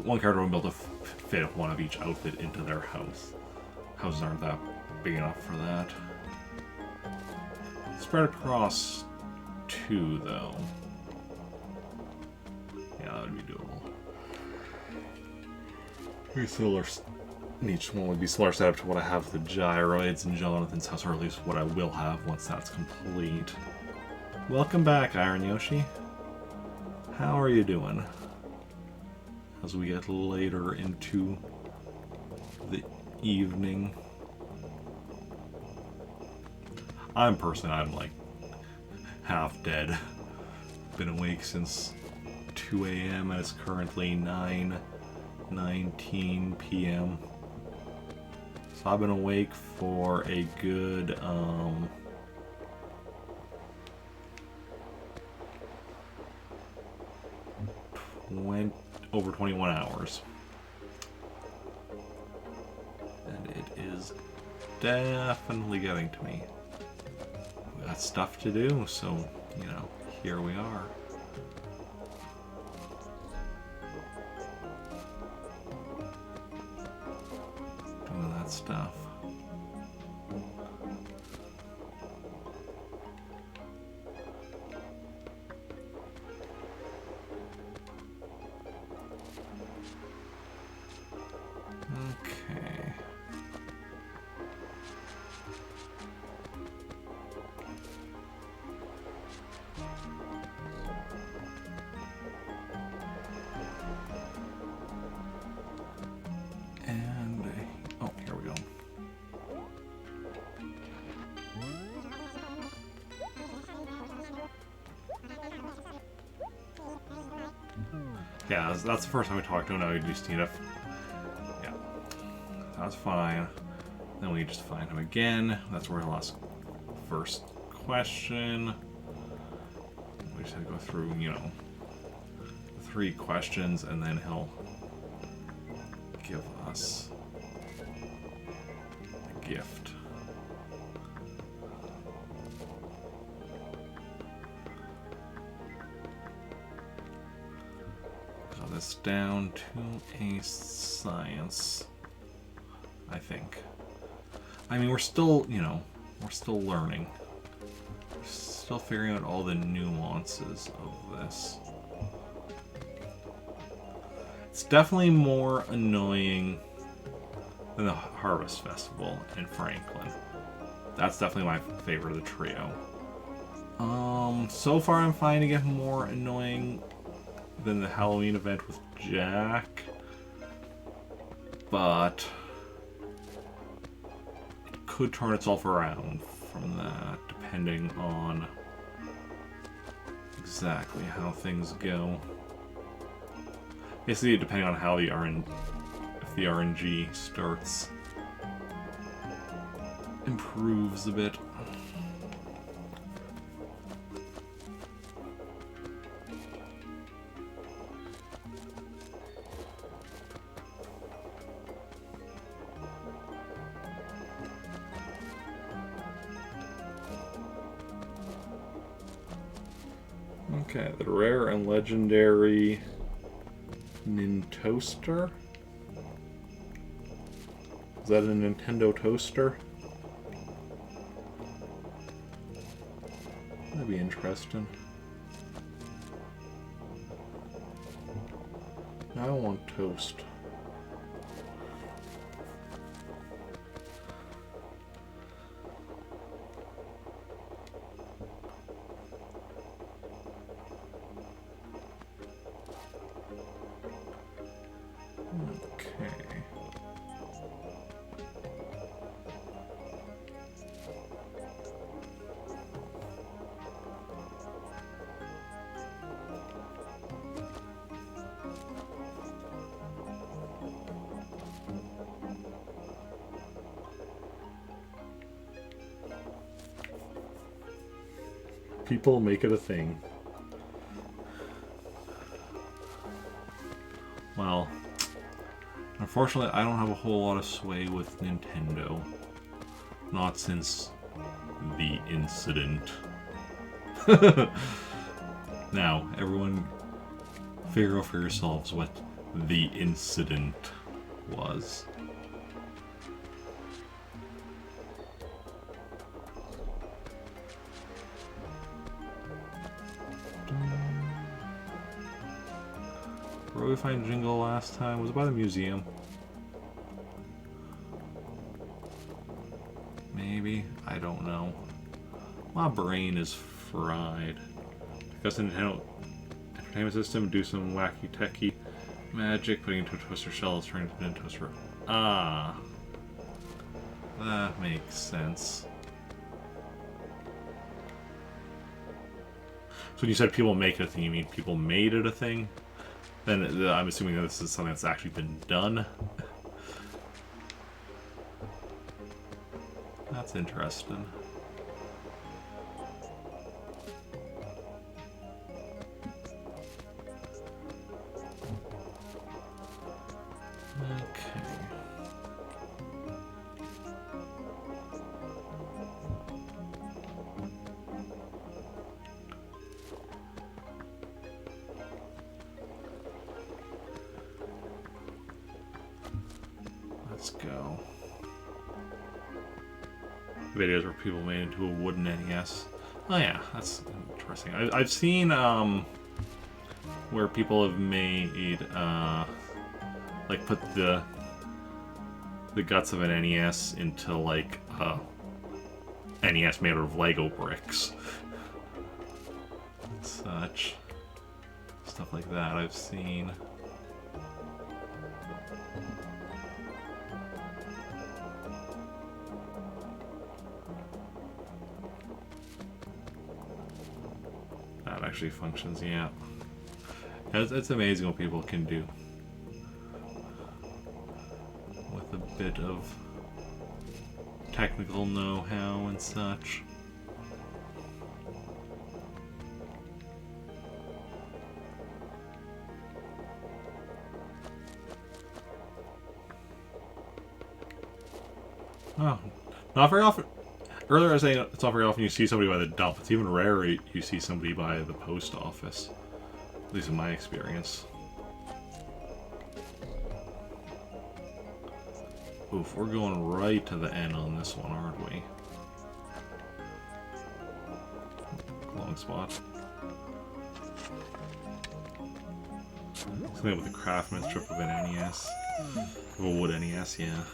1 character will be able to fit 1 of each outfit into their house. Houses aren't that big enough for that. Spread across 2, though. Yeah, that would be doable. Maybe similar. Each one would be similar setup to what I have with the gyroids in Jonathan's house, or at least what I will have once that's complete. Welcome back, Iron Yoshi. How are you doing? As we get later into the evening. I'm like half dead. Been awake since 2 a.m. and it's currently 9:19 p.m. So I've been awake for a good over 21 hours. And it is definitely getting to me. We got stuff to do, so, you know, here we are. Doing that stuff. Okay. And, oh, here we go. Yeah, that's the first time we talked to him. Now we just need to... Yeah, that's fine. Then we just find him again. That's where he'll ask first question. We just have to go through, you know, 3 questions, and then he'll give us a gift. Got this down to a science, I think. I mean, we're still, you know, we're still learning. We're still figuring out all the nuances of this. It's definitely more annoying than the Harvest Festival in Franklin. That's definitely my favorite of the trio. So far I'm finding it more annoying than the Halloween event with Jack. But it could turn itself around from that, depending on exactly how things go. Basically, depending on how the if the RNG starts improves a bit. Okay, the rare and legendary Nintoaster? Is that a Nintendo toaster? That'd be interesting. I want toast. Okay. People make it a thing. Well, unfortunately, I don't have a whole lot of sway with Nintendo. Not since the incident. Now, everyone figure out for yourselves what the incident was. Where did we find Jingle last time? Was it by the museum? Maybe? I don't know. My brain is fried. Because the Nintendo Entertainment System, do some wacky techie magic, putting into a toaster shell is turning into a toaster. Ah. That makes sense. So when you said people make it a thing, you mean people made it a thing? Then I'm assuming that this is something that's actually been done. That's interesting. Okay. Let's go. Videos where people made into a wooden NES. Oh yeah, that's interesting. I've seen where people have made like put the guts of an NES into like NES made out of Lego bricks. Such stuff like that I've seen. That actually functions, yeah. It's amazing what people can do with a bit of technical know-how and such. Oh, not very often. Earlier I was saying it's not very often you see somebody by the dump. It's even rarer you see somebody by the post office. At least in my experience. Oof, we're going right to the end on this one, aren't we? Long spot. Something with the craftsmanship of an NES. Of a wood NES, yeah.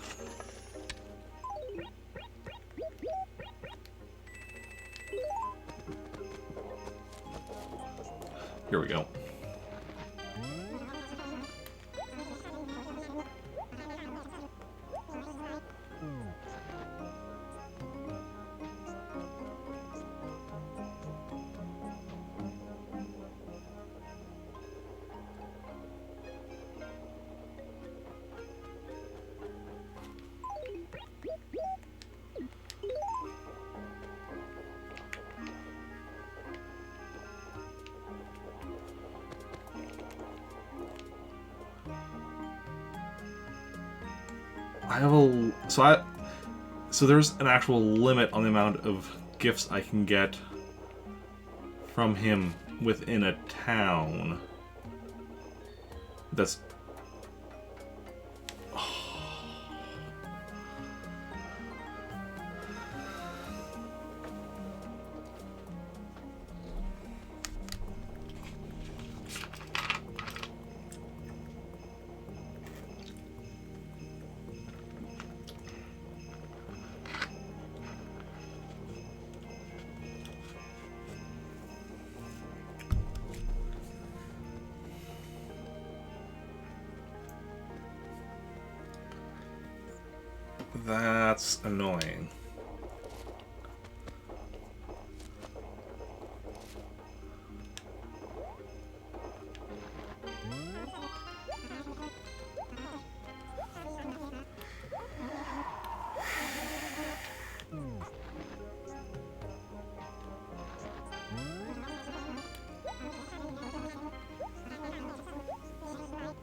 Here we go. So there's an actual limit on the amount of gifts I can get from him within a town. That's... That's annoying.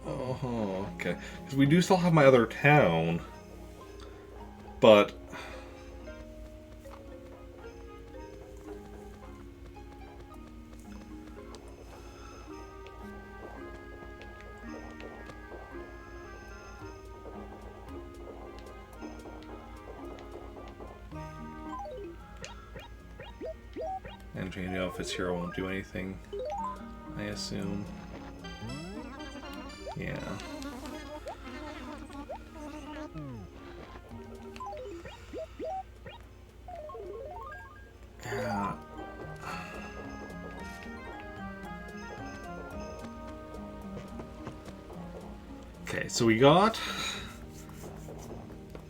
Oh, okay. Because we do still have my other town, but... And changing outfits here won't do anything, I assume. Yeah. Yeah. Okay, so we got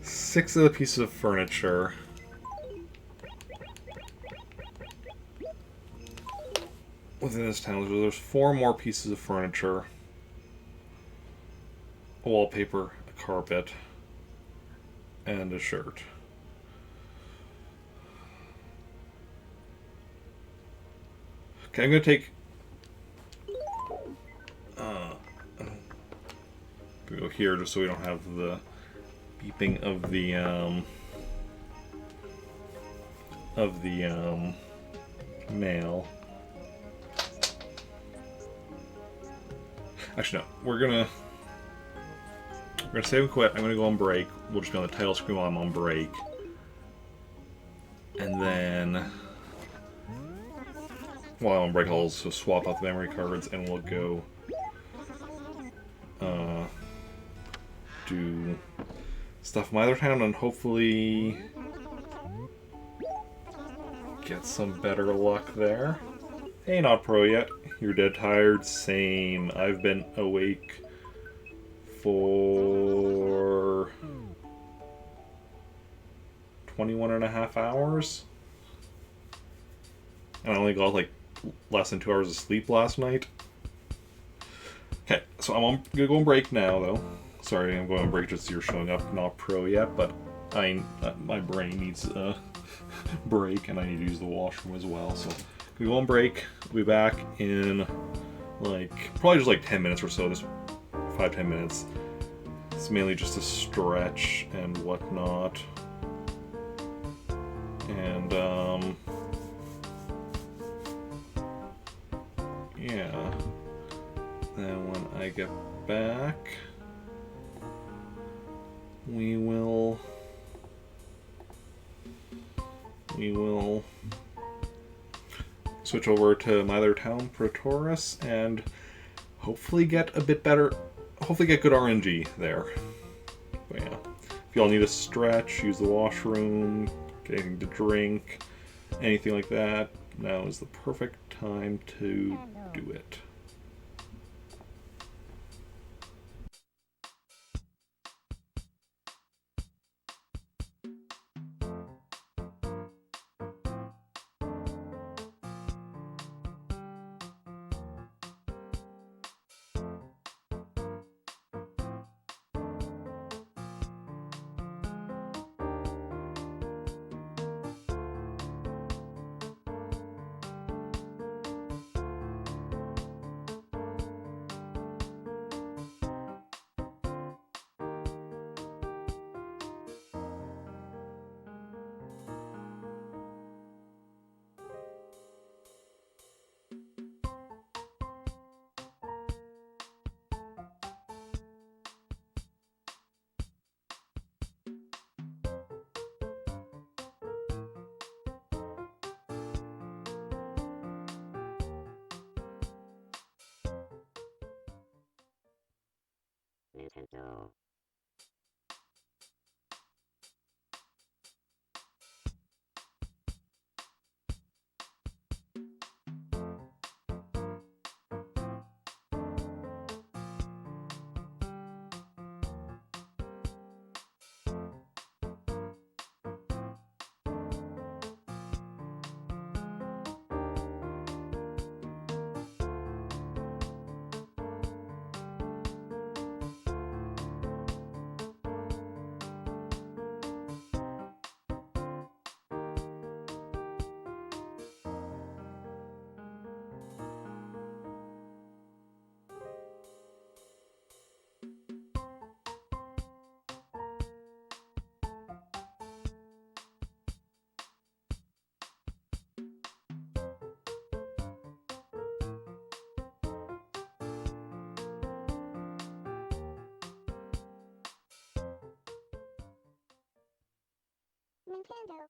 6 of the pieces of furniture. Within this town, there's 4 more pieces of furniture. A wallpaper, a carpet, and a shirt. Okay, I'm gonna take... go here just so we don't have the beeping of the mail. Actually, no. We're gonna save and quit. I'm gonna go on break. We'll just be on the title screen while I'm on break, and then while I'm on break, I'll also swap out the memory cards, and we'll go do stuff in my other town, and hopefully get some better luck there. Hey, not pro yet. You're dead tired? Same. I've been awake for 21.5 hours. And I only got like less than 2 hours of sleep last night. Okay, so I'm gonna go on break now though. Sorry, I'm going on break just as you're showing up. Not pro yet, but my brain needs a break and I need to use the washroom as well. So we go on break. We'll be back in like probably just like 10 minutes or so. Just 5-10 minutes. It's mainly just a stretch and whatnot. And yeah. Then when I get back, we will switch over to my other town, Protoris, and hopefully get a bit better, hopefully get good RNG there. But yeah, if y'all need a stretch, use the washroom, get anything to drink, anything like that, now is the perfect time to do it.
Nintendo. Nintendo.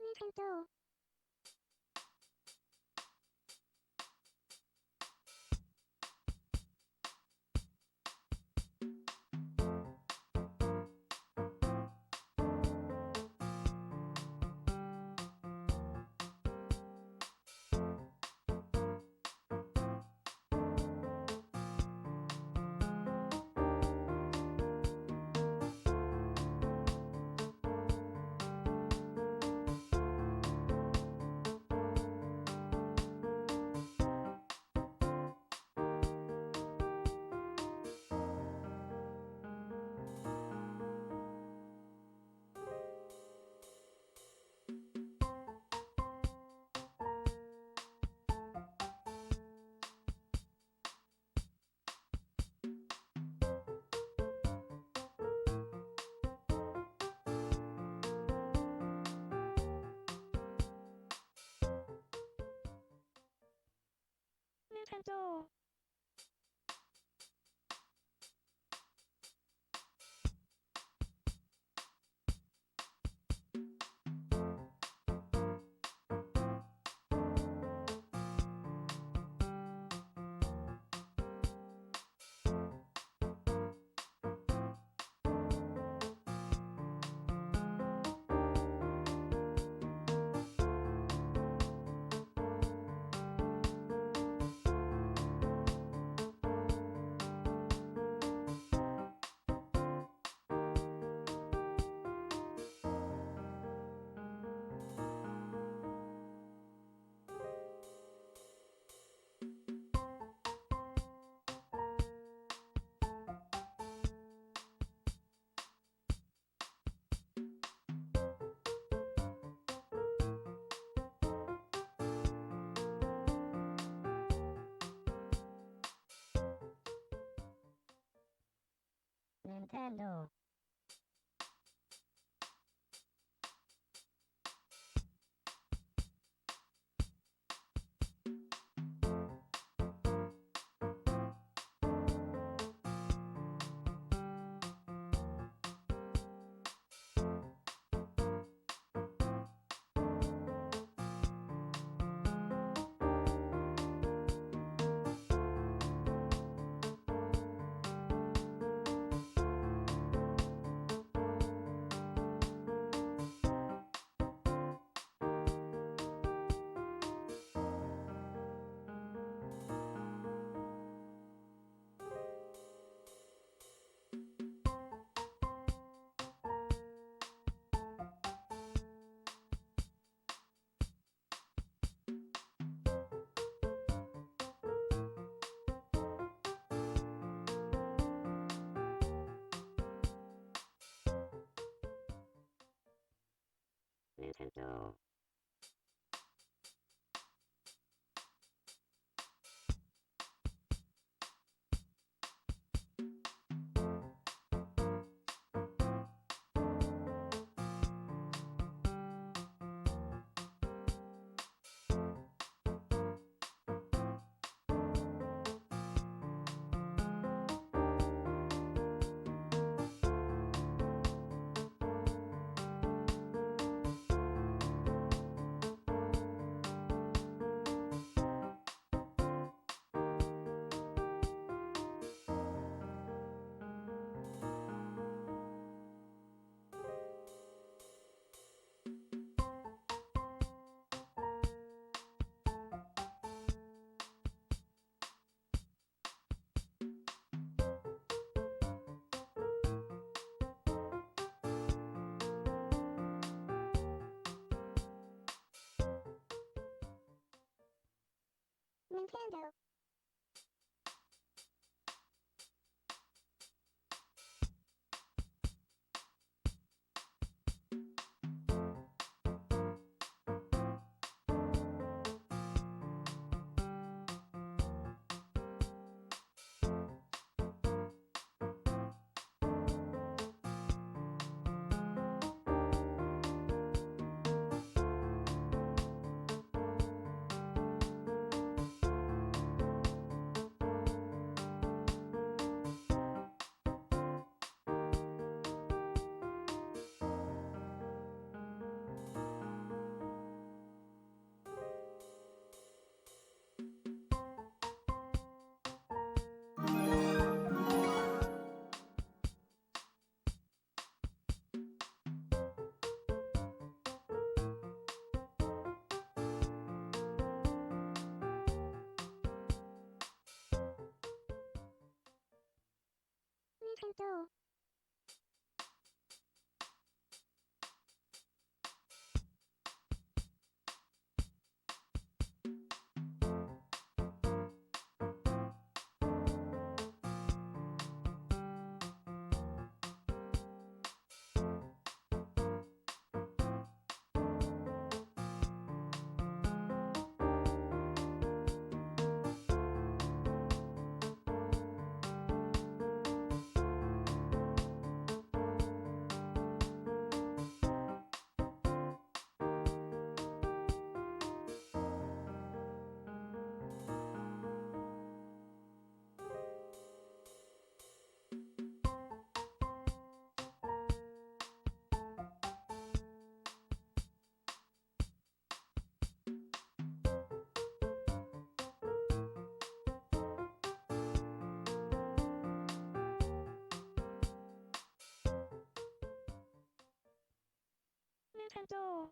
Nintendo. Nintendo. Nintendo. Nintendo. Nintendo. Nintendo. Nintendo.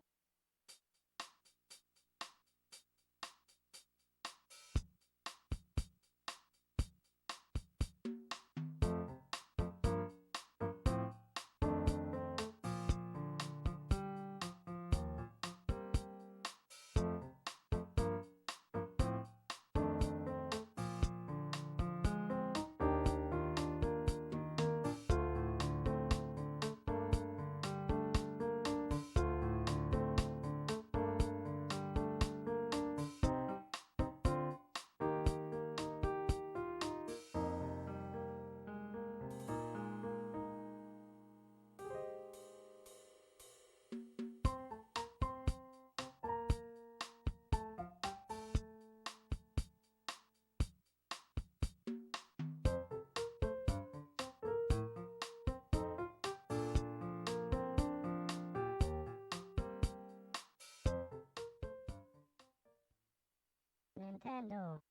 Nintendo.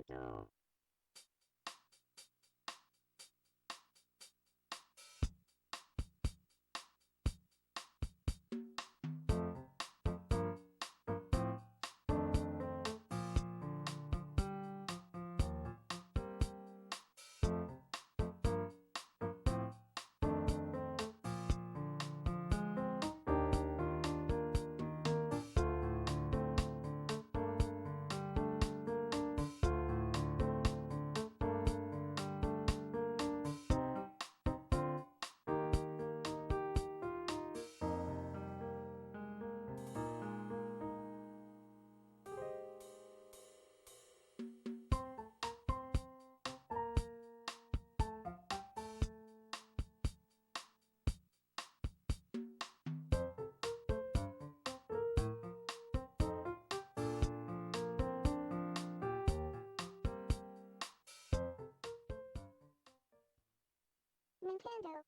Nintendo. Nintendo.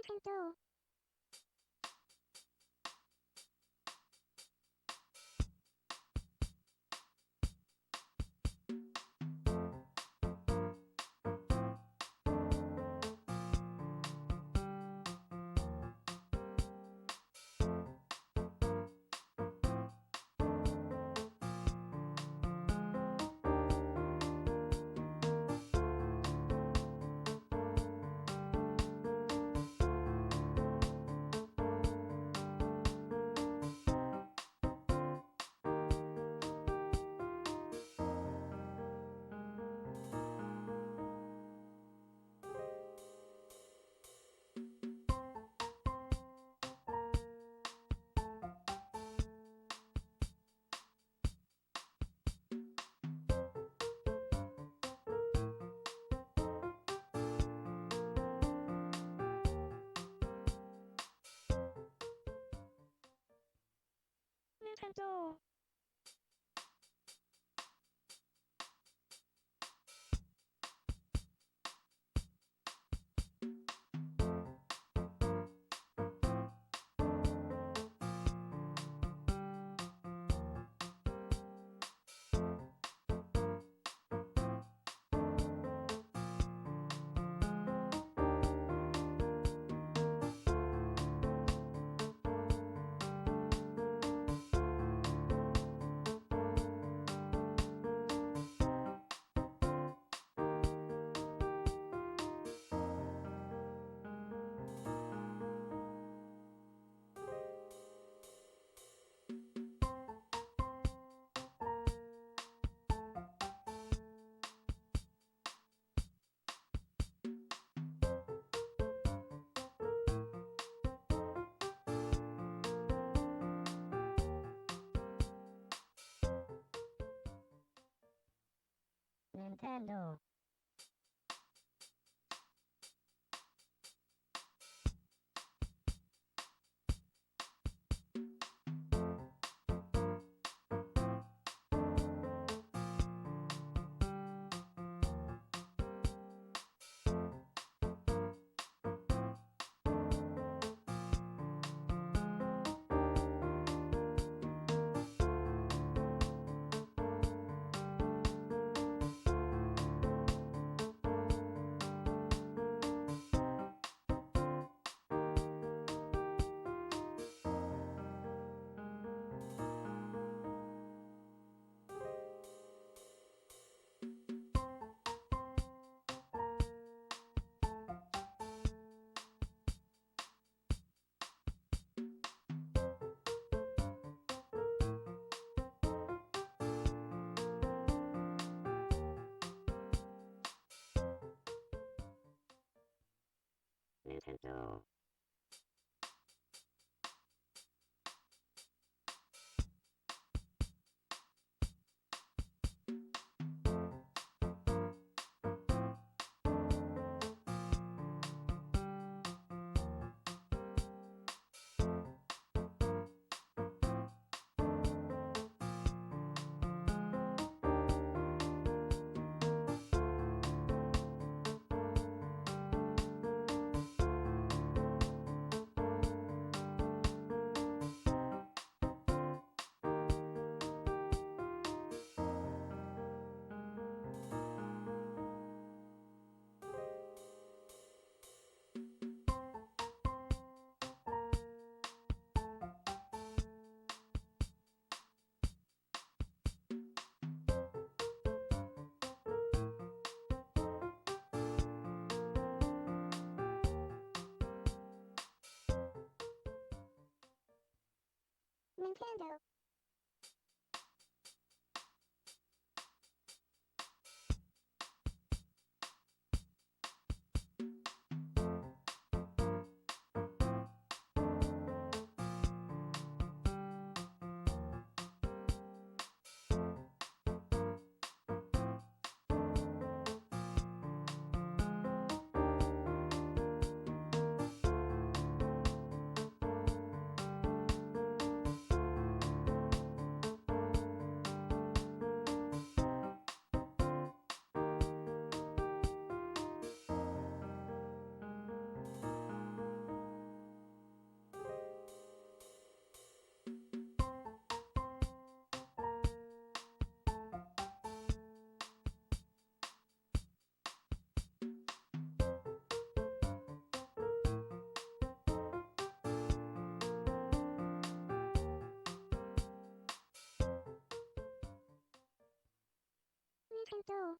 Nintendo. Nintendo. Nintendo. Nintendo. Nintendo. Nintendo.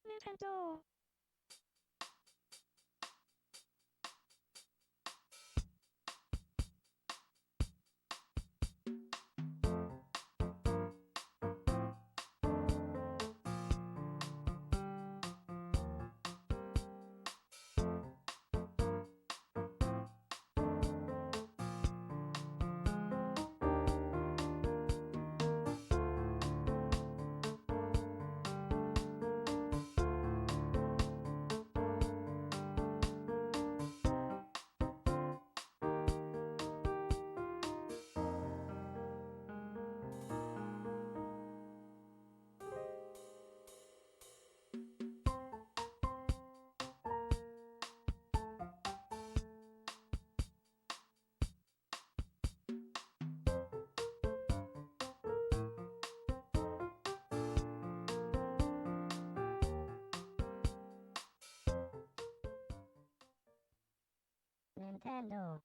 Nintendo. Nintendo.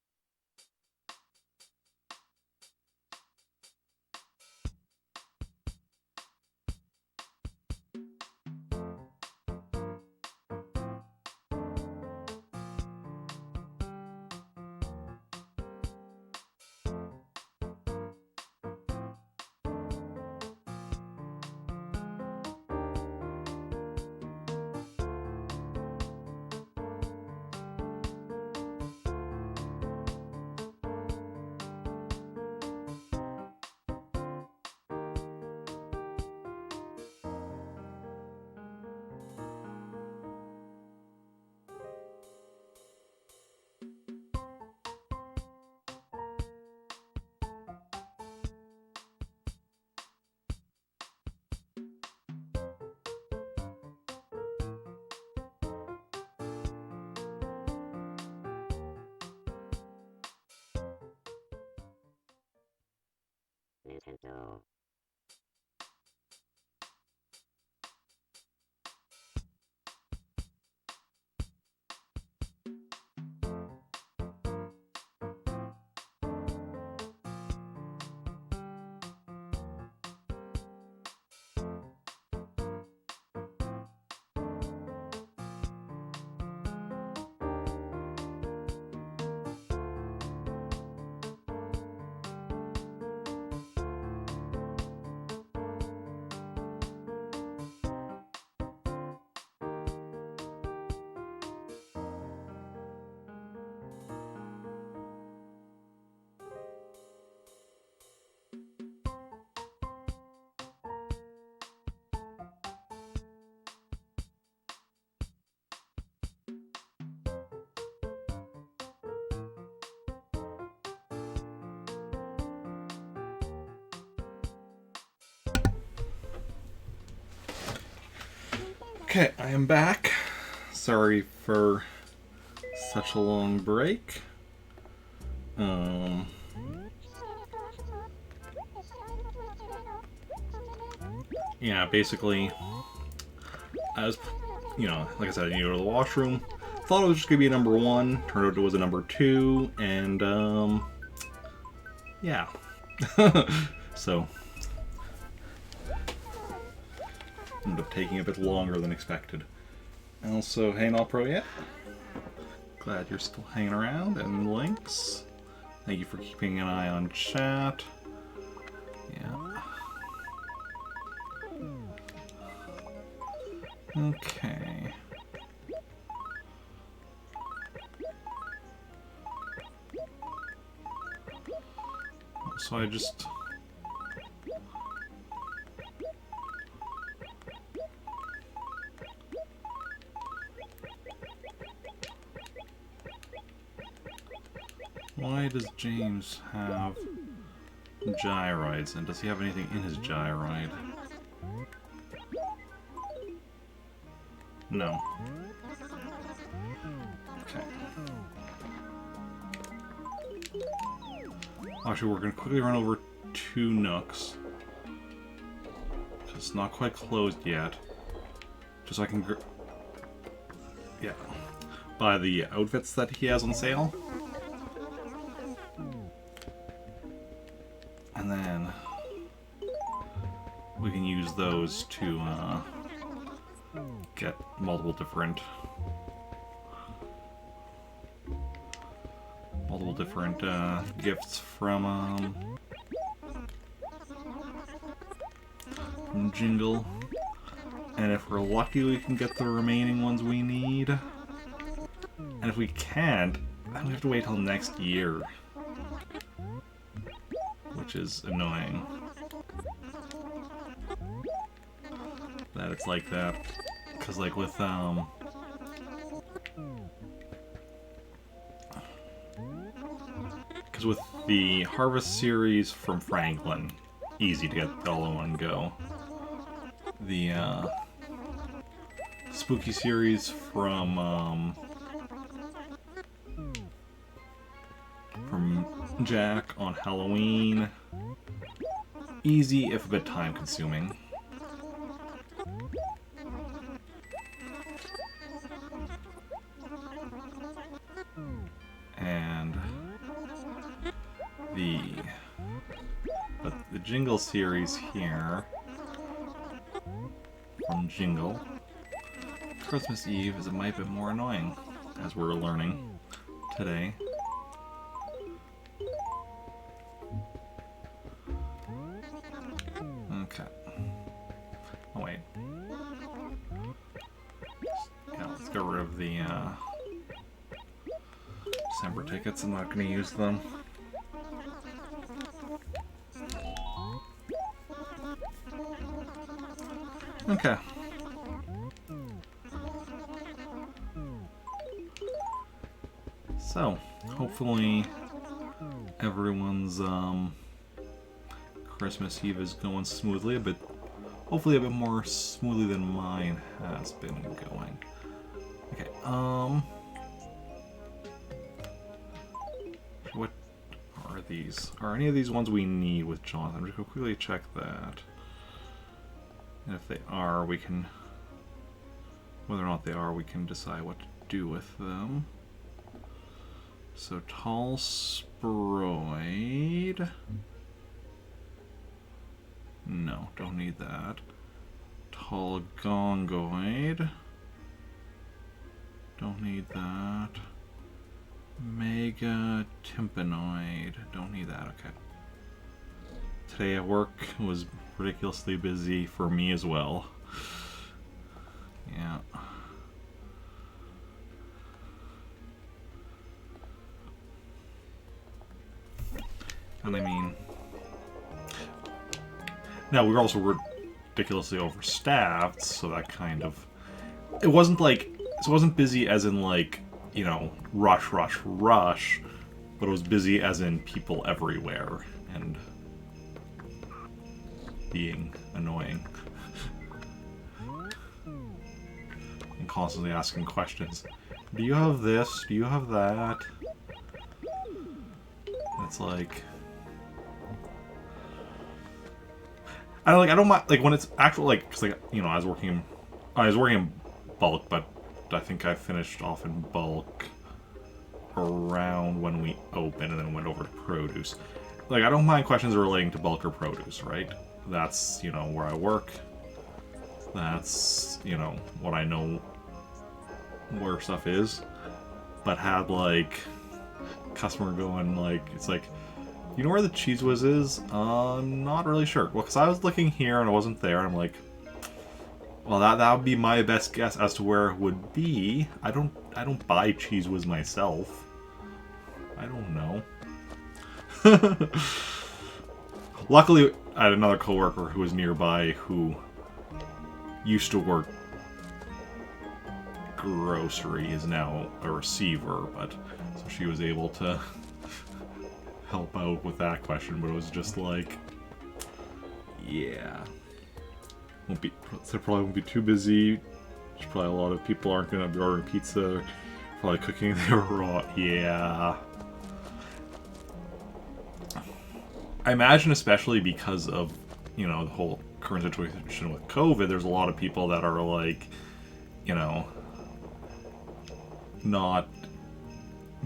Okay, I am back. Sorry for such a long break. Yeah, basically, I was, like I said, I needed to go to the washroom. Thought it was just gonna be a number 1. Turned out it was a number 2, and yeah. So ended up taking a bit longer than expected. Also, hey, not pro yet. Glad you're still hanging around. And Lynx, thank you for keeping an eye on chat. Yeah. Okay. So I just... Why does James have gyroids? And does he have anything in his gyroid? No. Okay. Actually, we're going to quickly run over 2 nooks. It's not quite closed yet. Just so I can... yeah. Buy the outfits that he has on sale. And then... we can use those to, get multiple different gifts from Jingle, and if we're lucky we can get the remaining ones we need, and if we can't, then we have to wait till next year, which is annoying that it's like that. Because, like, with, because with the Harvest series from Franklin, easy to get all in one go. The, Spooky series from Jack on Halloween, easy if a bit time-consuming. But the Jingle series here, from Jingle, Christmas Eve is a mite bit more annoying, as we're learning today. Okay. Oh wait. Yeah, let's get rid of the December tickets. I'm not going to use them. Okay. So, hopefully everyone's Christmas Eve is going smoothly, hopefully a bit more smoothly than mine has been going. Okay, are these? Are any of these ones we need with Jonathan? I'm just going to quickly check that. And if they are, we can... Whether or not they are, we can decide what to do with them. So, Tall Sproid... No, don't need that. Tall Gongoid... Don't need that. Mega Tympanoid. Don't need that, okay. Today at work was ridiculously busy for me as well. Yeah. And I mean... Now, we were also ridiculously overstaffed, so that kind of... It wasn't like... So it wasn't busy as in, like, you know, rush, but it was busy as in people everywhere, and being annoying. And constantly asking questions. Do you have this? Do you have that? It's like... I don't mind, like, when it's actual, like, cause, like, you know, I was working in bulk, but I think I finished off in bulk around when we opened and then went over to produce. Like, I don't mind questions relating to bulk or produce, right? That's, you know, where I work. That's, you know, what I know where stuff is. But had, like, customer going, like, it's like, you know where the Cheese Whiz is? I'm not really sure. Well, because I was looking here and it wasn't there, and I'm like, well, that would be my best guess as to where it would be. I don't buy Cheese Whiz myself. I don't know. Luckily, I had another coworker who was nearby who used to work grocery, is now a receiver, but so she was able to help out with that question, but it was just like, yeah. Probably won't be too busy. There's probably a lot of people aren't going to be ordering pizza. Probably cooking their raw. Yeah. I imagine, especially because of, you know, the whole current situation with COVID, there's a lot of people that are like, you know, not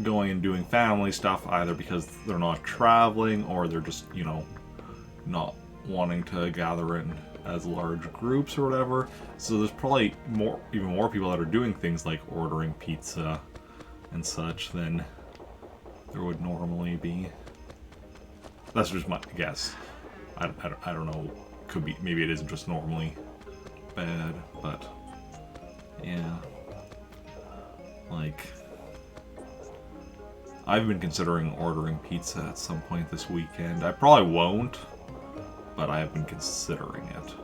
going and doing family stuff either because they're not traveling or they're just, you know, not wanting to gather in as large groups or whatever. So there's probably even more people that are doing things like ordering pizza and such than there would normally be. That's just my guess. I don't know. Could be, maybe it isn't just normally bad, but yeah. Like, I've been considering ordering pizza at some point this weekend. I probably won't, but I have been considering it.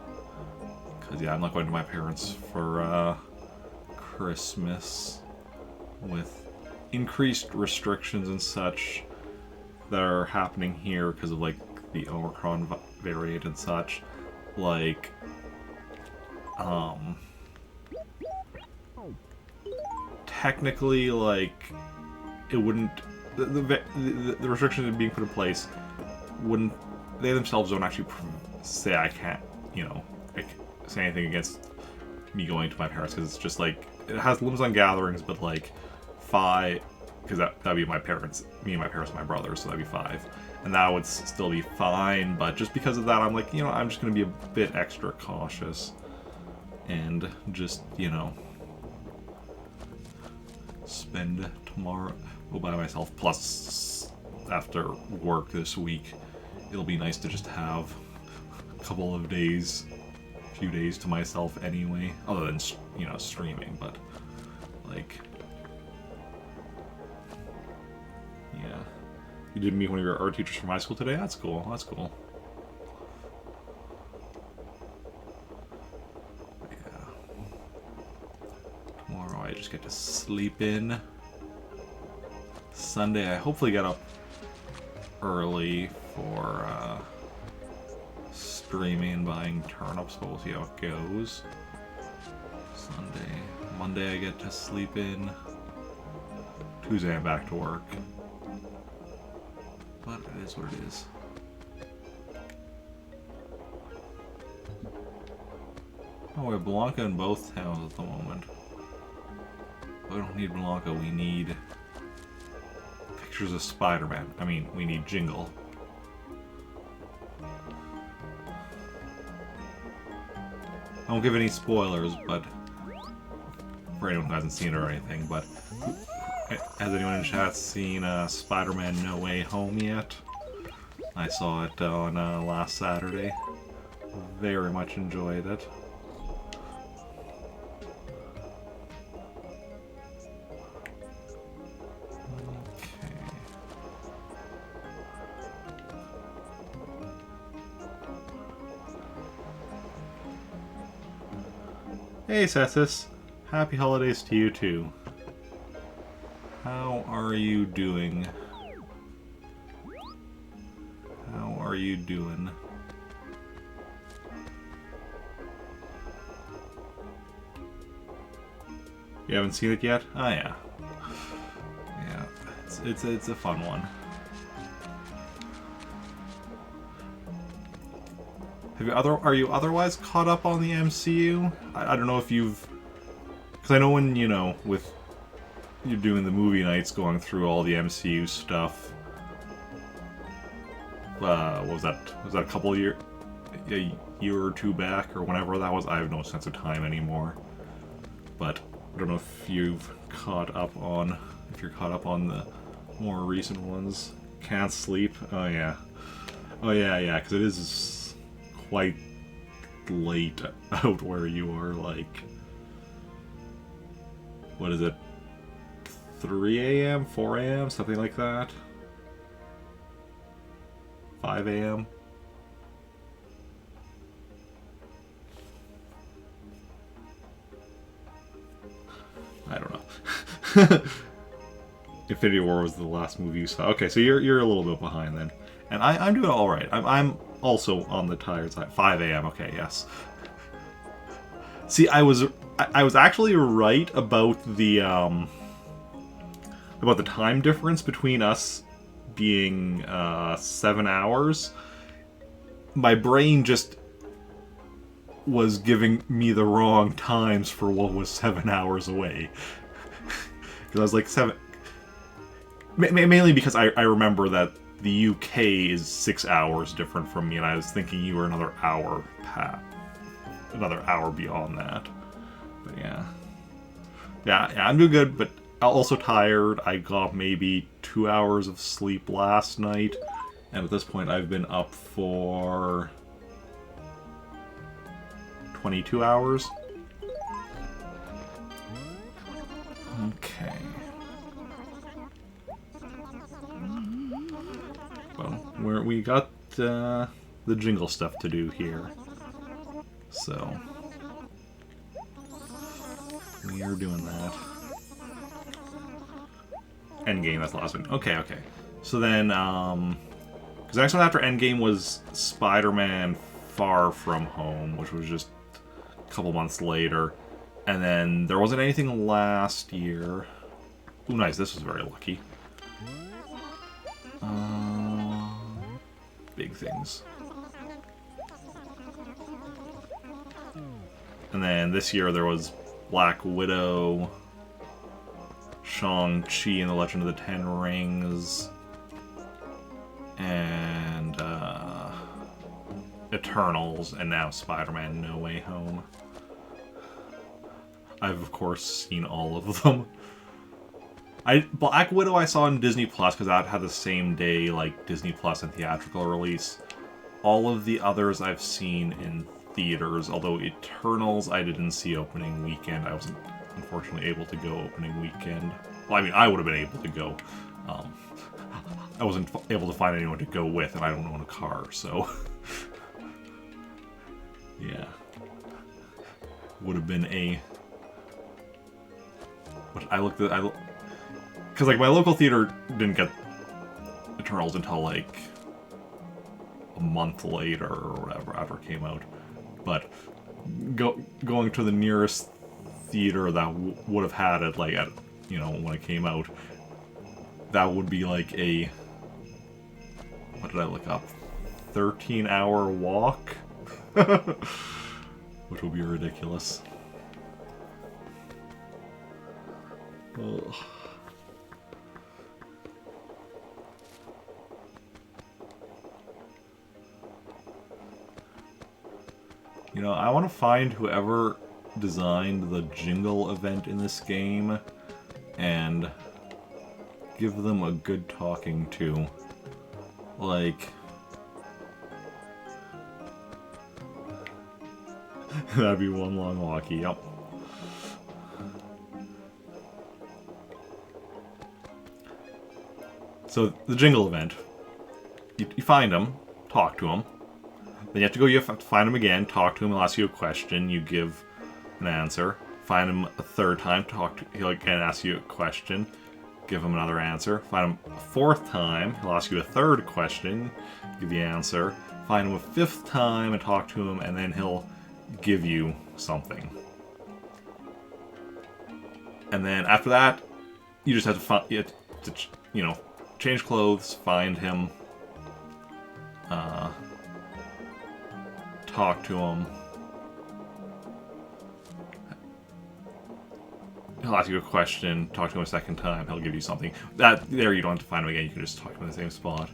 Because, yeah, I'm not going to my parents for Christmas with increased restrictions and such that are happening here because of, like, the Omicron variant and such. Like, technically, like, it wouldn't... The restrictions being put in place wouldn't... They themselves don't actually say I can't, you know, say anything against me going to my parents, because it's just like, it has limits on gatherings, but like 5, because that'd be my parents, me and my parents and my brother, so that'd be 5, and that would still be fine. But just because of that, I'm like, you know, I'm just gonna be a bit extra cautious and just, you know, spend tomorrow by myself. Plus, after work this week, it'll be nice to just have a couple of days, few days to myself anyway, other than, you know, streaming, but, like, yeah. You did meet one of your art teachers from high school today? That's cool, that's cool. Yeah. Tomorrow I just get to sleep in. Sunday I hopefully get up early for, streaming and buying turnips, but we'll see how it goes. Monday I get to sleep in. Tuesday I'm back to work. but it is what it is. Oh, we have Blanca in both towns at the moment. We don't need Blanca, we need pictures of Spider-Man. I mean, we need Jingle. I won't give any spoilers, but for anyone who hasn't seen it or anything, but has anyone in chat seen Spider-Man No Way Home yet? I saw it on last Saturday. Very much enjoyed it. Hey Cessus, happy holidays to you too. How are you doing? How are you doing? You haven't seen it yet? Oh yeah. Yeah, it's a fun one. Are you otherwise caught up on the MCU? I don't know if you've... Because I know when, you know, with... You're doing the movie nights, going through all the MCU stuff. What was that? Was that a couple of a year or two back, or whenever that was? I have no sense of time anymore. But I don't know if you've caught up on... If you're caught up on the more recent ones. Can't sleep? Oh yeah. Oh yeah, because it is... quite late out where you are, like, what is it, 3 a.m., 4 a.m., something like that? 5 a.m.? I don't know. Infinity War was the last movie you saw. Okay, so you're a little bit behind then. And I'm doing alright. I'm also on the tired side. 5 a.m. Okay, yes. See, I was actually right about the time difference between us being 7 hours. My brain just was giving me the wrong times for what was 7 hours away. Because I was like 7. Mainly because I remember that the UK is 6 hours different from me, and I was thinking you were another hour beyond that. But yeah, I'm doing good, but also tired. I got maybe 2 hours of sleep last night, and at this point I've been up for 22 hours. Okay. Well, we got the jingle stuff to do here, so we are doing that. Endgame, that's the last one. Okay. So then, because the next one after Endgame was Spider-Man Far From Home, which was just a couple months later, and then there wasn't anything last year. Ooh, nice. This was very lucky. Big things. And then this year there was Black Widow, Shang-Chi and the Legend of the Ten Rings, and Eternals, and now Spider-Man No Way Home. I've of course seen all of them. Black Widow I saw on Disney Plus because that had the same day like Disney Plus and theatrical release. All of the others I've seen in theaters, although Eternals I didn't see opening weekend. I wasn't unfortunately able to go opening weekend. Well, I mean, I would have been able to go. I wasn't able to find anyone to go with, and I don't own a car, so yeah, would have been a. But I looked at because like my local theater didn't get Eternals until like a month later or whatever after it came out. But going to the nearest theater that would have had it like at, you know, when it came out, that would be like a What did I look up? 13-hour walk? Which will be ridiculous. Ugh. You know, I want to find whoever designed the jingle event in this game and give them a good talking to. Like... That'd be one long walkie, yep. So, the jingle event. You find him, talk to him. Then you have to find him again, talk to him, he'll ask you a question, you give an answer. Find him a third time, he'll again ask you a question, give him another answer. Find him a fourth time, he'll ask you a third question, give the answer. Find him a fifth time and talk to him, and then he'll give you something. And then after that, you just have to find, you know, change clothes, find him, talk to him. He'll ask you a question, talk to him a second time, he'll give you something. There you don't have to find him again, you can just talk to him in the same spot.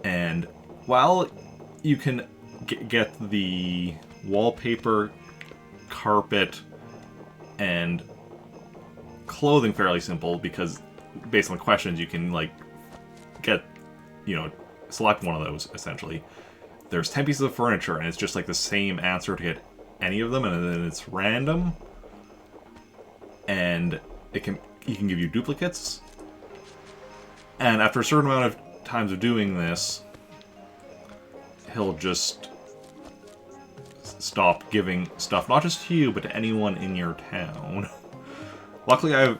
And while you can get the wallpaper, carpet, and clothing fairly simple, because based on the questions you can, like, get, you know, select one of those, essentially. There's 10 pieces of furniture, and it's just like the same answer to get any of them, and then it's random. And he can give you duplicates. And after a certain amount of times of doing this, he'll just stop giving stuff, not just to you, but to anyone in your town. Luckily, I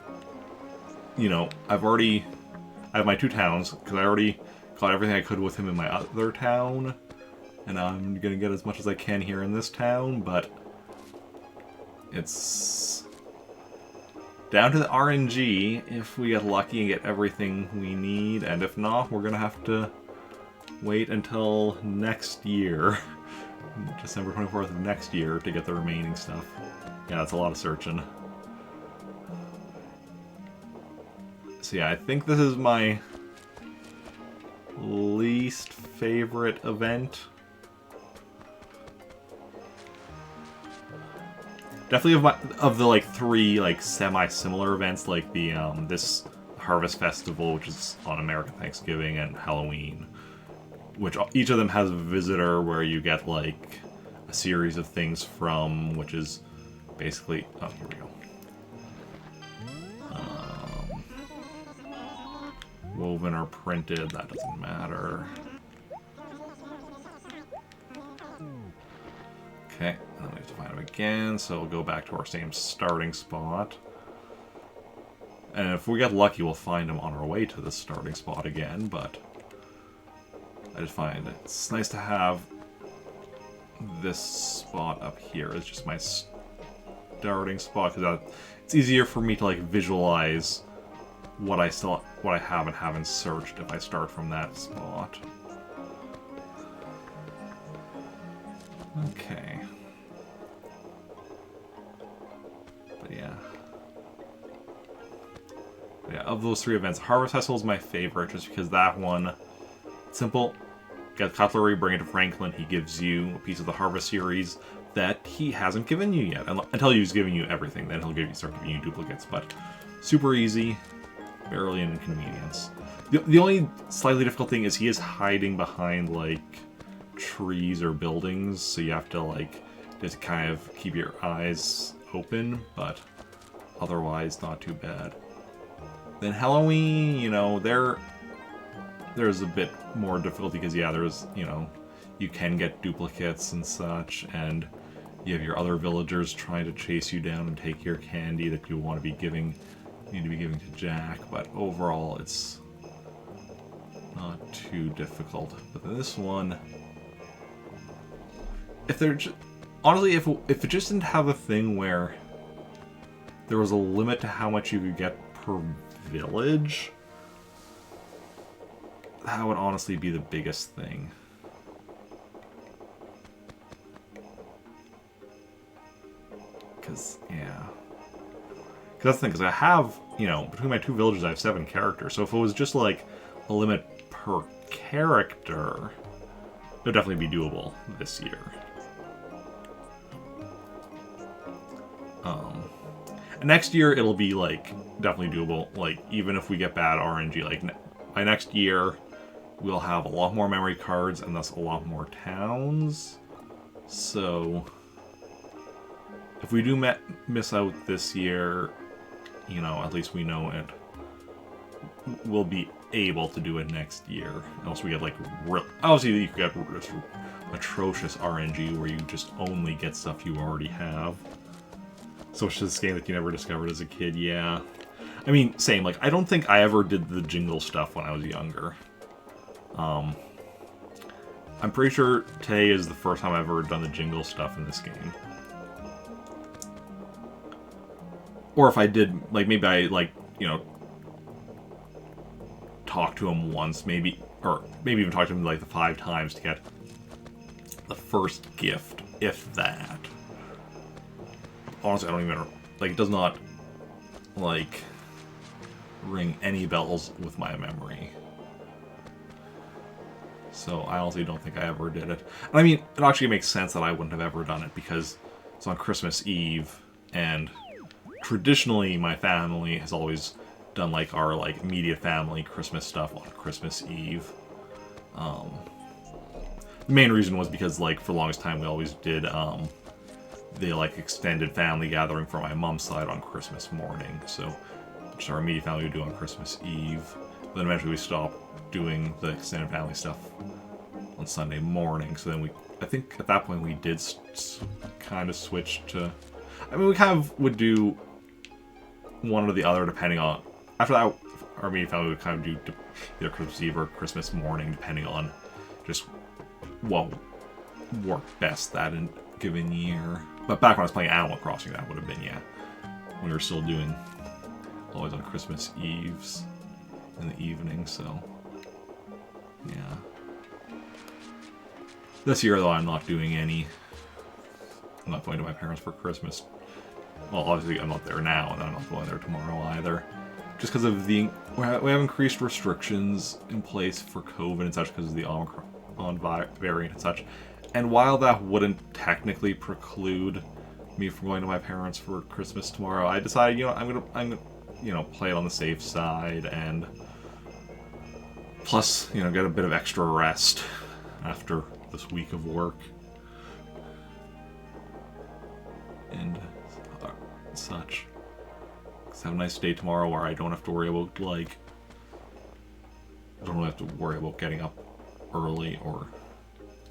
have my 2 towns, because I already got everything I could with him in my other town. And I'm gonna get as much as I can here in this town, but it's down to the RNG if we get lucky and get everything we need, and if not, we're gonna have to wait until next year, December 24th of next year, to get the remaining stuff. Yeah, that's a lot of searching. So yeah, I think this is my least favorite event. Definitely of the like 3 like semi-similar events, like the this Harvest Festival, which is on American Thanksgiving, and Halloween, which each of them has a visitor where you get like a series of things from, which is basically, oh, here we go. Woven or printed, that doesn't matter. Okay, and then we have to find him again, so we'll go back to our same starting spot. And if we get lucky, we'll find him on our way to this starting spot again, but I just find it's nice to have this spot up here. It's just my starting spot, because it's easier for me to like visualize what I have and haven't searched if I start from that spot. Okay. But yeah. Of those 3 events, Harvest Festival is my favorite, just because that one, simple, get cutlery, bring it to Franklin, he gives you a piece of the Harvest series that he hasn't given you yet, until he's giving you everything, then he'll start giving you duplicates, but super easy, barely an inconvenience. The only slightly difficult thing is he is hiding behind, like, trees or buildings, so you have to, like, just kind of keep your eyes open, but otherwise not too bad. Then Halloween, you know, there's a bit more difficulty, because, yeah, there's, you know, you can get duplicates and such, and you have your other villagers trying to chase you down and take your candy that you want to be giving, need to be giving to Jack, but overall it's not too difficult. But this one, if they're honestly, if it just didn't have a thing where there was a limit to how much you could get per village, That would honestly be the biggest thing. Because, yeah. Because that's the thing, because I have, you know, between my 2 villages I have 7 characters, so if it was just like a limit per character, it would definitely be doable this year. Next year it'll be like definitely doable, like even if we get bad RNG, like by next year we'll have a lot more memory cards and thus a lot more towns. So if we do miss out this year, you know, at least we know it. We'll be able to do it next year. Unless we get like obviously you could get atrocious RNG where you just only get stuff you already have. So it's just a game that you never discovered as a kid, yeah. I mean, same, like, I don't think I ever did the jingle stuff when I was younger. I'm pretty sure today is the first time I've ever done the jingle stuff in this game. Or if I did, like, maybe I, like, you know, talked to him once, maybe, or maybe even talked to him, like, the 5 times to get the first gift, if that. Honestly, I don't even, like, it does not, like, ring any bells with my memory. So I honestly don't think I ever did it. And I mean, it actually makes sense that I wouldn't have ever done it because it's on Christmas Eve, and traditionally my family has always done, like, our, like, immediate family Christmas stuff on Christmas Eve. The main reason was because, like, for the longest time we always did, the, like, extended family gathering for my mom's side on Christmas morning, so which our immediate family would do on Christmas Eve. But then eventually we stopped doing the extended family stuff on Sunday morning, so then I think at that point we did kind of switch to, I mean, we kind of would do one or the other depending on, after that our immediate family would kind of do either Christmas Eve or Christmas morning depending on just what worked best that given year. But back when I was playing Animal Crossing, that would have been, yeah, we were still doing always on Christmas Eves in the evening, so yeah. This year, though, I'm not doing any. I'm not going to my parents for Christmas. Well, obviously I'm not there now, and I'm not going there tomorrow either. Just because of we have increased restrictions in place for COVID and such because of the Omicron variant and such. And while that wouldn't technically preclude me from going to my parents for Christmas tomorrow, I decided, you know, I'm gonna, you know, play it on the safe side and plus, you know, get a bit of extra rest after this week of work and such. Just have a nice day tomorrow where I don't have to worry about, like, I don't really have to worry about getting up early or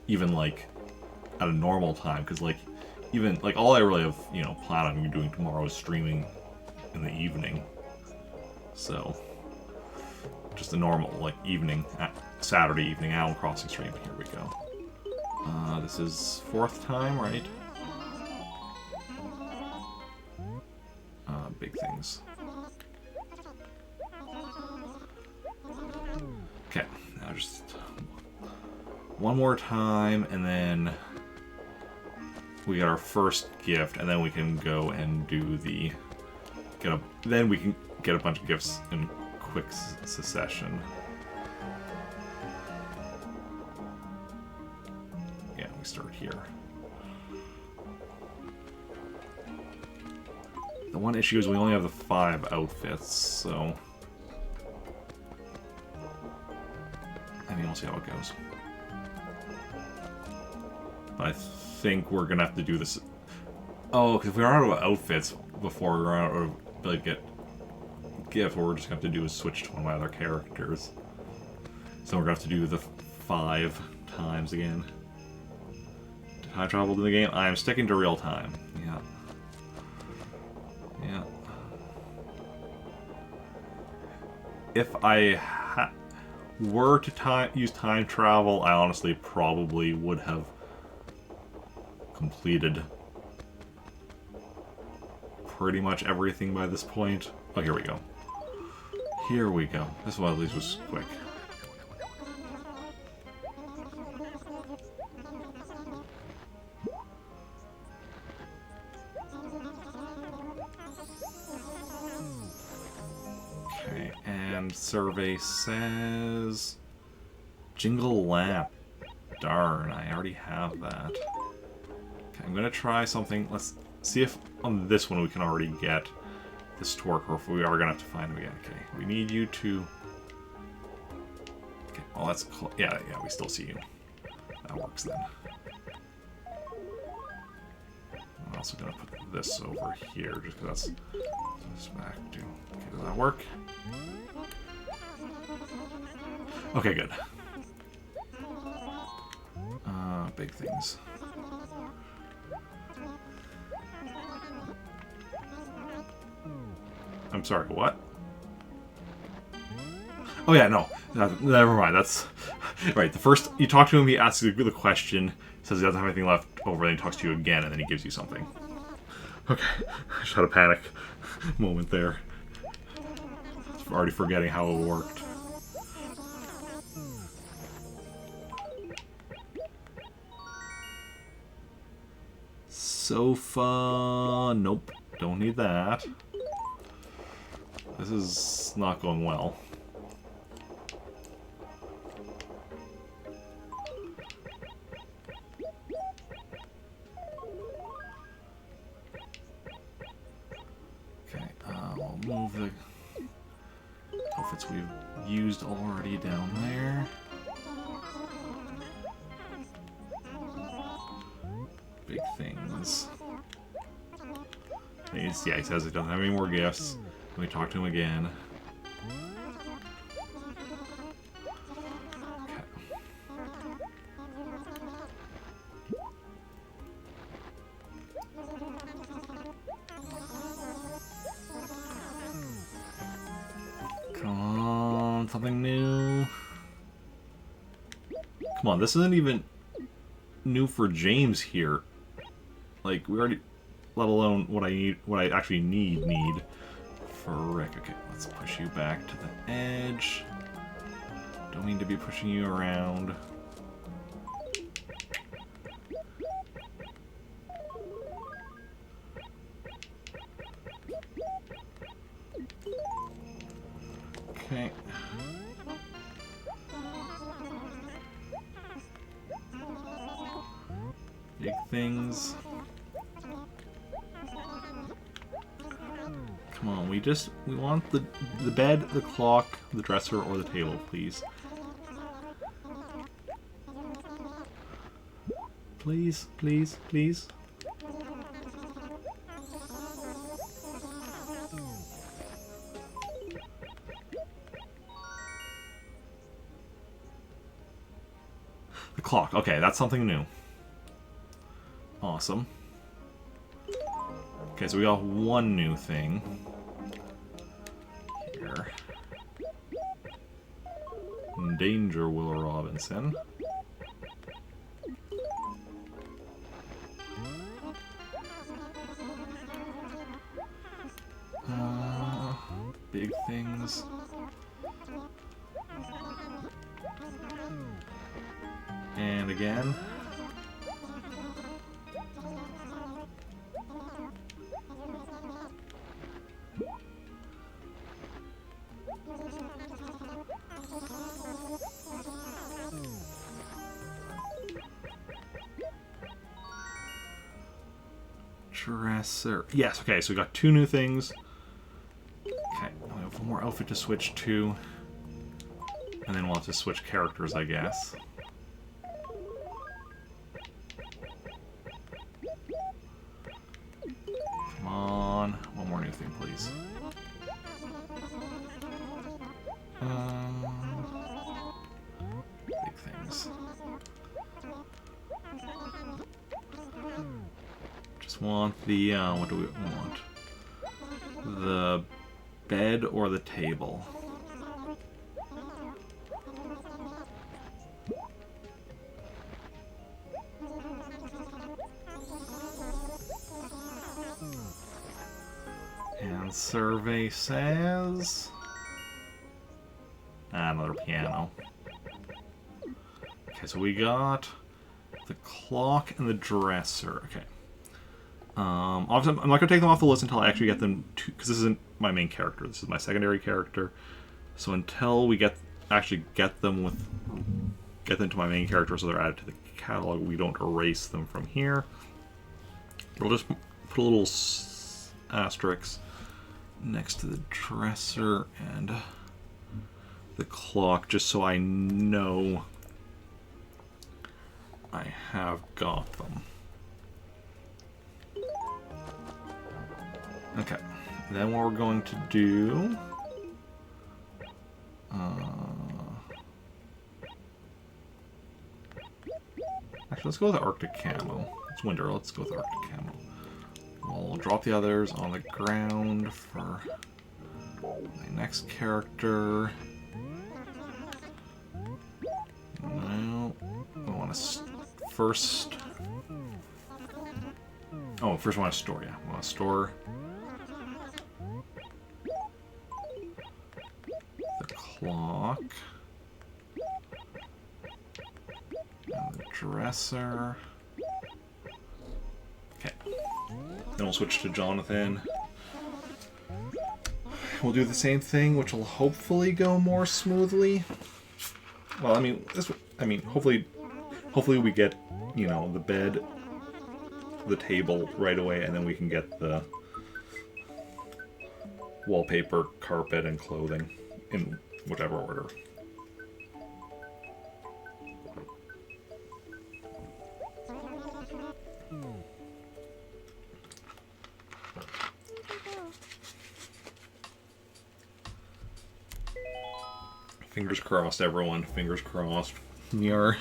even, like, at a normal time, because, like, even, like, all I really have, you know, planned on doing tomorrow is streaming in the evening. So, just a normal, like, evening, Saturday evening Animal Crossing stream. Here we go. This is 4th time, right? Big things. Okay, now just one more time, and then we get our first gift, and then we can go and do the then we can get a bunch of gifts in quick succession. Yeah, we start here. The one issue is we only have the 5 outfits, so I mean, we'll see how it goes. But I think we're gonna have to do this. Oh, because if we run out of outfits before we run out of, like, get gift, what we're just gonna have to do is switch to one of my other characters. So we're gonna have to do the 5 times again. Time travel in the game? I am sticking to real time. Yeah. Yeah. If I were to use time travel, I honestly probably would have completed pretty much everything by this point. Oh, here we go. Here we go. This one at least was quick. And survey says... Jingle lamp. Darn, I already have that. Okay, I'm gonna try something. Let's see if on this one we can already get this to work, or if we are gonna have to find him again. Okay, we need you to... Okay, well that's... Yeah, we still see you. That works then. I'm also gonna put this over here, just because that's back to... Okay, does that work? Okay, good. Big things. I'm sorry, what? Oh yeah, no. Never mind, that's... Right, the first... You talk to him, he asks you the question, says he doesn't have anything left over, then he talks to you again, and then he gives you something. Okay, I just had a panic moment there. Already forgetting how it worked. Sofa... Nope, don't need that. This is not going well. Okay, we'll move the outfits we've used already down there. Big things. Yeah, he says he doesn't have any more gifts. Let me talk to him again. Okay. Come on, something new. Come on, this isn't even new for James here. Like, we already... Let alone what I need, what I actually need for Rick. Okay, let's push you back to the edge. Don't mean to be pushing you around. Okay. Big things. Come on, we want the bed, the clock, the dresser, or the table, please. Please, please, please. The clock. Okay, that's something new. Awesome. Okay, so we got one new thing. Here. Danger, Will Robinson. Big things. And again. Dresser. Yes, okay, so we got two new things. Okay, we have one more outfit to switch to. And then we'll have to switch characters, I guess. Come on. One more new thing, please. Big things. Just want the, what do we want? The bed or the table? And survey says... another piano. Okay, so we got the clock and the dresser. Okay. Obviously, I'm not going to take them off the list until I actually get them to... because this isn't my main character. This is my secondary character. So until we actually get them to my main character so they're added to the catalog, we don't erase them from here. We'll just put a little asterisk next to the dresser and the clock just so I know I have got them. Okay, then what we're going to do... Actually, let's go with the Arctic Camo. It's winter, let's go with the Arctic Camo. We'll drop the others on the ground for my next character. No, I want to first... Oh, first I want to store, yeah. I want to store the clock. And the dresser. Okay. Then we'll switch to Jonathan. We'll do the same thing, which will hopefully go more smoothly. Well, hopefully we get, you know, the bed, the table right away, and then we can get the wallpaper, carpet, and clothing in whichever order. Fingers crossed, everyone. Fingers crossed. We are...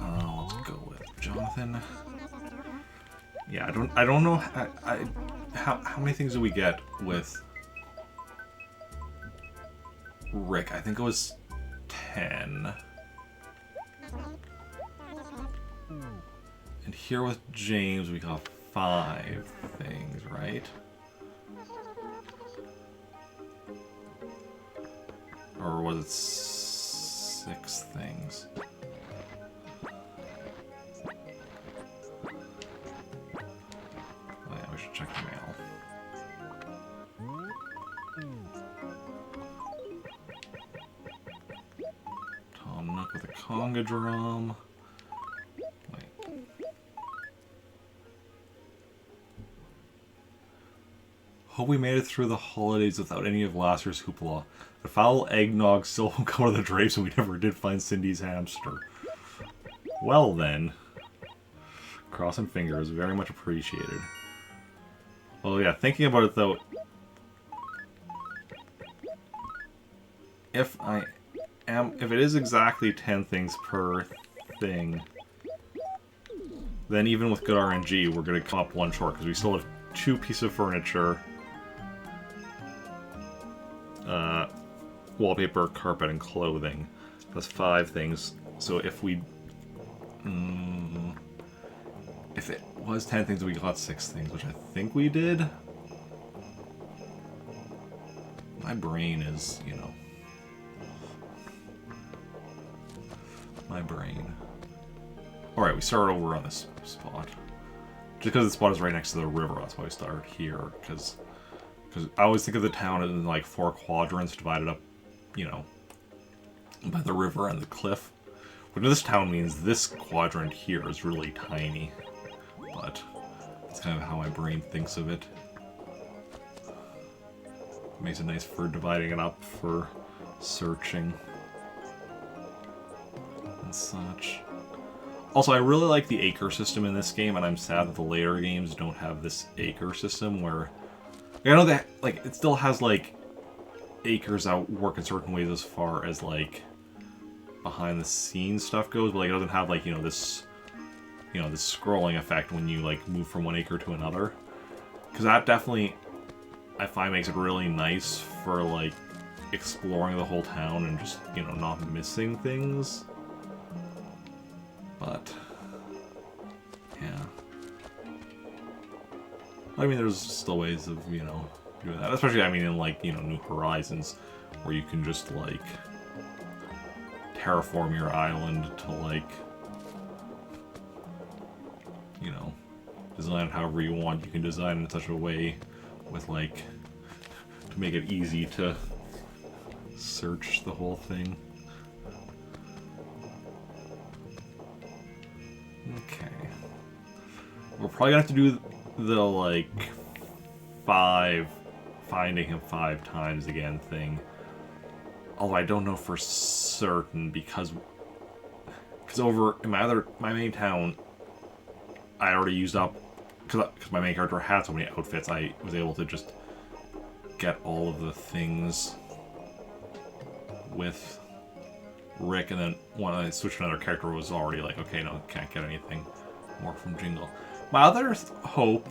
let's go with Jonathan. Yeah, I don't know how many things do we get with Rick? I think it was 10. And here with James we got 5 things, right? Or was it 6 things? Oh yeah, we should check the mail. Tom Nook with a conga drum. Hope we made it through the holidays without any of last year's hoopla. The foul eggnog still won't come out of the drapes, and we never did find Cindy's hamster. Well then. Crossing fingers, very much appreciated. Well, yeah, thinking about it though, if it is exactly 10 things per thing, then even with good RNG, we're gonna come up one short because we still have 2 pieces of furniture. Wallpaper, carpet, and clothing. That's 5 things. So if we... if it was 10 things, we got 6 things, which I think we did. My brain is, you know... My brain. Alright, we started over on this spot. Just because the spot is right next to the river, that's why we started here. Because I always think of the town in like 4 quadrants divided up, you know, by the river and the cliff. What this town means, this quadrant here is really tiny. But that's kind of how my brain thinks of it. Makes it nice for dividing it up for searching and such. Also, I really like the acre system in this game, and I'm sad that the later games don't have this acre system where... I know that, like, it still has, like, acres that work in certain ways as far as, like, behind-the-scenes stuff goes, but, like, it doesn't have, like, this scrolling effect when you, like, move from one acre to another. Because that definitely, I find, makes it really nice for, like, exploring the whole town and just, not missing things. But, yeah. I mean, there's still ways of, doing that. Especially, I mean, in, like, New Horizons, where you can just, like, terraform your island to, like, design it however you want. You can design it in such a way with like to make it easy to search the whole thing. Okay. We're probably gonna have to do the like finding him 5 times again thing. Although I don't know for certain because over in my main town, I already used up because my main character had so many outfits. I was able to just get all of the things with Rick, and then when I switched to another character, was already like, okay, no, can't get anything more from Jingle. My other hope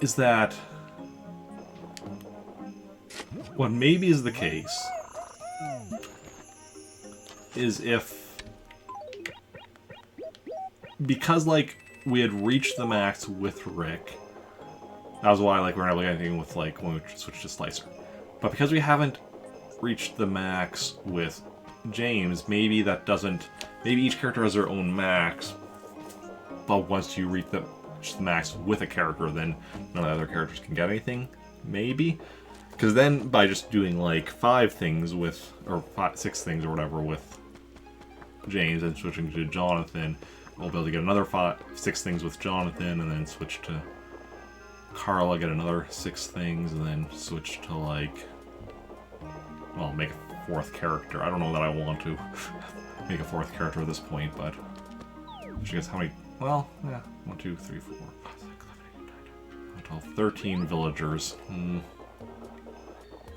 is that what maybe is the case is if, because like we had reached the max with Rick, that was why like we weren't able to get anything with like when we switched to Slicer. But because we haven't reached the max with James, maybe that doesn't. Maybe each character has their own max, but once you reach the max with a character, then none of the other characters can get anything. Maybe, because then by just doing like 5 things with, or 6 things or whatever with James and switching to Jonathan, we'll be able to get another 6 things with Jonathan, and then switch to Carla, get another 6 things, and then switch to like, well, make a 4th character. I don't know that I want to make a 4th character at this point, but I guess how many? Well, yeah, 1, 2, 3, 4, 5, 6, 7, 8, 9, 10, 12, 13 villagers.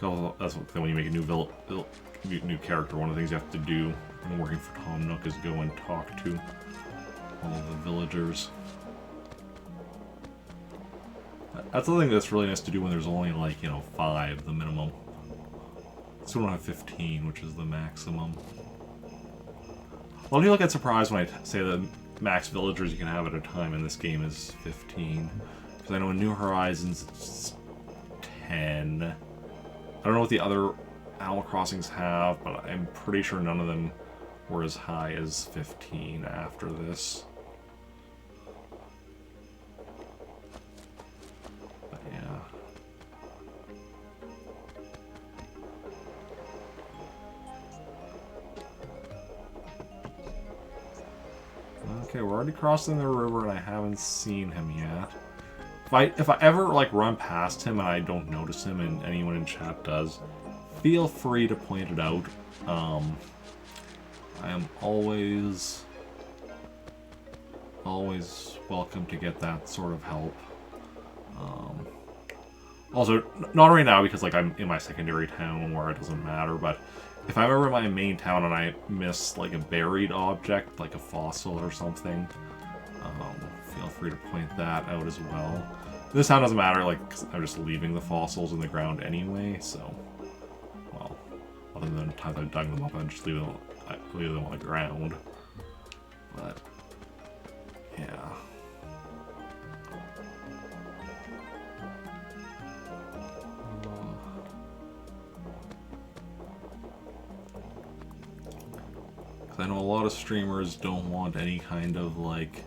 So that's what, when you make a new character, one of the things you have to do when working for Tom Nook is go and talk to all of the villagers. That's the thing that's really nice to do when there's only like, 5, the minimum. So we don't have 15, which is the maximum. A lot of people get surprised when I say the max villagers you can have at a time in this game is 15. Because I know in New Horizons it's 10. I don't know what the other Animal Crossings have, but I'm pretty sure none of them were as high as 15 after this. But yeah. Okay, we're already crossing the river and I haven't seen him yet. If I ever like run past him and I don't notice him and anyone in chat does, feel free to point it out. I am always welcome to get that sort of help. Also, not right now because like I'm in my secondary town where it doesn't matter, but if I'm ever in my main town and I miss like a buried object, like a fossil or something, feel free to point that out as well. This town doesn't matter, like, cause I'm just leaving the fossils in the ground anyway, so, well, other than times I've dug them up, I just leave them on the ground. But, yeah. Because I know a lot of streamers don't want any kind of, like,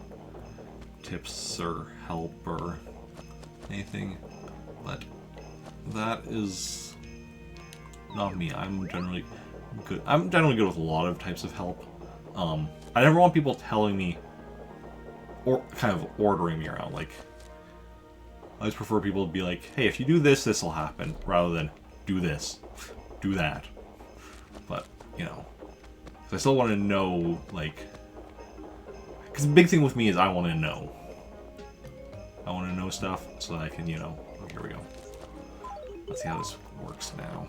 tips or help or anything, but that is not me. I'm generally good with a lot of types of help. I never want people telling me or kind of ordering me around. Like, I just prefer people to be like, hey, if you do this, this will happen, rather than do this, do that. But, I still want to know, like, because the big thing with me is I want to know. I want to know stuff so that I can, oh, here we go. Let's see how this works now.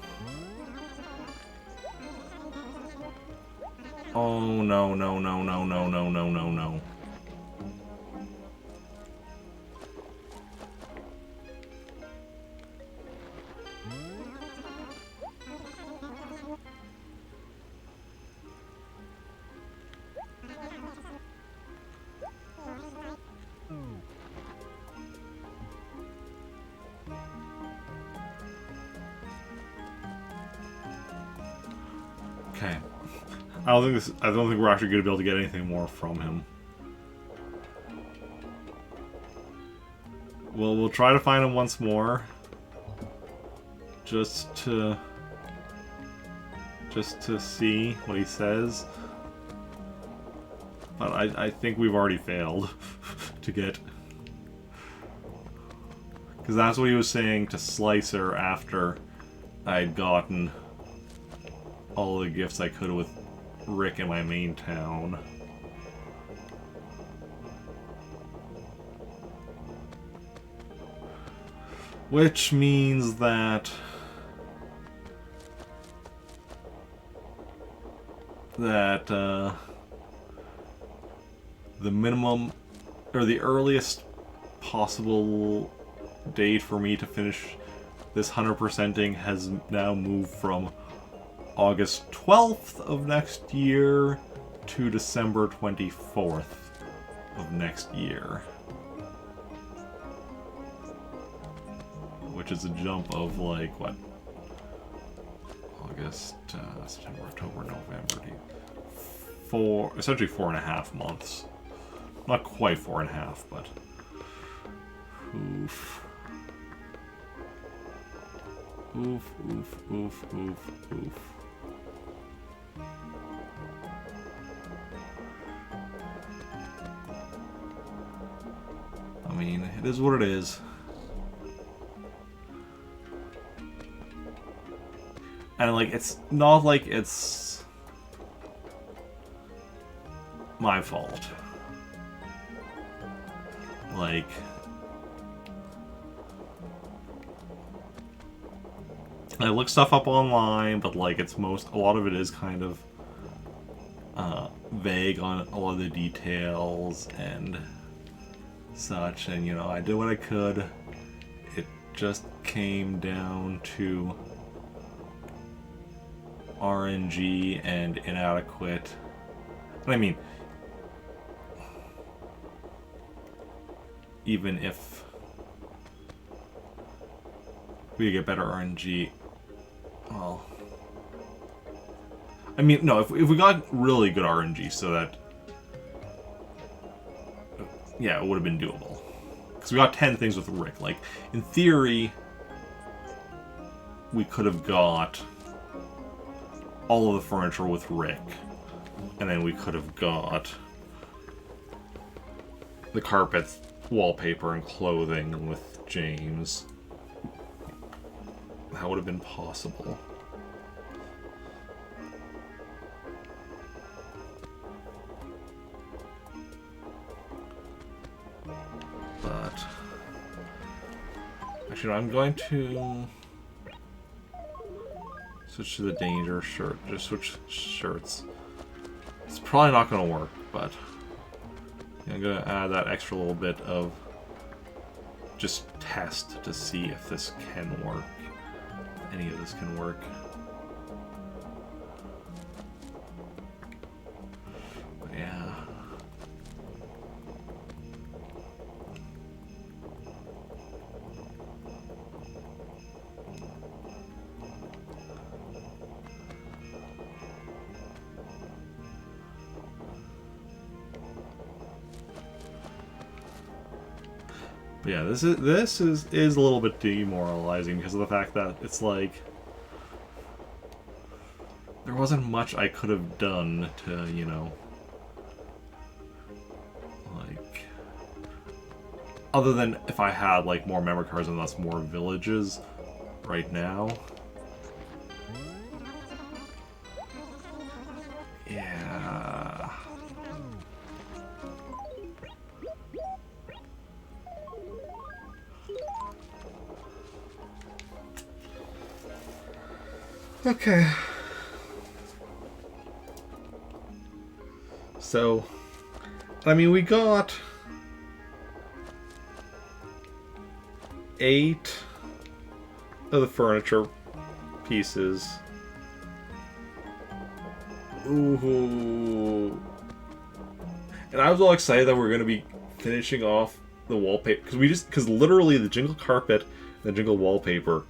Oh, no, no, no, no, no, no, no, no, no. Okay. I don't think we're actually going to be able to get anything more from him. we'll try to find him once more. Just to see what he says. But I think we've already failed to get... Because that's what he was saying to Slicer after I'd gotten all the gifts I could with Rick in my main town. Which means that... the minimum, or the earliest possible date for me to finish this 100%ing has now moved from August 12th of next year to December 24th of next year. Which is a jump of, like, what? August, September, October, November, essentially 4.5 months. Not quite 4.5, but... Oof. Oof, oof, oof, oof, oof. I mean, it is what it is. And, like, it's not like it's my fault. Like, I look stuff up online, but, like, it's a lot of it is kind of vague on a lot of the details and such, and, you know, I did what I could. It just came down to RNG and inadequate. I mean, even if we get better RNG, well, I mean, no, if we got really good RNG so that, yeah, it would have been doable. Because we got 10 things with Rick. Like, in theory, we could have got all of the furniture with Rick, and then we could have got the carpets, wallpaper, and clothing with James. That would have been possible. But actually, I'm going to switch to the danger shirt. Just switch shirts. It's probably not going to work, but I'm going to add that extra little bit of just test to see if this can work. If any of this can work. But yeah. But yeah, this is a little bit demoralizing because of the fact that it's like there wasn't much I could have done to, you know, like, other than if I had like more memory cards and thus more villages right now. Yeah. Okay. So, I mean, we got 8 of the furniture pieces. Ooh. And I was all excited that we're going to be finishing off the wallpaper. Because literally the Jingle carpet and the Jingle wallpaper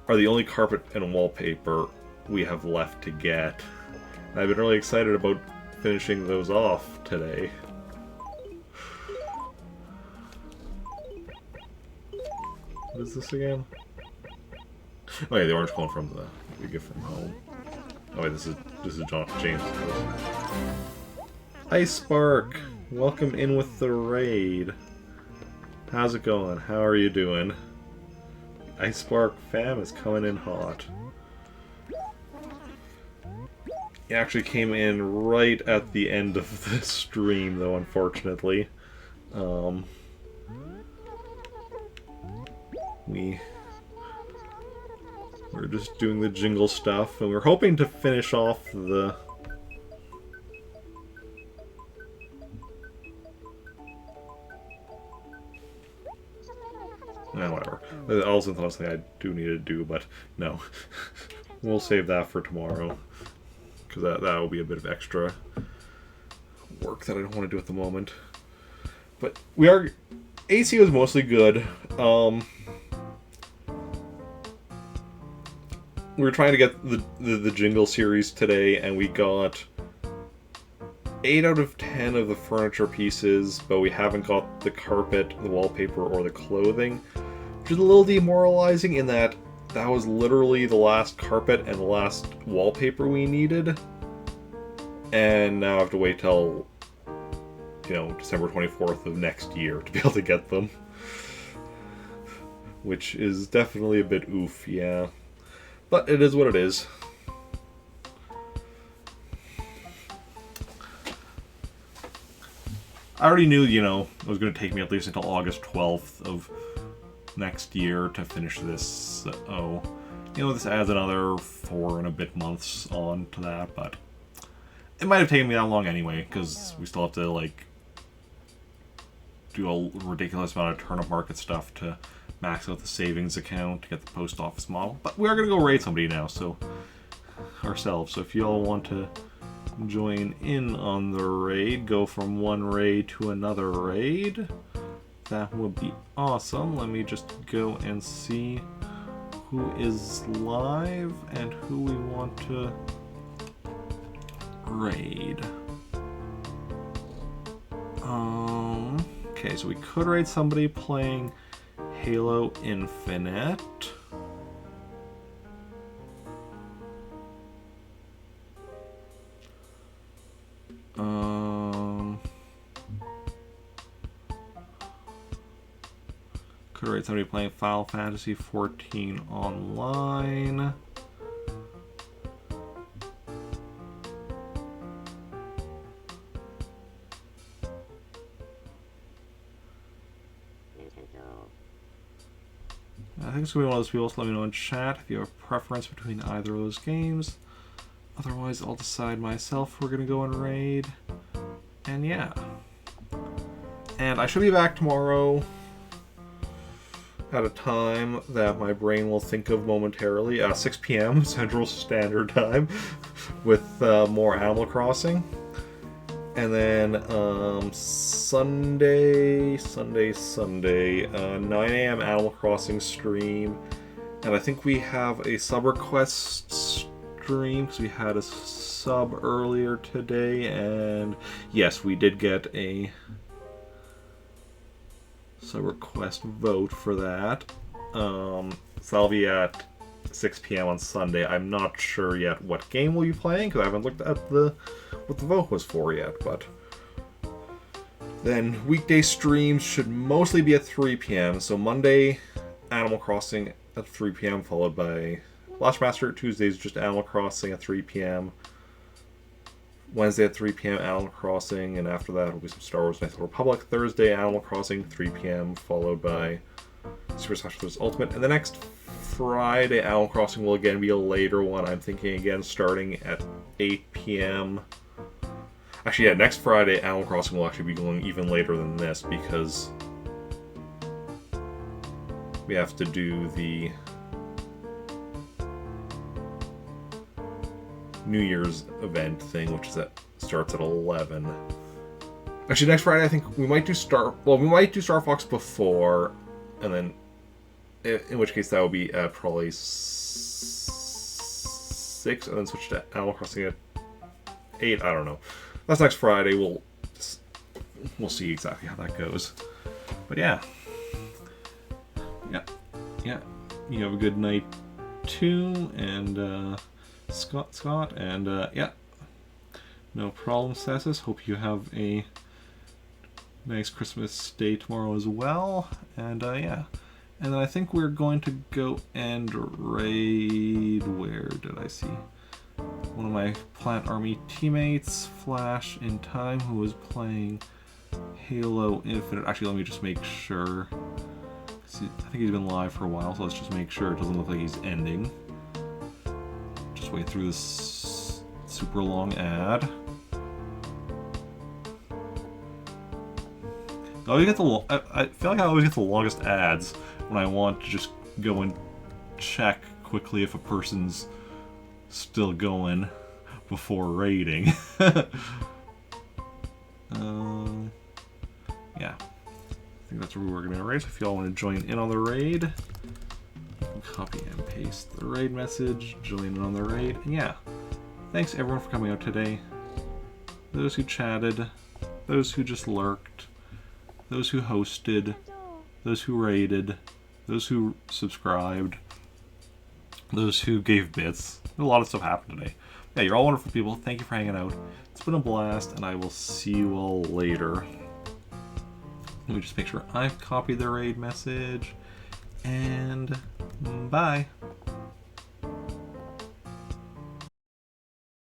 are the only carpet and wallpaper we have left to get. And I've been really excited about finishing those off today. What is this again? Oh yeah, the orange cone from the gift from home. Oh wait, this is John James' house. Ice Spark! Welcome in with the raid. How's it going? How are you doing? Ice Spark fam is coming in hot. He actually came in right at the end of the stream, though, unfortunately. We're just doing the jingle stuff, and we're hoping to finish off the... whatever. Also, the last thing I do need to do, but no. We'll save that for tomorrow. Because that will be a bit of extra work that I don't want to do at the moment. But we are... AC was mostly good. We were trying to get the Jingle series today, and we got 8 out of 10 of the furniture pieces, but we haven't got the carpet, the wallpaper, or the clothing. Which is a little demoralizing in that was literally the last carpet and the last wallpaper we needed. And now I have to wait till, December 24th of next year to be able to get them. Which is definitely a bit oof, yeah. But it is what it is. I already knew, it was going to take me at least until August 12th of next year to finish this. So, this adds another 4 and a bit months on to that, but it might have taken me that long anyway, because we still have to, do a ridiculous amount of turnip market stuff to max out the savings account to get the post office model. But we are going to go raid somebody now, ourselves. So if you all want to join in on the raid, go from one raid to another raid, that would be awesome. Let me just go and see who is live and who we want to raid. Okay, so we could raid somebody playing Halo Infinite. Could raid somebody playing Final Fantasy XIV online. I think it's going to be one of those people, so let me know in chat if you have a preference between either of those games. Otherwise, I'll decide myself if we're going to go and raid. And yeah. And I should be back tomorrow at a time that my brain will think of momentarily. 6 p.m. Central Standard Time with more Animal Crossing. And then Sunday, 9 a.m. Animal Crossing stream. And I think we have a sub request stream because we had a sub earlier today. And yes, we did get a sub request vote for that. So that'll be at 6 p.m. on Sunday. I'm not sure yet what game we'll be playing because I haven't looked at what the vote was for yet, but then weekday streams should mostly be at 3 p.m. So Monday, Animal Crossing at 3 p.m. followed by Flashmaster. Tuesdays just Animal Crossing at 3 p.m. Wednesday at 3 p.m. Animal Crossing, and after that will be some Star Wars Knights of the Republic. Thursday Animal Crossing 3 p.m. followed by Super Smash Bros. Ultimate, and the next Friday Animal Crossing will again be a later one. I'm thinking again starting at 8 p.m. Actually, yeah, next Friday Animal Crossing will actually be going even later than this because we have to do the New Year's event thing, which starts at 11. Actually, next Friday I think we might do Star Fox before, and then in which case that will be probably 6, and then switch to Animal Crossing at 8. I don't know. That's next Friday. We'll see exactly how that goes. But yeah. yeah, you have a good night too, and Scott, and yeah, no problem, Sassus. Hope you have a nice Christmas day tomorrow as well, and yeah. And then I think we're going to go and raid. Where did I see? One of my Plant Army teammates, Flash in Time, who was playing Halo Infinite. Actually, let me just make sure. See, I think he's been live for a while, so let's just make sure it doesn't look like he's ending. Just wait through this super long ad. I always get I feel like I always get the longest ads when I want to just go and check quickly if a person's still going before raiding. Yeah, I think that's where we're going to raid. So if y'all want to join in on the raid, copy and paste the raid message, join in on the raid, and yeah, thanks everyone for coming out today. Those who chatted, those who just lurked, those who hosted, those who raided, those who subscribed, those who gave bits. A lot of stuff happened today. Yeah, you're all wonderful people. Thank you for hanging out. It's been a blast, and I will see you all later. Let me just make sure I've copied the raid message, and bye.